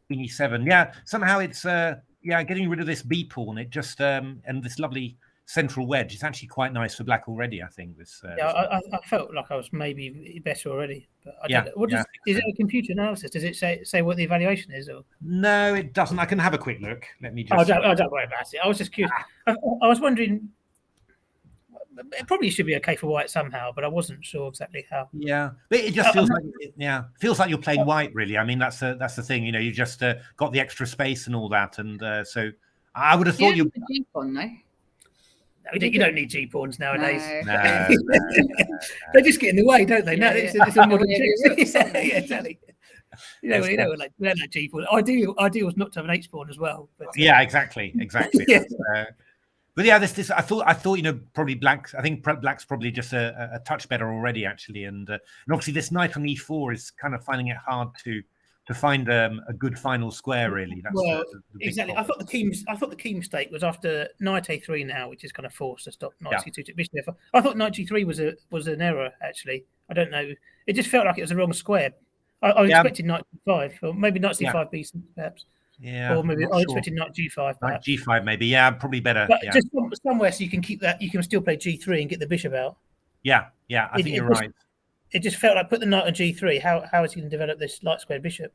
queen E7. Yeah, somehow it's getting rid of this B pawn. It just and this lovely central wedge. It's actually quite nice for black already, I think. I felt like I was maybe better already. But is it a computer analysis? Does it say what the evaluation is? Or? No, it doesn't. I can have a quick look. Let me just. Don't worry about it. I was just curious. I was wondering. It probably should be okay for white somehow, but I wasn't sure exactly how. Yeah, but it just feels like you're playing white. Really, I mean that's the thing. You just got the extra space and all that, and so I would have thought you. You don't need G pawns nowadays. No. They just get in the way, don't they? No, it's a modern trick. Yeah, exactly. We don't like G pawn. Ideal was not to have an H pawn as well. But, exactly. Yeah. But yeah, this I thought probably black. I think black's probably just a touch better already actually, and obviously this knight on E4 is kind of finding it hard to find a good final square really. That's the exactly. problem. I thought the key mistake was after knight A3 now, which is kind of forced to stop knight C2 to bishop. I thought knight G3 was an error actually. I don't know. It just felt like it was a wrong square. I was expecting knight G5 or maybe knight C5 B perhaps. Yeah, or maybe I expected knight G5. Knight G5 maybe. Yeah, probably better. But just somewhere so you can keep that. You can still play G3 and get the bishop out. Yeah. I think you're right. It just felt like put the knight on G3. How is he going to develop this light square bishop?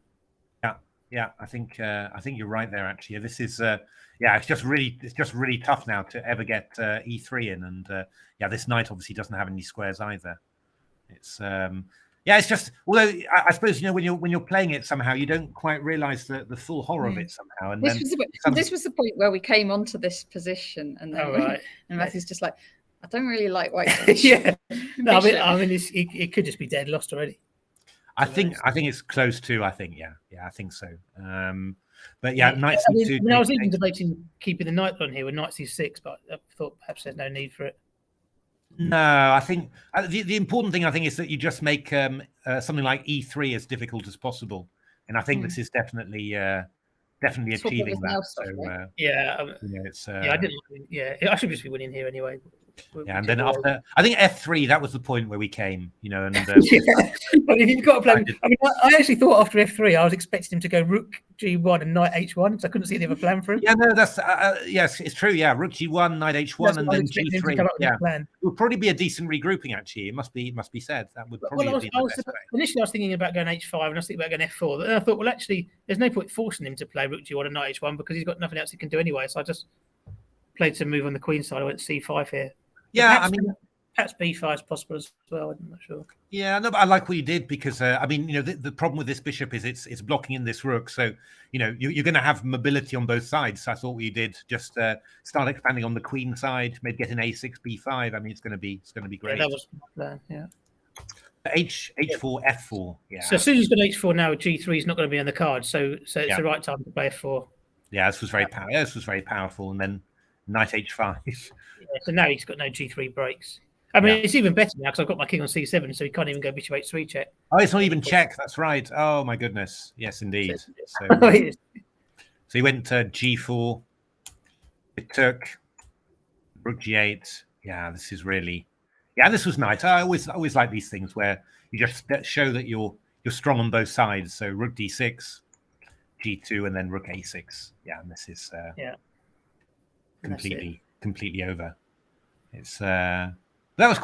Yeah. I think you're right there. Actually, this is it's just really tough now to ever get E3 in, and this knight obviously doesn't have any squares either. It's it's just although I suppose when you're playing it somehow you don't quite realise the full horror of it somehow. And this was the point where we came onto this position, and then and Matthew's just like, I don't really like white. Yeah, no, I mean it could just be dead lost already. I think it's close to. I think I think so. But knight C2. I was even debating keeping the knight on here with knight C6, but I thought perhaps there's no need for it. No, I think the important thing I think is that you just make something like E3 as difficult as possible, and I think this is definitely definitely It's what achieving everything that. else So does, right? it's I didn't. Yeah, I should just be winning here anyway. Yeah, and then after, I think F3, that was the point where we came, and yeah, but if you've got to play, I actually thought after F3, I was expecting him to go Rook G1 and Knight H1, so I couldn't see any other plan for him. Yeah, no, that's yes, it's true. Yeah, Rook G1, Knight H1, and then G3. Yeah, it would probably be a decent regrouping. Actually, it must be said that would probably be the best way. Initially, I was thinking about going H5, and I was thinking about going F4. But then I thought, well, actually, there's no point forcing him to play Rook G1 and Knight H1 because he's got nothing else he can do anyway. So I just played some move on the Queen side. I went C5 here. Yeah, perhaps B5 is possible as well. I'm not sure. Yeah, no, but I like what you did because the problem with this bishop is it's blocking in this rook, so you're going to have mobility on both sides. So I thought what you did just start expanding on the queen side, maybe get an A6, B5. I mean, it's going to be great. Yeah, that was my plan. Yeah. H4, F4. Yeah. So as soon as he's got H4 now, G3 is not going to be on the card. So it's the right time to play F4. Yeah, this was very powerful, and then Knight H5. Yeah, so now he's got no G3 breaks. I mean, it's even better now because I've got my king on C7, so he can't even go bishop H3 check. Oh, it's not even check. That's right. Oh my goodness. Yes, indeed. So he went to G4. It took Rook G8. Yeah, this is really. Yeah, this was nice. I always like these things where you just show that you're strong on both sides. So Rook D6, G2, and then Rook A6. Yeah, and this is completely over. It's that was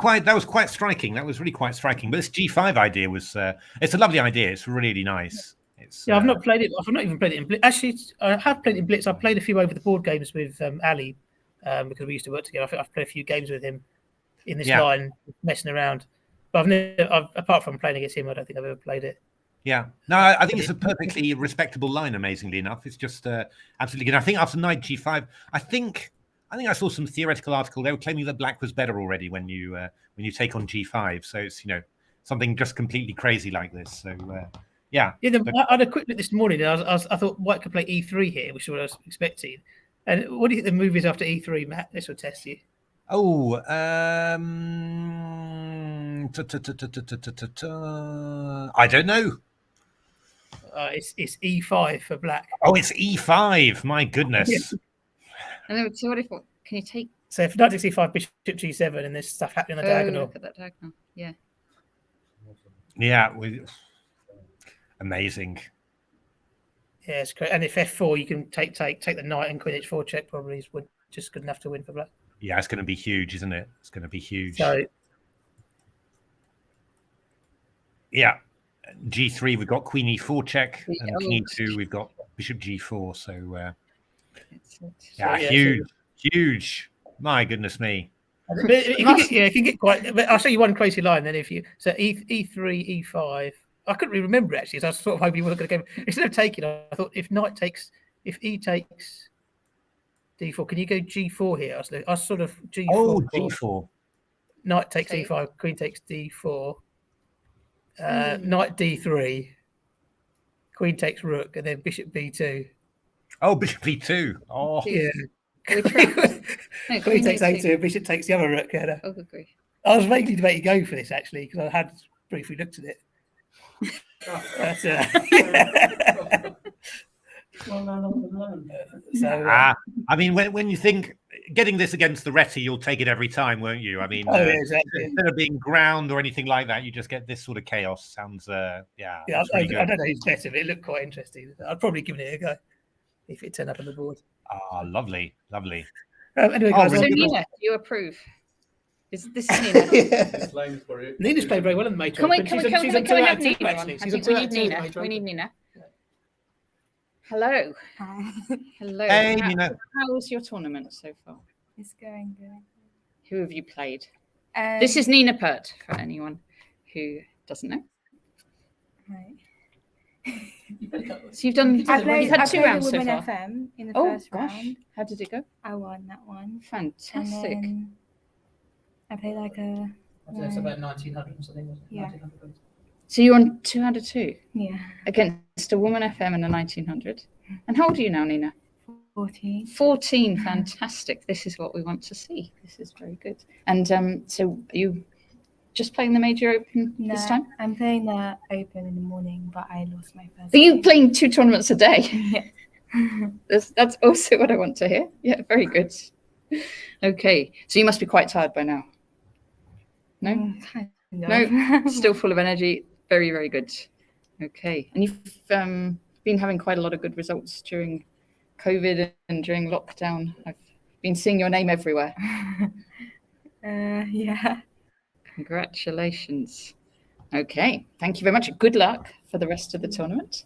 quite striking. That was really quite striking. But this G5 idea was it's a lovely idea. It's really nice. It's I've not played it. I've not even played it in Blitz. Actually, I have played it in Blitz. I've played a few over the board games with Ali because we used to work together. I think I've played a few games with him in this line, messing around. But apart from playing against him, I don't think I've ever played it. Yeah, no, I think it's a perfectly respectable line. Amazingly enough, it's just absolutely good. I think after Knight G5, I think I saw some theoretical article. They were claiming that Black was better already when you take on G5. So it's something just completely crazy like this. So yeah. I had a quick look this morning. And I thought White could play E3 here, which is what I was expecting. And what do you think the move is after E3, Matt? This will test you. Oh, I don't know. It's E5 for Black. Oh, it's E5. My goodness. Yeah. And so can you take? So if Knight takes E5, Bishop G7, and there's stuff happening on the diagonal. Look at that diagonal. Yeah. Yeah. Amazing. Yeah, it's great. And if F4, you can take the Knight and Queen H4 check. Probably is just good enough to win for Black. Yeah, it's going to be huge, isn't it? It's going to be huge. So, yeah. G3, we've got Queen E4 check, and King E2, we've got Bishop G4. So, huge. My goodness me. It can get quite. But I'll show you one crazy line. Then E3, E5. I couldn't really remember it, actually. So I was sort of hoping you weren't going to go. Instead of taking, I thought if E takes D4, can you go G4 here? I was sort of G4. Oh, G4. Knight takes E5, Queen takes D4. Knight D3, Queen takes Rook, and then Bishop B2. Oh, Bishop B2. Oh, yeah. Queen takes A2, Bishop takes the other Rook. Oh, good grief. I was vaguely debating going for this actually because I had briefly looked at it. I mean, when you think getting this against the Reti, you'll take it every time, won't you? I mean, exactly. Instead of being ground or anything like that, you just get this sort of chaos. Sounds, I don't know who's better, but it looked quite interesting. I'd probably give it a go if it turned up on the board. Ah, lovely. Anyway, guys, so Nina, you approve? This is Nina. Nina's played very well in the major. Can we have Nina? We need Nina. Hello. Hi. Hello. Hey, Nina. How was your tournament so far? It's going good. Who have you played? This is Nina Pert, for anyone who doesn't know. Right. So you've had 2 rounds so far. FM in the first round. How did it go? I won that one. Fantastic. I played like a. That's about 1900 something, wasn't it? Yeah. So you're on 2 out of 2? Yeah. Against a woman FM and a 1900. And how old are you now, Nina? 14. 14, fantastic. This is what we want to see. This is very good. And so are you just playing the Major Open this time? I'm playing the Open in the morning, but I lost my first. Are you playing 2 tournaments a day? Yeah. That's also what I want to hear. Yeah, very good. Okay, so you must be quite tired by now. No? No, still full of energy. Very, very good. Okay, and you've been having quite a lot of good results during COVID and during lockdown. I've been seeing your name everywhere. Yeah. Congratulations. Okay, thank you very much. Good luck for the rest of the tournament.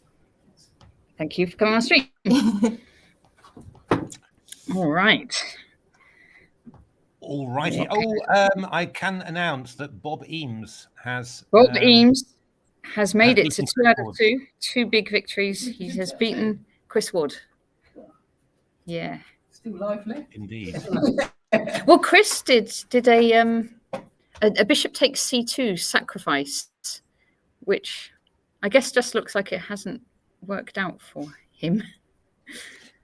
Thank you for coming on stream. All right. All righty. Okay. I can announce that Bob Eames has made it to 2 out of 2. 2 big victories. He has beaten Chris Ward. Yeah. Still lively. Indeed. Well, Chris did a bishop takes c2 sacrifice, which I guess just looks like it hasn't worked out for him.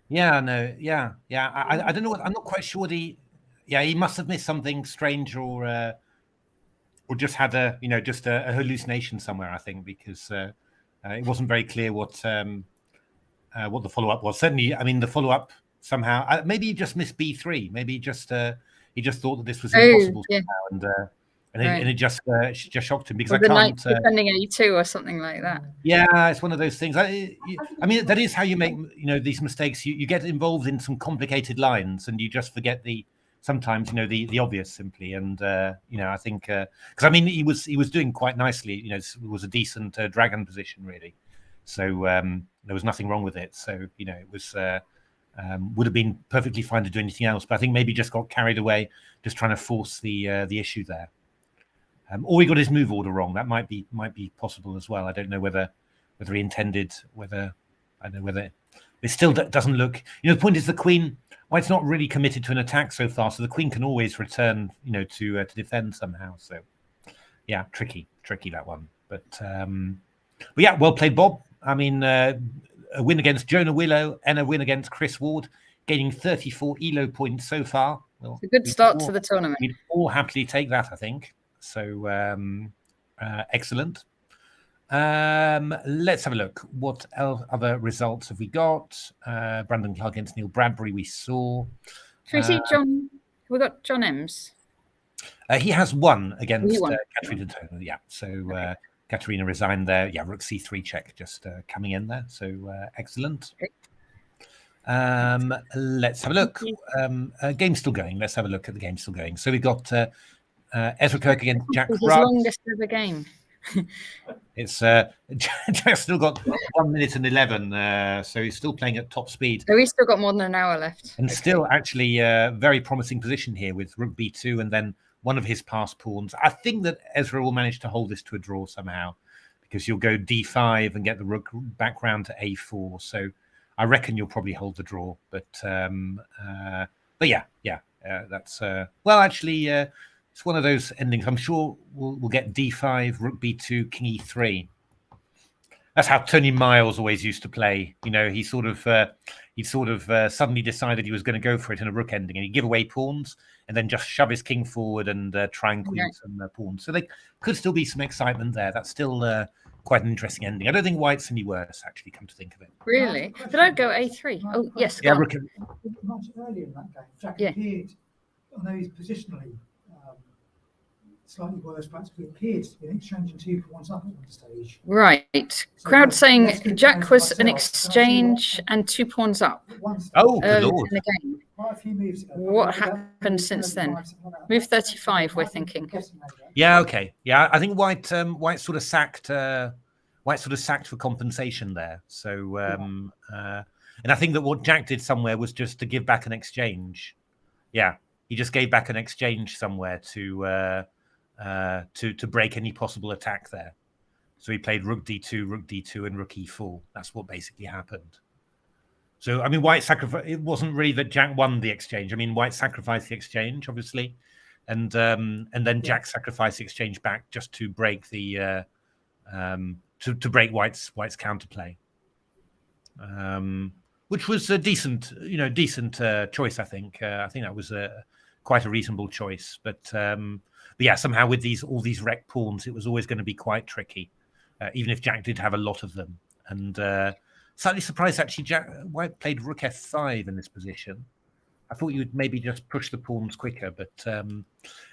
Yeah, no, yeah. I don't know. I'm not quite sure. He must have missed something strange, or just had a hallucination somewhere. I think because it wasn't very clear what the follow up was. Certainly, I mean the follow up somehow. Maybe he just missed b3. Maybe he just thought that this was impossible somehow, and it just shocked him because the knight defending a2 or something like that. Yeah, it's one of those things. I mean, that is how you make these mistakes. You get involved in some complicated lines, and you just forget sometimes the obvious simply. And I think because I mean he was doing quite nicely. It was a decent dragon position really. So there was nothing wrong with it. So it was would have been perfectly fine to do anything else. But I think maybe just got carried away, just trying to force the issue there. Or he got his move order wrong. That might be possible as well. I don't know whether he intended, whether it still doesn't look. The point is the queen. White's not really committed to an attack so far, so the queen can always return, to defend somehow. So, yeah, tricky that one. But yeah, well played, Bob. I mean, a win against Jonah Willow and a win against Chris Ward, gaining 34 ELO points so far. Well, it's a good start to the tournament. We'd all happily take that, I think. So excellent. Let's have a look. What other results have we got? Brandon Clark against Neil Bradbury, we saw. Should we see John? We got John Ems. He has won against Katerina Toner. Yeah. So Katerina resigned there. Yeah, rook c3 check just coming in there. So excellent. Okay. Let's have a look. Game's still going. Let's have a look at the game still going. So we got Ezra Kirk against Jack His Rudd. longest ever game. It's Jack's still got 1 minute and 11, so he's still playing at top speed. So he's still got more than an hour left. And still actually very promising position here with rook b2 and then one of his passed pawns. I think that Ezra will manage to hold this to a draw somehow because you'll go d5 and get the rook back round to a4. So I reckon you'll probably hold the draw. But yeah, that's well actually. It's one of those endings. I'm sure we'll get d5, rook b2, king e3. That's how Tony Miles always used to play. He sort of suddenly decided he was going to go for it in a rook ending, and he'd give away pawns and then just shove his king forward and try and queen some pawns. So there could still be some excitement there. That's still quite an interesting ending. I don't think White's any worse, actually, come to think of it. Really? Did I go a3? Oh, yes. Yeah, Much earlier in that game, Jack appeared, I know he's positionally slightly worse, perhaps, but it appeared to be an exchange and 2 pawns up at one stage. Right. So crowd saying Jack was an exchange and 2 pawns up. Oh, good Lord. In the game. What happened since then? Move 35, we're thinking. Yeah, okay. Yeah, I think White sort of sacked for compensation there. So and I think that what Jack did somewhere was just to give back an exchange. Yeah, he just gave back an exchange somewhere to break any possible attack there. So he played rook d2, and rook e4. That's what basically happened. So, I mean, White sacrificed. It wasn't really that Jack won the exchange. I mean, White sacrificed the exchange, obviously, and then Jack sacrificed the exchange back just to break the to break White's counterplay, which was a decent choice. I think that was quite a reasonable choice, but yeah, somehow with all these wrecked pawns, it was always going to be quite tricky, even if Jack did have a lot of them. And Slightly surprised actually. White played rook f5 in this position. I thought you would maybe just push the pawns quicker, but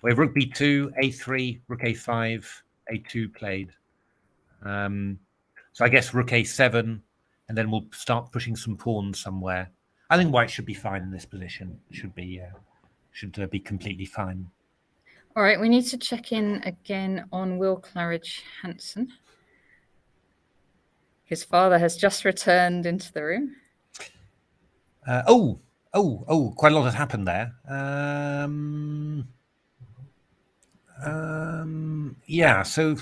we have rook b2, a3, rook a5, a2 played. So I guess rook a7, and then we'll start pushing some pawns somewhere. I think white should be fine in this position. Should be completely fine. All right, we need to check in again on Will Claridge Hansen. His father has just returned into the room. Quite a lot has happened there. Yeah, so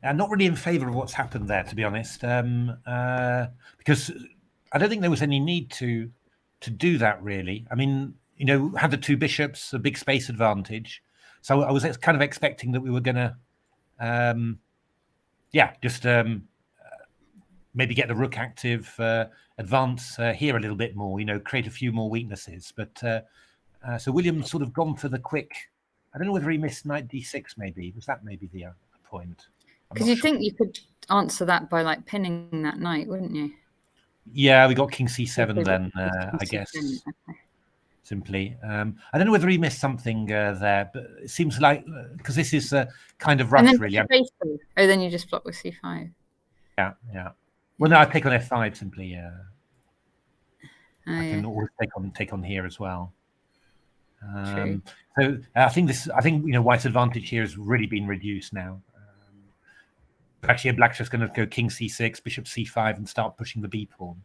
I'm not really in favour of what's happened there, to be honest, because I don't think there was any need to do that, really. I mean, had the two bishops, a big space advantage. So I was kind of expecting that we were going to, just maybe get the rook active, advance here a little bit more, create a few more weaknesses. But so William's sort of gone for the quick. I don't know whether he missed knight d6, maybe. Was that maybe the point? Because you'd think you could answer that by like pinning that knight, wouldn't you? Yeah, we got king c7 then, I guess. Okay. Simply. I don't know whether he missed something there, but it seems like, because this is kind of rough, and then really. Oh, then you just block with c5. Yeah. Well, no, I take on f5 simply. I can always take on here as well. So I think White's advantage here has really been reduced now. Actually, Black's just going to go king c6, bishop c5, and start pushing the b pawn.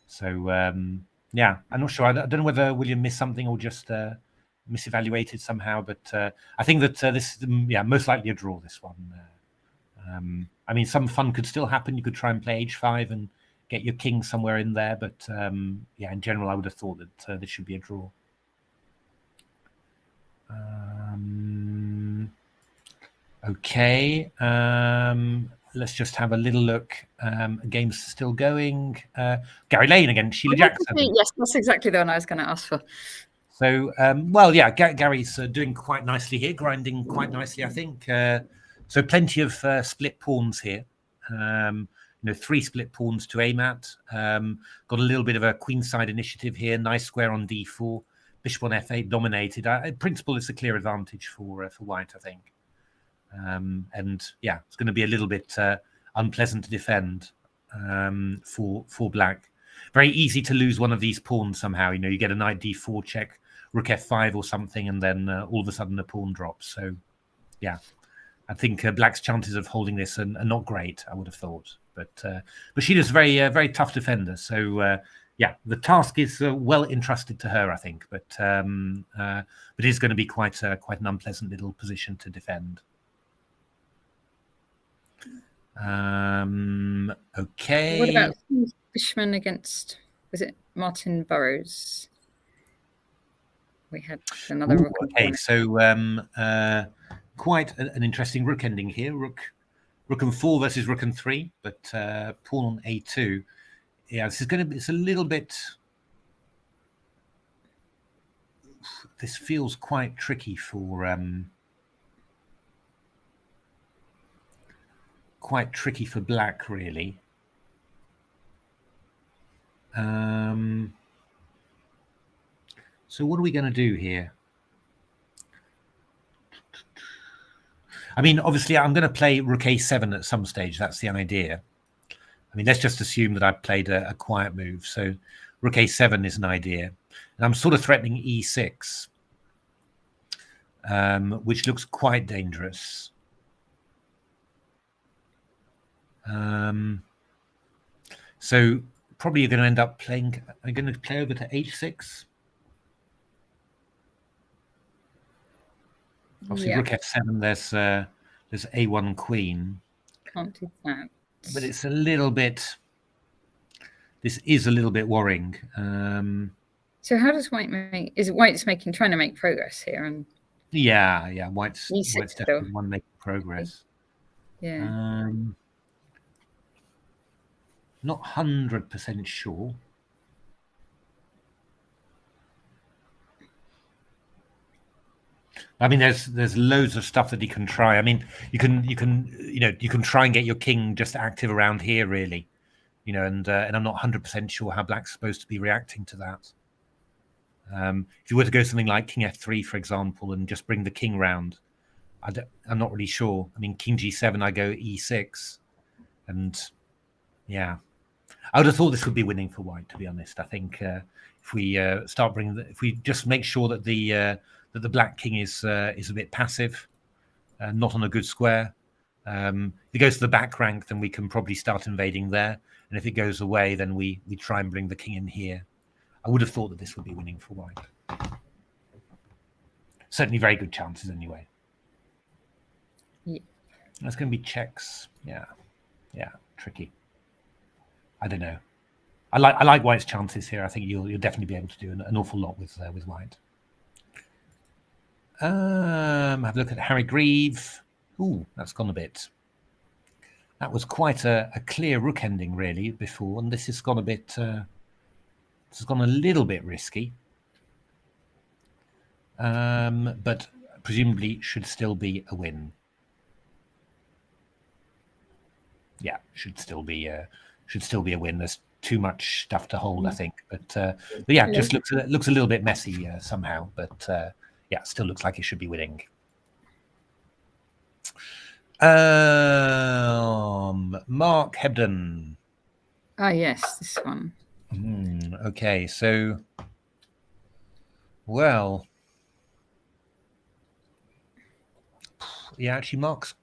So I'm not sure. I don't know whether William missed something or just misevaluated somehow. But I think that this is most likely a draw. This one. I mean, some fun could still happen. You could try and play h5 and get your king somewhere in there. But in general, I would have thought that this should be a draw. Okay. Let's just have a little look. Game's still going. Gary Lane against Sheila Jackson. Yes, that's exactly the one I was going to ask for. So, Gary's doing quite nicely here, grinding quite nicely, I think. So plenty of split pawns here. 3 split pawns to aim at. Got a little bit of a queenside initiative here. Nice square on d4. Bishop on f8 dominated. In principle, it's a clear advantage for White, I think. It's going to be a little bit unpleasant to defend for Black. Very easy to lose one of these pawns somehow. You get a knight d4 check, rook f5 or something, and then all of a sudden the pawn drops. So, I think Black's chances of holding this are not great, I would have thought. But Sheila's a very, very tough defender. So, the task is well entrusted to her, I think. But it is going to be quite an unpleasant little position to defend. Okay. What about Fishman against, was it Martin Burrows? We had another rook. Okay, so quite an interesting rook ending here. Rook and 4 versus rook and 3, but pawn on a2. Yeah, this is going to be. It's a little bit. This feels quite tricky for. Quite tricky for Black, really. So what are we going to do here? I mean, obviously, I'm going to play rook a7 at some stage. That's the idea. I mean, let's just assume that I've played a quiet move. So rook a7 is an idea. And I'm sort of threatening e6, which looks quite dangerous. So probably you're going to end up playing. I'm going to play over to h6. Obviously, rook f7. There's a1 queen. Can't do that. But it's a little bit. This is a little bit worrying. So how does White make? Is White's trying to make progress here? And White's definitely one making progress. Yeah. Not 100% sure. I mean, there's loads of stuff that he can try. I mean, you can try and get your king just active around here, really, and I'm not 100% sure how black's supposed to be reacting to that. If you were to go something like king f3, for example, and just bring the king round, I'm not really sure. I mean, king g7, I go e6, and yeah, I would have thought this would be winning for white, to be honest. I think if we if we just make sure that the black king is a bit passive, not on a good square. If it goes to the back rank, then we can probably start invading there. And if it goes away, then we try and bring the king in here. I would have thought that this would be winning for white. Certainly very good chances anyway. Yeah. That's going to be checks. Yeah, tricky. I don't know. I like white's chances here. I think you'll definitely be able to do an awful lot with white. Have a look at Harry Grieve. Ooh, that's gone a bit. That was quite a clear rook ending really before, and this has gone a bit. This has gone a little bit risky, but presumably should still be a win. Yeah, should still be a win. There's too much stuff to hold, I think, but yeah, just looks a little bit messy somehow. But yeah, still looks like it should be winning. Mark Hebden. Ah, yes, this one. Okay, so, well, yeah, actually, Mark's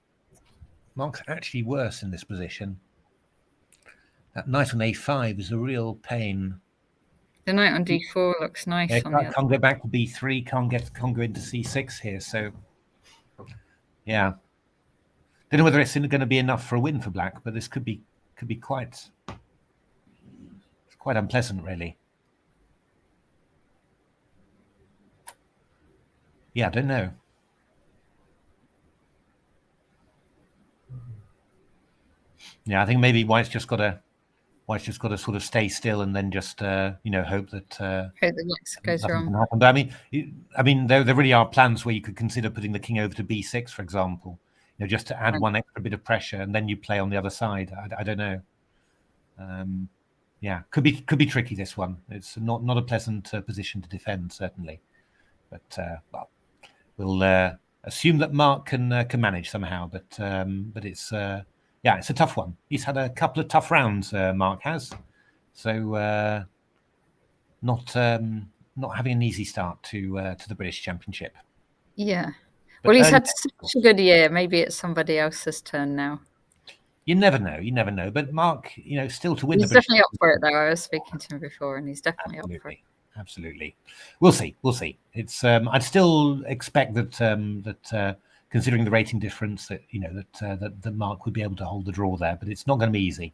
actually worse in this position. That knight on a5 is a real pain. The knight on d4 looks nice. Yeah, on the can't go back to b3. Can't go into c6 here. So, yeah, don't know whether it's going to be enough for a win for black, but this could be quite unpleasant, really. Yeah, I don't know. Yeah, I think maybe white's just got to sort of stay still and then just hope that black goes wrong. Can happen. But I mean, there really are plans where you could consider putting the king over to b6, for example, just to add one extra bit of pressure, and then you play on the other side. I don't know. Yeah, could be tricky, this one. It's not a pleasant position to defend, certainly. But well, we'll assume that Mark can manage somehow. But it's yeah, it's a tough one. He's had a couple of tough rounds, Mark has. So not having an easy start to the British Championship. Yeah. Well, he's had such a good year. Maybe it's somebody else's turn now. You never know. But Mark, still to win. He's definitely up for it, though. I was speaking to him before, and he's definitely up for it. Absolutely. We'll see. It's I'd still expect that considering the rating difference, that Mark would be able to hold the draw there, but it's not going to be easy.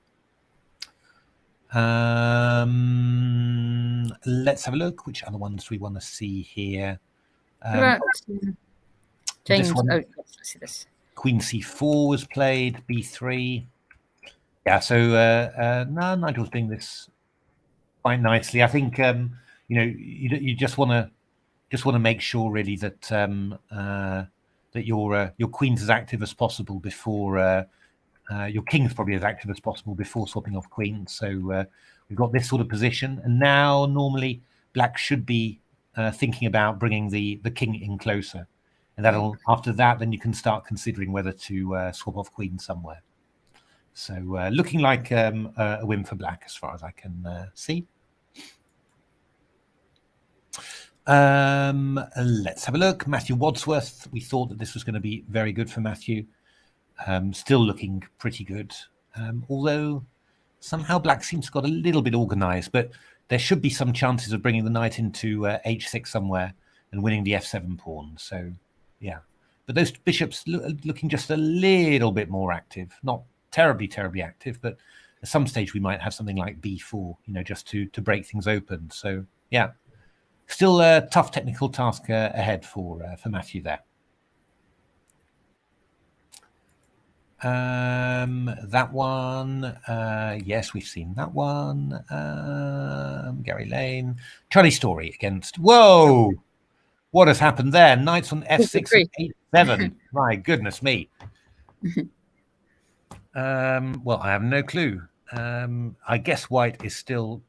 Let's have a look. Which other ones do we want to see here? James. Let's see this. Queen c4 was played. b3. Yeah. So Nigel's doing this quite nicely. I think you just want to make sure really that that your queen's as active as possible before your king's probably as active as possible before swapping off queens. So we've got this sort of position, and now normally black should be thinking about bringing the king in closer, and after that then you can start considering whether to swap off queen somewhere. So looking like a win for black as far as I can see. Let's have a look. Matthew Wadsworth. We thought that this was going to be very good for Matthew. Still looking pretty good. Although somehow black seems to got a little bit organized, but there should be some chances of bringing the knight into h6 somewhere and winning the f7 pawn. So yeah, but those bishops looking just a little bit more active. Not terribly active, but at some stage we might have something like b4, just to break things open. So yeah. Still a tough technical task ahead for Matthew there. That one, yes, we've seen that one. Gary Lane, Charlie Story against. Whoa! What has happened there? Knights on f6 Three. and h7. My goodness me. Well, I have no clue. I guess white is still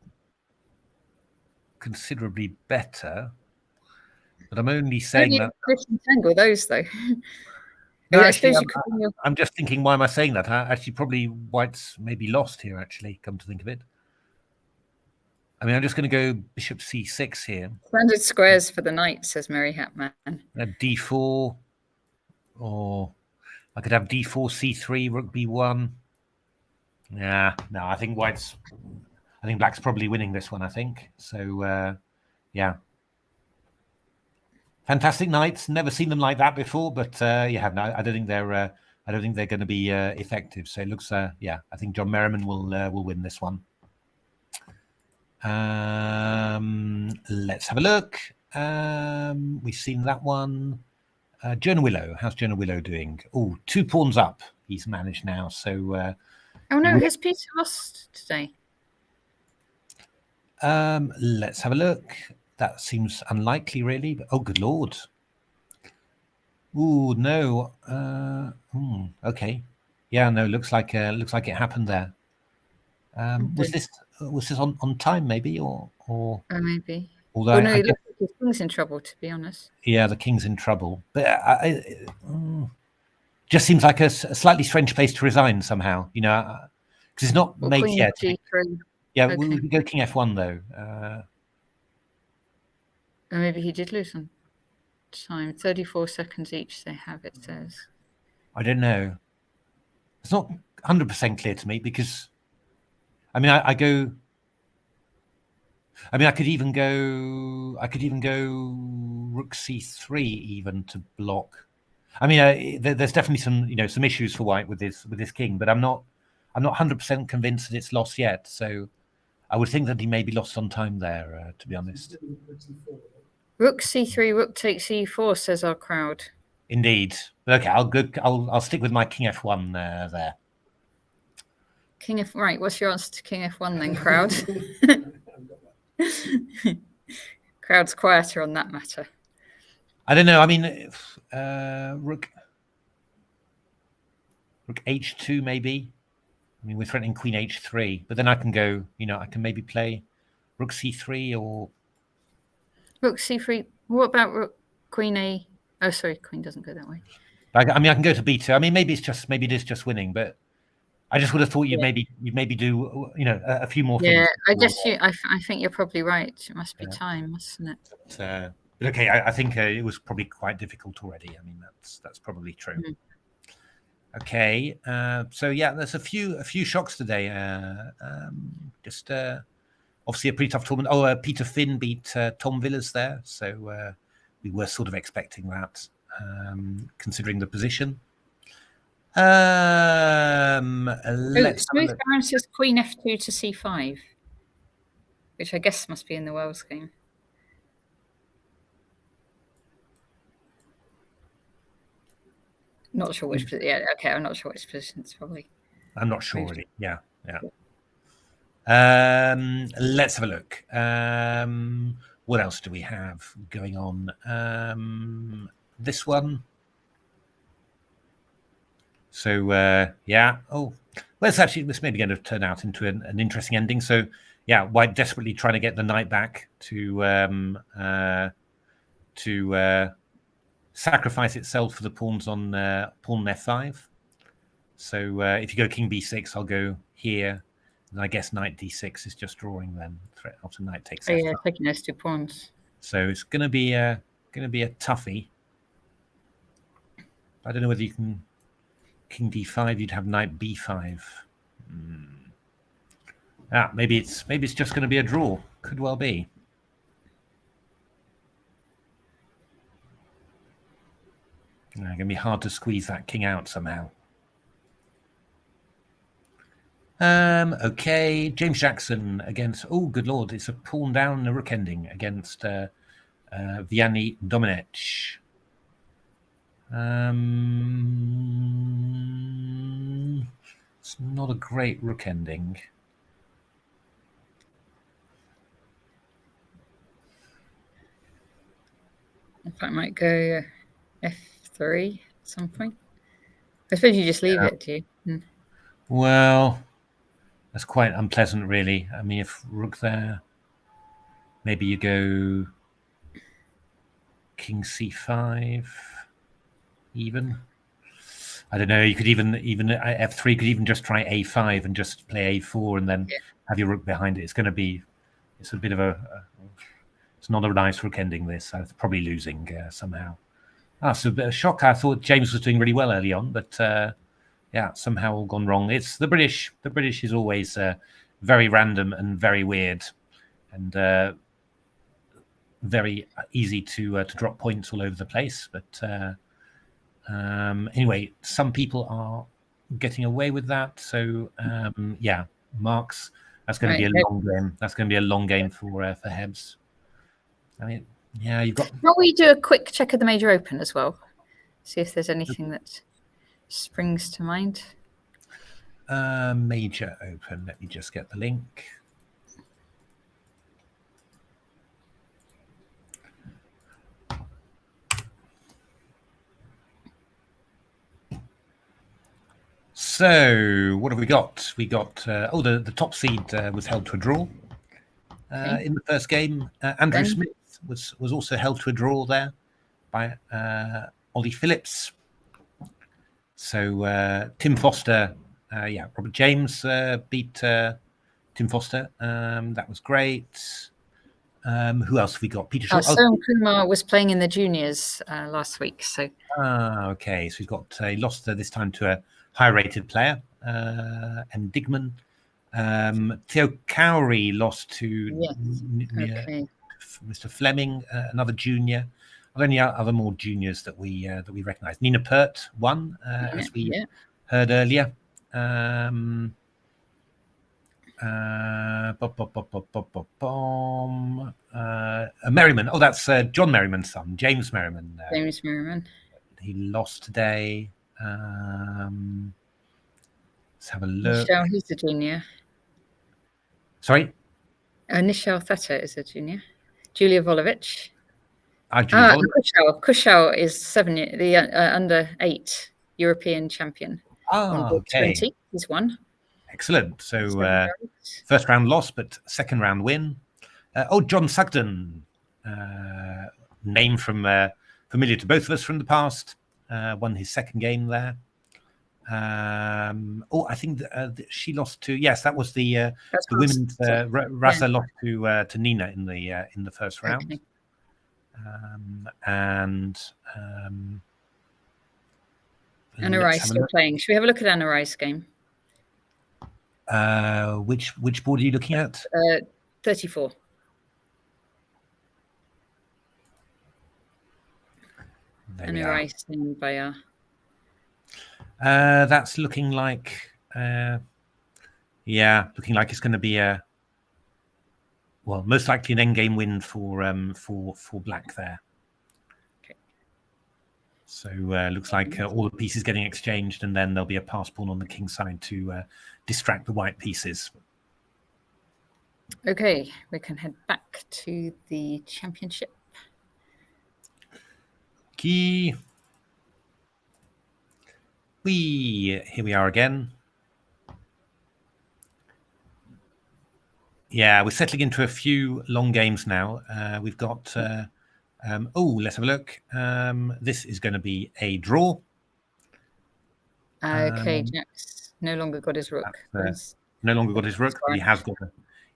considerably better, but I'm only saying that. Disentangle those though. No, I actually, suppose you could. I'm just thinking, why am I saying that? Actually, probably white's maybe lost here, actually, come to think of it. I mean, I'm just going to go bishop c6 here. Standard squares for the knight, says Mary Hatman. D4, or I could have d4, c3, rook b1. Yeah, no, I think black's probably winning this one, I think. So, yeah. Fantastic knights. Never seen them like that before, but yeah, no, I don't think they're going to be effective. So it looks, yeah, I think John Merriman will win this one. Let's have a look. We've seen that one. Jonah Willow. How's Jonah Willow doing? Oh, 2 pawns up. He's managed now. So. Oh no, has Peter lost today? Let's have a look. That seems unlikely, really. But, oh, good lord. Ooh, no. Okay. Yeah, no. Looks like it happened there. Was this on time, maybe, or? Maybe. Although no, the king's in trouble, to be honest. Yeah, the king's in trouble, but just seems like a slightly strange place to resign somehow. You know, because it's not made yet. Yeah, okay. We could go king f1 though. Or maybe he did lose on time. 34 seconds each they have, it says. I don't know. It's not 100% clear to me because, I mean, I could even go rook c3 even to block. I mean, there's definitely some issues for white with this king, but I'm not 100% convinced that it's lost yet. So I would think that he may be lost on time there, to be honest. Rook c3, rook takes e4, says our crowd. Indeed. Okay, I'll stick with my king f1 there. King f. Right. What's your answer to king f1 then, crowd? Crowd's quieter on that matter. I don't know. I mean, rook h2 maybe. I mean, we're threatening queen h3, but then I can go. I can maybe play rook c3 or rook c3. What about rook queen a? Oh, sorry, queen doesn't go that way. I mean, I can go to b2. I mean, maybe it is just winning, but I just would have thought you'd maybe do a few more things. Yeah, I guess I think you're probably right. It must be time, mustn't it? But okay, I think it was probably quite difficult already. I mean, that's probably true. Mm-hmm. Okay, so yeah, there's a few shocks today. Just obviously a pretty tough tournament. Oh, Peter Finn beat Tom Villas there, so we were sort of expecting that, considering the position. Let's Smooth Baron says queen f2 to c5, which I guess must be in the Wells game. Not sure which. Yeah, okay. I'm not sure which position it's probably. I'm not sure really. Yeah. Let's have a look. What else do we have going on? This one. So yeah. Oh, well, this may be going to turn out into an interesting ending. So yeah, white desperately trying to get the knight back to sacrifice itself for the pawns on pawn f5. So if you go king b6, I'll go here, and I guess knight d6 is just drawing then. Threat after knight takes. Oh yeah, taking those 2 pawns. So it's going to be a toughie. I don't know whether you can king d5. You'd have knight b5. Maybe it's just going to be a draw. Could well be. It's going to be hard to squeeze that king out somehow. Okay, James Jackson against. Oh, good lord! It's a pawn down and a rook ending against Vianney Domenech. It's not a great rook ending. If I might go f3 at some point. I suppose you just leave it, do you? Well, that's quite unpleasant, really. I mean, if rook there, maybe you go king c5, even. I don't know. You could even f3 could even just try a5 and just play a4 and then have your rook behind it. It's going to be, it's a bit of it's not a nice rook ending. This I'm probably losing somehow. So a bit of shock. I thought James was doing really well early on, but yeah, somehow all gone wrong. It's the British. The British is always very random and very weird, and very easy to drop points all over the place. But anyway, some people are getting away with that. So yeah, marks. That's going to be a long game. That's going to be a long game for Hebs. I mean, yeah, you've got. Will we do a quick check of the Major Open as well? See if there's anything that springs to mind. Major Open. Let me just get the link. So what have we got? We got the top seed was held to a draw in the first game. Andrew Smith was also held to a draw there by Ollie Phillips. So Tim Foster, Robert James beat Tim Foster. That was great. Who else have we got? Peter Shaw. Soham Kumar was playing in the juniors last week. So okay, so he's got he lost this time to a high-rated player, and Digman. Theo Cowrie lost to Mr. Fleming, another junior. Are there any other more juniors that we recognise? Nina Pert won, as we heard earlier. Merriman. Oh, that's John Merriman's son, James Merriman. James Merriman. He lost today. Let's have a look. Michelle, who's the junior? Sorry? Nishal Theta is a junior. Julia Volovich. Kushal is the under 8 European champion. Okay. 20. He's won. Excellent. So first round loss, but second round win. John Sugden, name from familiar to both of us from the past, won his second game there. I think she lost to that was the women's Rasa lost to Nina in the first round. Okay. Anna Rice still playing. Should we have a look at Anna Rice's game? Which board are you looking at? 34. Anna Rice in Bayer. That's looking like looking like it's going to be most likely an endgame win for black there. Okay. So looks like all the pieces getting exchanged, and then there'll be a pass pawn on the king side to distract the white pieces. Okay, we can head back to the championship. Key. Here we are again. Yeah, we're settling into a few long games now. We've got let's have a look. This is going to be a draw. Okay, Jack's no longer got his rook. No longer got his rook. He has got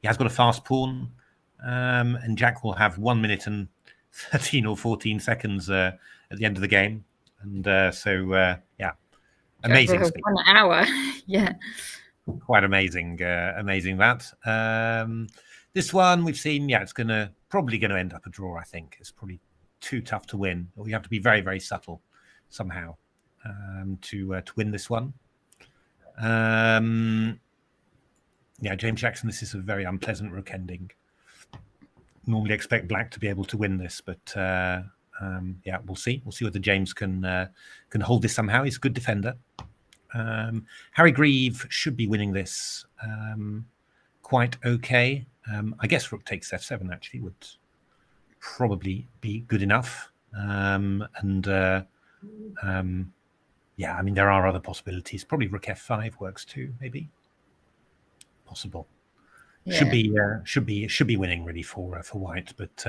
a fast pawn, and Jack will have 1 minute and 13 or 14 seconds at the end of the game, and amazing. 1 hour. Yeah. Quite amazing. Amazing that. This one we've seen, it's probably going to end up a draw, I think. It's probably too tough to win. Or you have to be very, very subtle somehow to win this one. James Jackson, this is a very unpleasant rook ending. Normally expect black to be able to win this, but we'll see. We'll see whether James can hold this somehow. He's a good defender. Harry Grieve should be winning this quite okay. I guess rook takes f7 actually would probably be good enough. Yeah, I mean, there are other possibilities. Probably rook f5 works too, maybe. Possible. Yeah. Should be winning really for white, but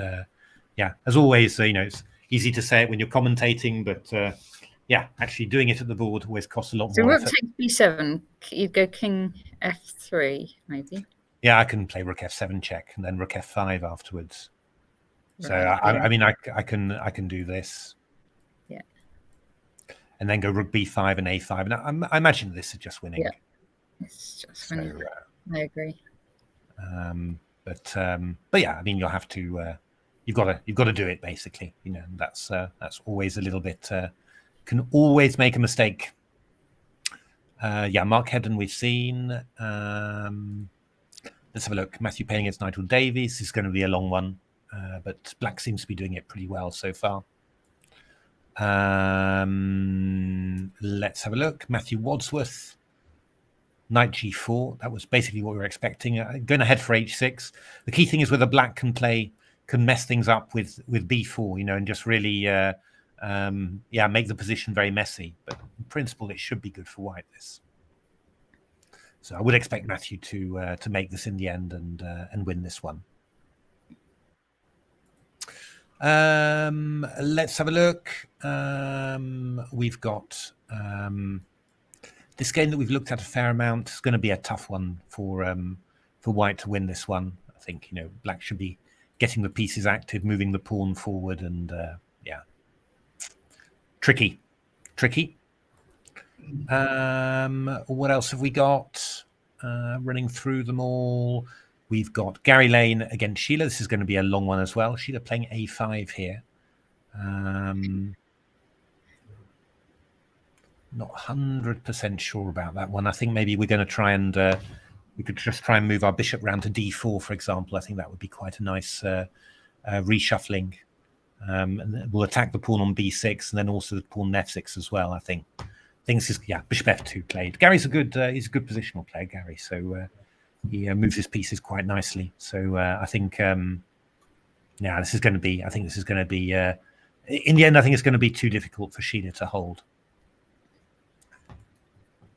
yeah, as always, it's easy to say it when you're commentating, but yeah, actually doing it at the board always costs a lot So more rook effort. takes b7. You'd go king f3, maybe. Yeah, I can play rook f7 check and then rook f5 afterwards. So Right, I mean, I can do this. Yeah. And then go rook b5 and a5, and I imagine this is just winning. Yeah, it's just winning. I agree. But yeah, I mean, you'll have to. You've got to do it basically. That's always a little bit. Can always make a mistake. Yeah, Mark Hedden we've seen. Let's have a look. Matthew Payne against Nigel Davies. This is going to be a long one, but Black seems to be doing it pretty well so far. Let's have a look. Matthew Wadsworth. Knight g4. That was basically what we were expecting. Going ahead for h6. The key thing is whether Black can mess things up with b4, and just really yeah, make the position very messy. But in principle, it should be good for white. This. So I would expect Matthew to make this in the end and win this one. Let's have a look. We've got this game that we've looked at a fair amount. It's going to be a tough one for white to win this one. I think Black should be getting the pieces active, moving the pawn forward, and yeah, tricky. What else have we got? Running through them all. We've got Gary Lane against Sheila. This is going to be a long one as well. Sheila playing a5 here. Not 100% sure about that one. I think maybe we're going to try and we could just try and move our bishop round to d4, for example. I think that would be quite a nice reshuffling. And we'll attack the pawn on b6 and then also the pawn on f6 as well. I think. Yeah, bishop f2 played. Gary's he's a good positional player, Gary. So he moves his pieces quite nicely. So I think yeah, this is going to be. I think this is going to be. In the end, I think it's going to be too difficult for Sheila to hold.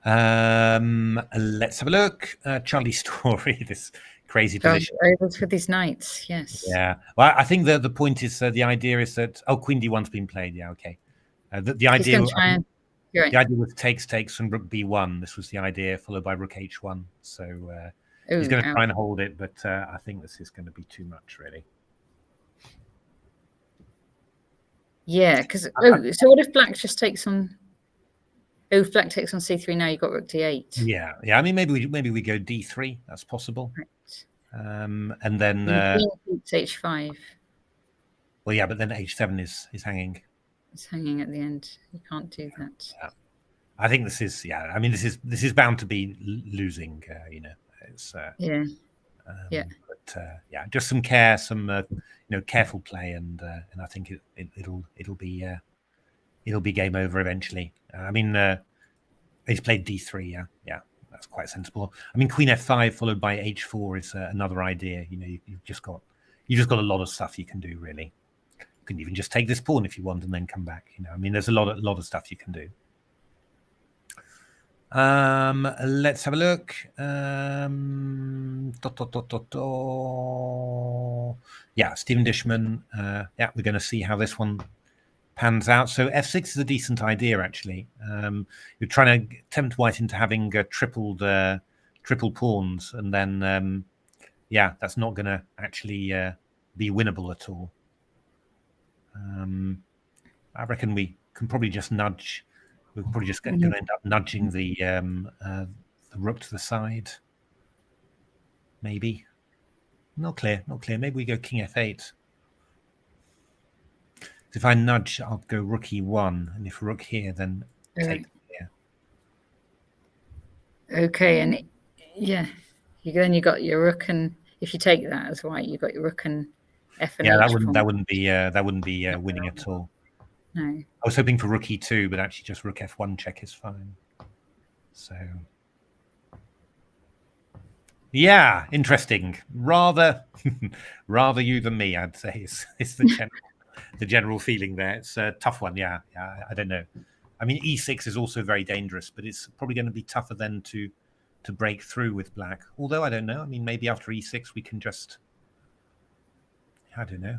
Let's have a look. Charlie Story, this crazy position. Over for these knights, yes. Yeah. Well, I think the point is the idea is that Queen D1's been played. Yeah, okay. The idea. The idea was takes from rook b1. This was the idea, followed by rook h1. So he's going to try and hold it, but I think this is going to be too much, really. Yeah, because so what if Black just takes on? Oh, if Black takes on c3 now, you've got rook d8. Yeah. I mean, maybe we go d3. That's possible. Right. And then h5. Well, yeah, but then h7 is hanging. It's hanging at the end. You can't do that. Yeah. I think this is. Yeah. I mean, this is bound to be losing. It's. Yeah. Yeah. But yeah, just some care, some careful play, and I think it'll be game over eventually. I mean, he's played d3. Yeah, that's quite sensible. I mean, Queen f5 followed by h4 is another idea. You've just got a lot of stuff you can do, really. You can even just take this pawn if you want and then come back. I mean, there's a lot of stuff you can do. Let's have a look. Yeah, Stephen Dishman. Yeah, we're going to see how this one pans out. So f6 is a decent idea, actually. You're trying to tempt white into having triple pawns, and then yeah, that's not going to actually be winnable at all. I reckon we can probably just nudge. We're probably just going to end up nudging the rook to the side. Maybe. Not clear. Maybe we go king f8. If I nudge, I'll go rook e1, and if rook here, then take here. Okay, and yeah, then you got your rook, and if you take that as white, you got your rook and f and yeah, h. that wouldn't be winning at all. No. I was hoping for rook e2, but actually just rook f1 check is fine. So yeah, interesting. Rather you than me, I'd say is the general. general feeling there. It's a tough one. Yeah, I don't know. I mean, e6 is also very dangerous, but it's probably going to be tougher then to break through with black. Although I don't know. I mean, maybe after e6 we can just, I don't know.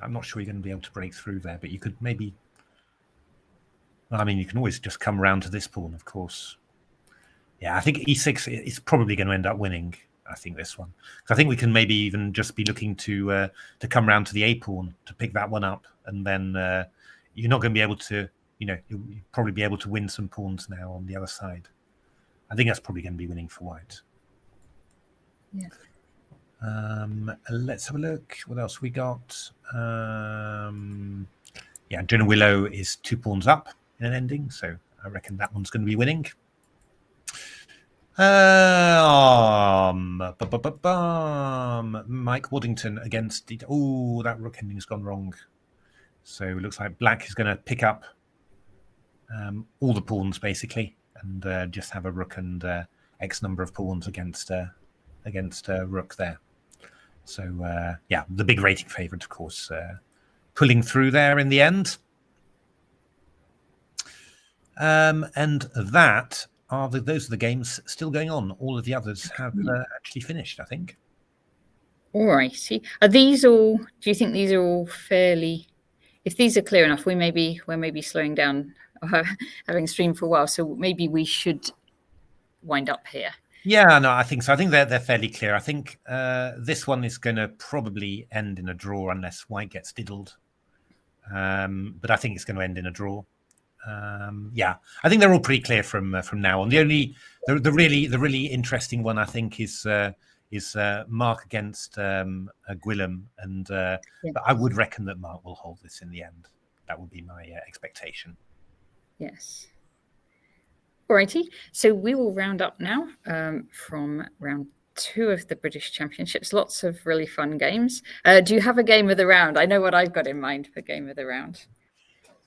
I'm not sure you're going to be able to break through there, but you could maybe. I mean, you can always just come around to this pawn, of course. Yeah, I think e6 is probably going to end up winning. I think this one. So I think we can maybe even just be looking to come round to the a pawn to pick that one up, and then you're not going to be able to, you'll probably be able to win some pawns now on the other side. I think that's probably going to be winning for white. Yeah. Let's have a look. What else we got? Yeah, Jonah Willow is 2 pawns up in an ending, so I reckon that one's going to be winning. Mike Waddington against that rook ending's gone wrong. So it looks like black is going to pick up all the pawns basically, and just have a rook and X number of pawns against rook there. So yeah, the big rating favourite, of course, pulling through there in the end. And that. Those are the games still going on. All of the others have actually finished, I think. All righty. Are these all? Do you think these are all fairly? If these are clear enough, we're maybe slowing down, having streamed for a while. So maybe we should wind up here. Yeah, no, I think so. I think they're fairly clear. I think this one is going to probably end in a draw unless white gets diddled. But I think it's going to end in a draw. Yeah, I think they're all pretty clear from now on. The really interesting one I think is Mark against Gwilym, and but I would reckon that Mark will hold this in the end. That would be my expectation. Yes. Alrighty, so we will round up now from round 2 of the British Championships. Lots of really fun games. Do you have a game of the round? I know what I've got in mind for game of the round.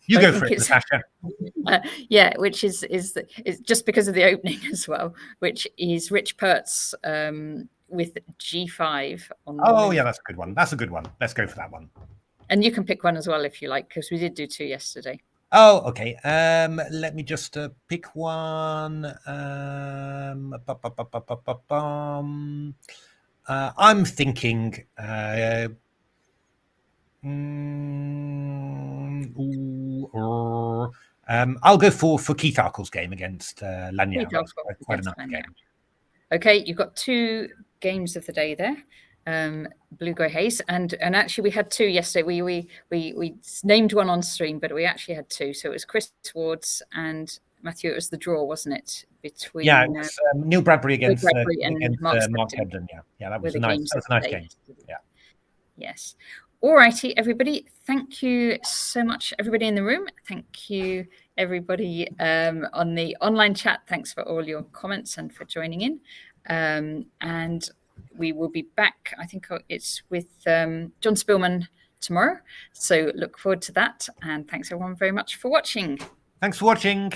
You go for it, Natasha. Yeah, which is just because of the opening as well, which is Rich Pertz with G5 on. Oh yeah, that's a good one. That's a good one. Let's go for that one. And you can pick one as well if you like, because we did do 2 yesterday. Oh, okay. Let me just pick one. I'm thinking. I'll go for Keith Arkle's game against Lanyard. Quite enough game. Okay, you've got 2 games of the day there. Blue Grey Haze, and actually we had 2 yesterday. We named one on stream, but we actually had 2. So it was Chris Ward's and Matthew. It was the draw, wasn't it? Between it was Neil Bradbury against Mark Hebden. Yeah, that was nice. That was a nice game. Yeah. Yes. All righty, everybody. Thank you so much, everybody in the room. Thank you, everybody on the online chat. Thanks for all your comments and for joining in. And we will be back. I think it's with John Spillman tomorrow. So look forward to that. And thanks everyone very much for watching. Thanks for watching.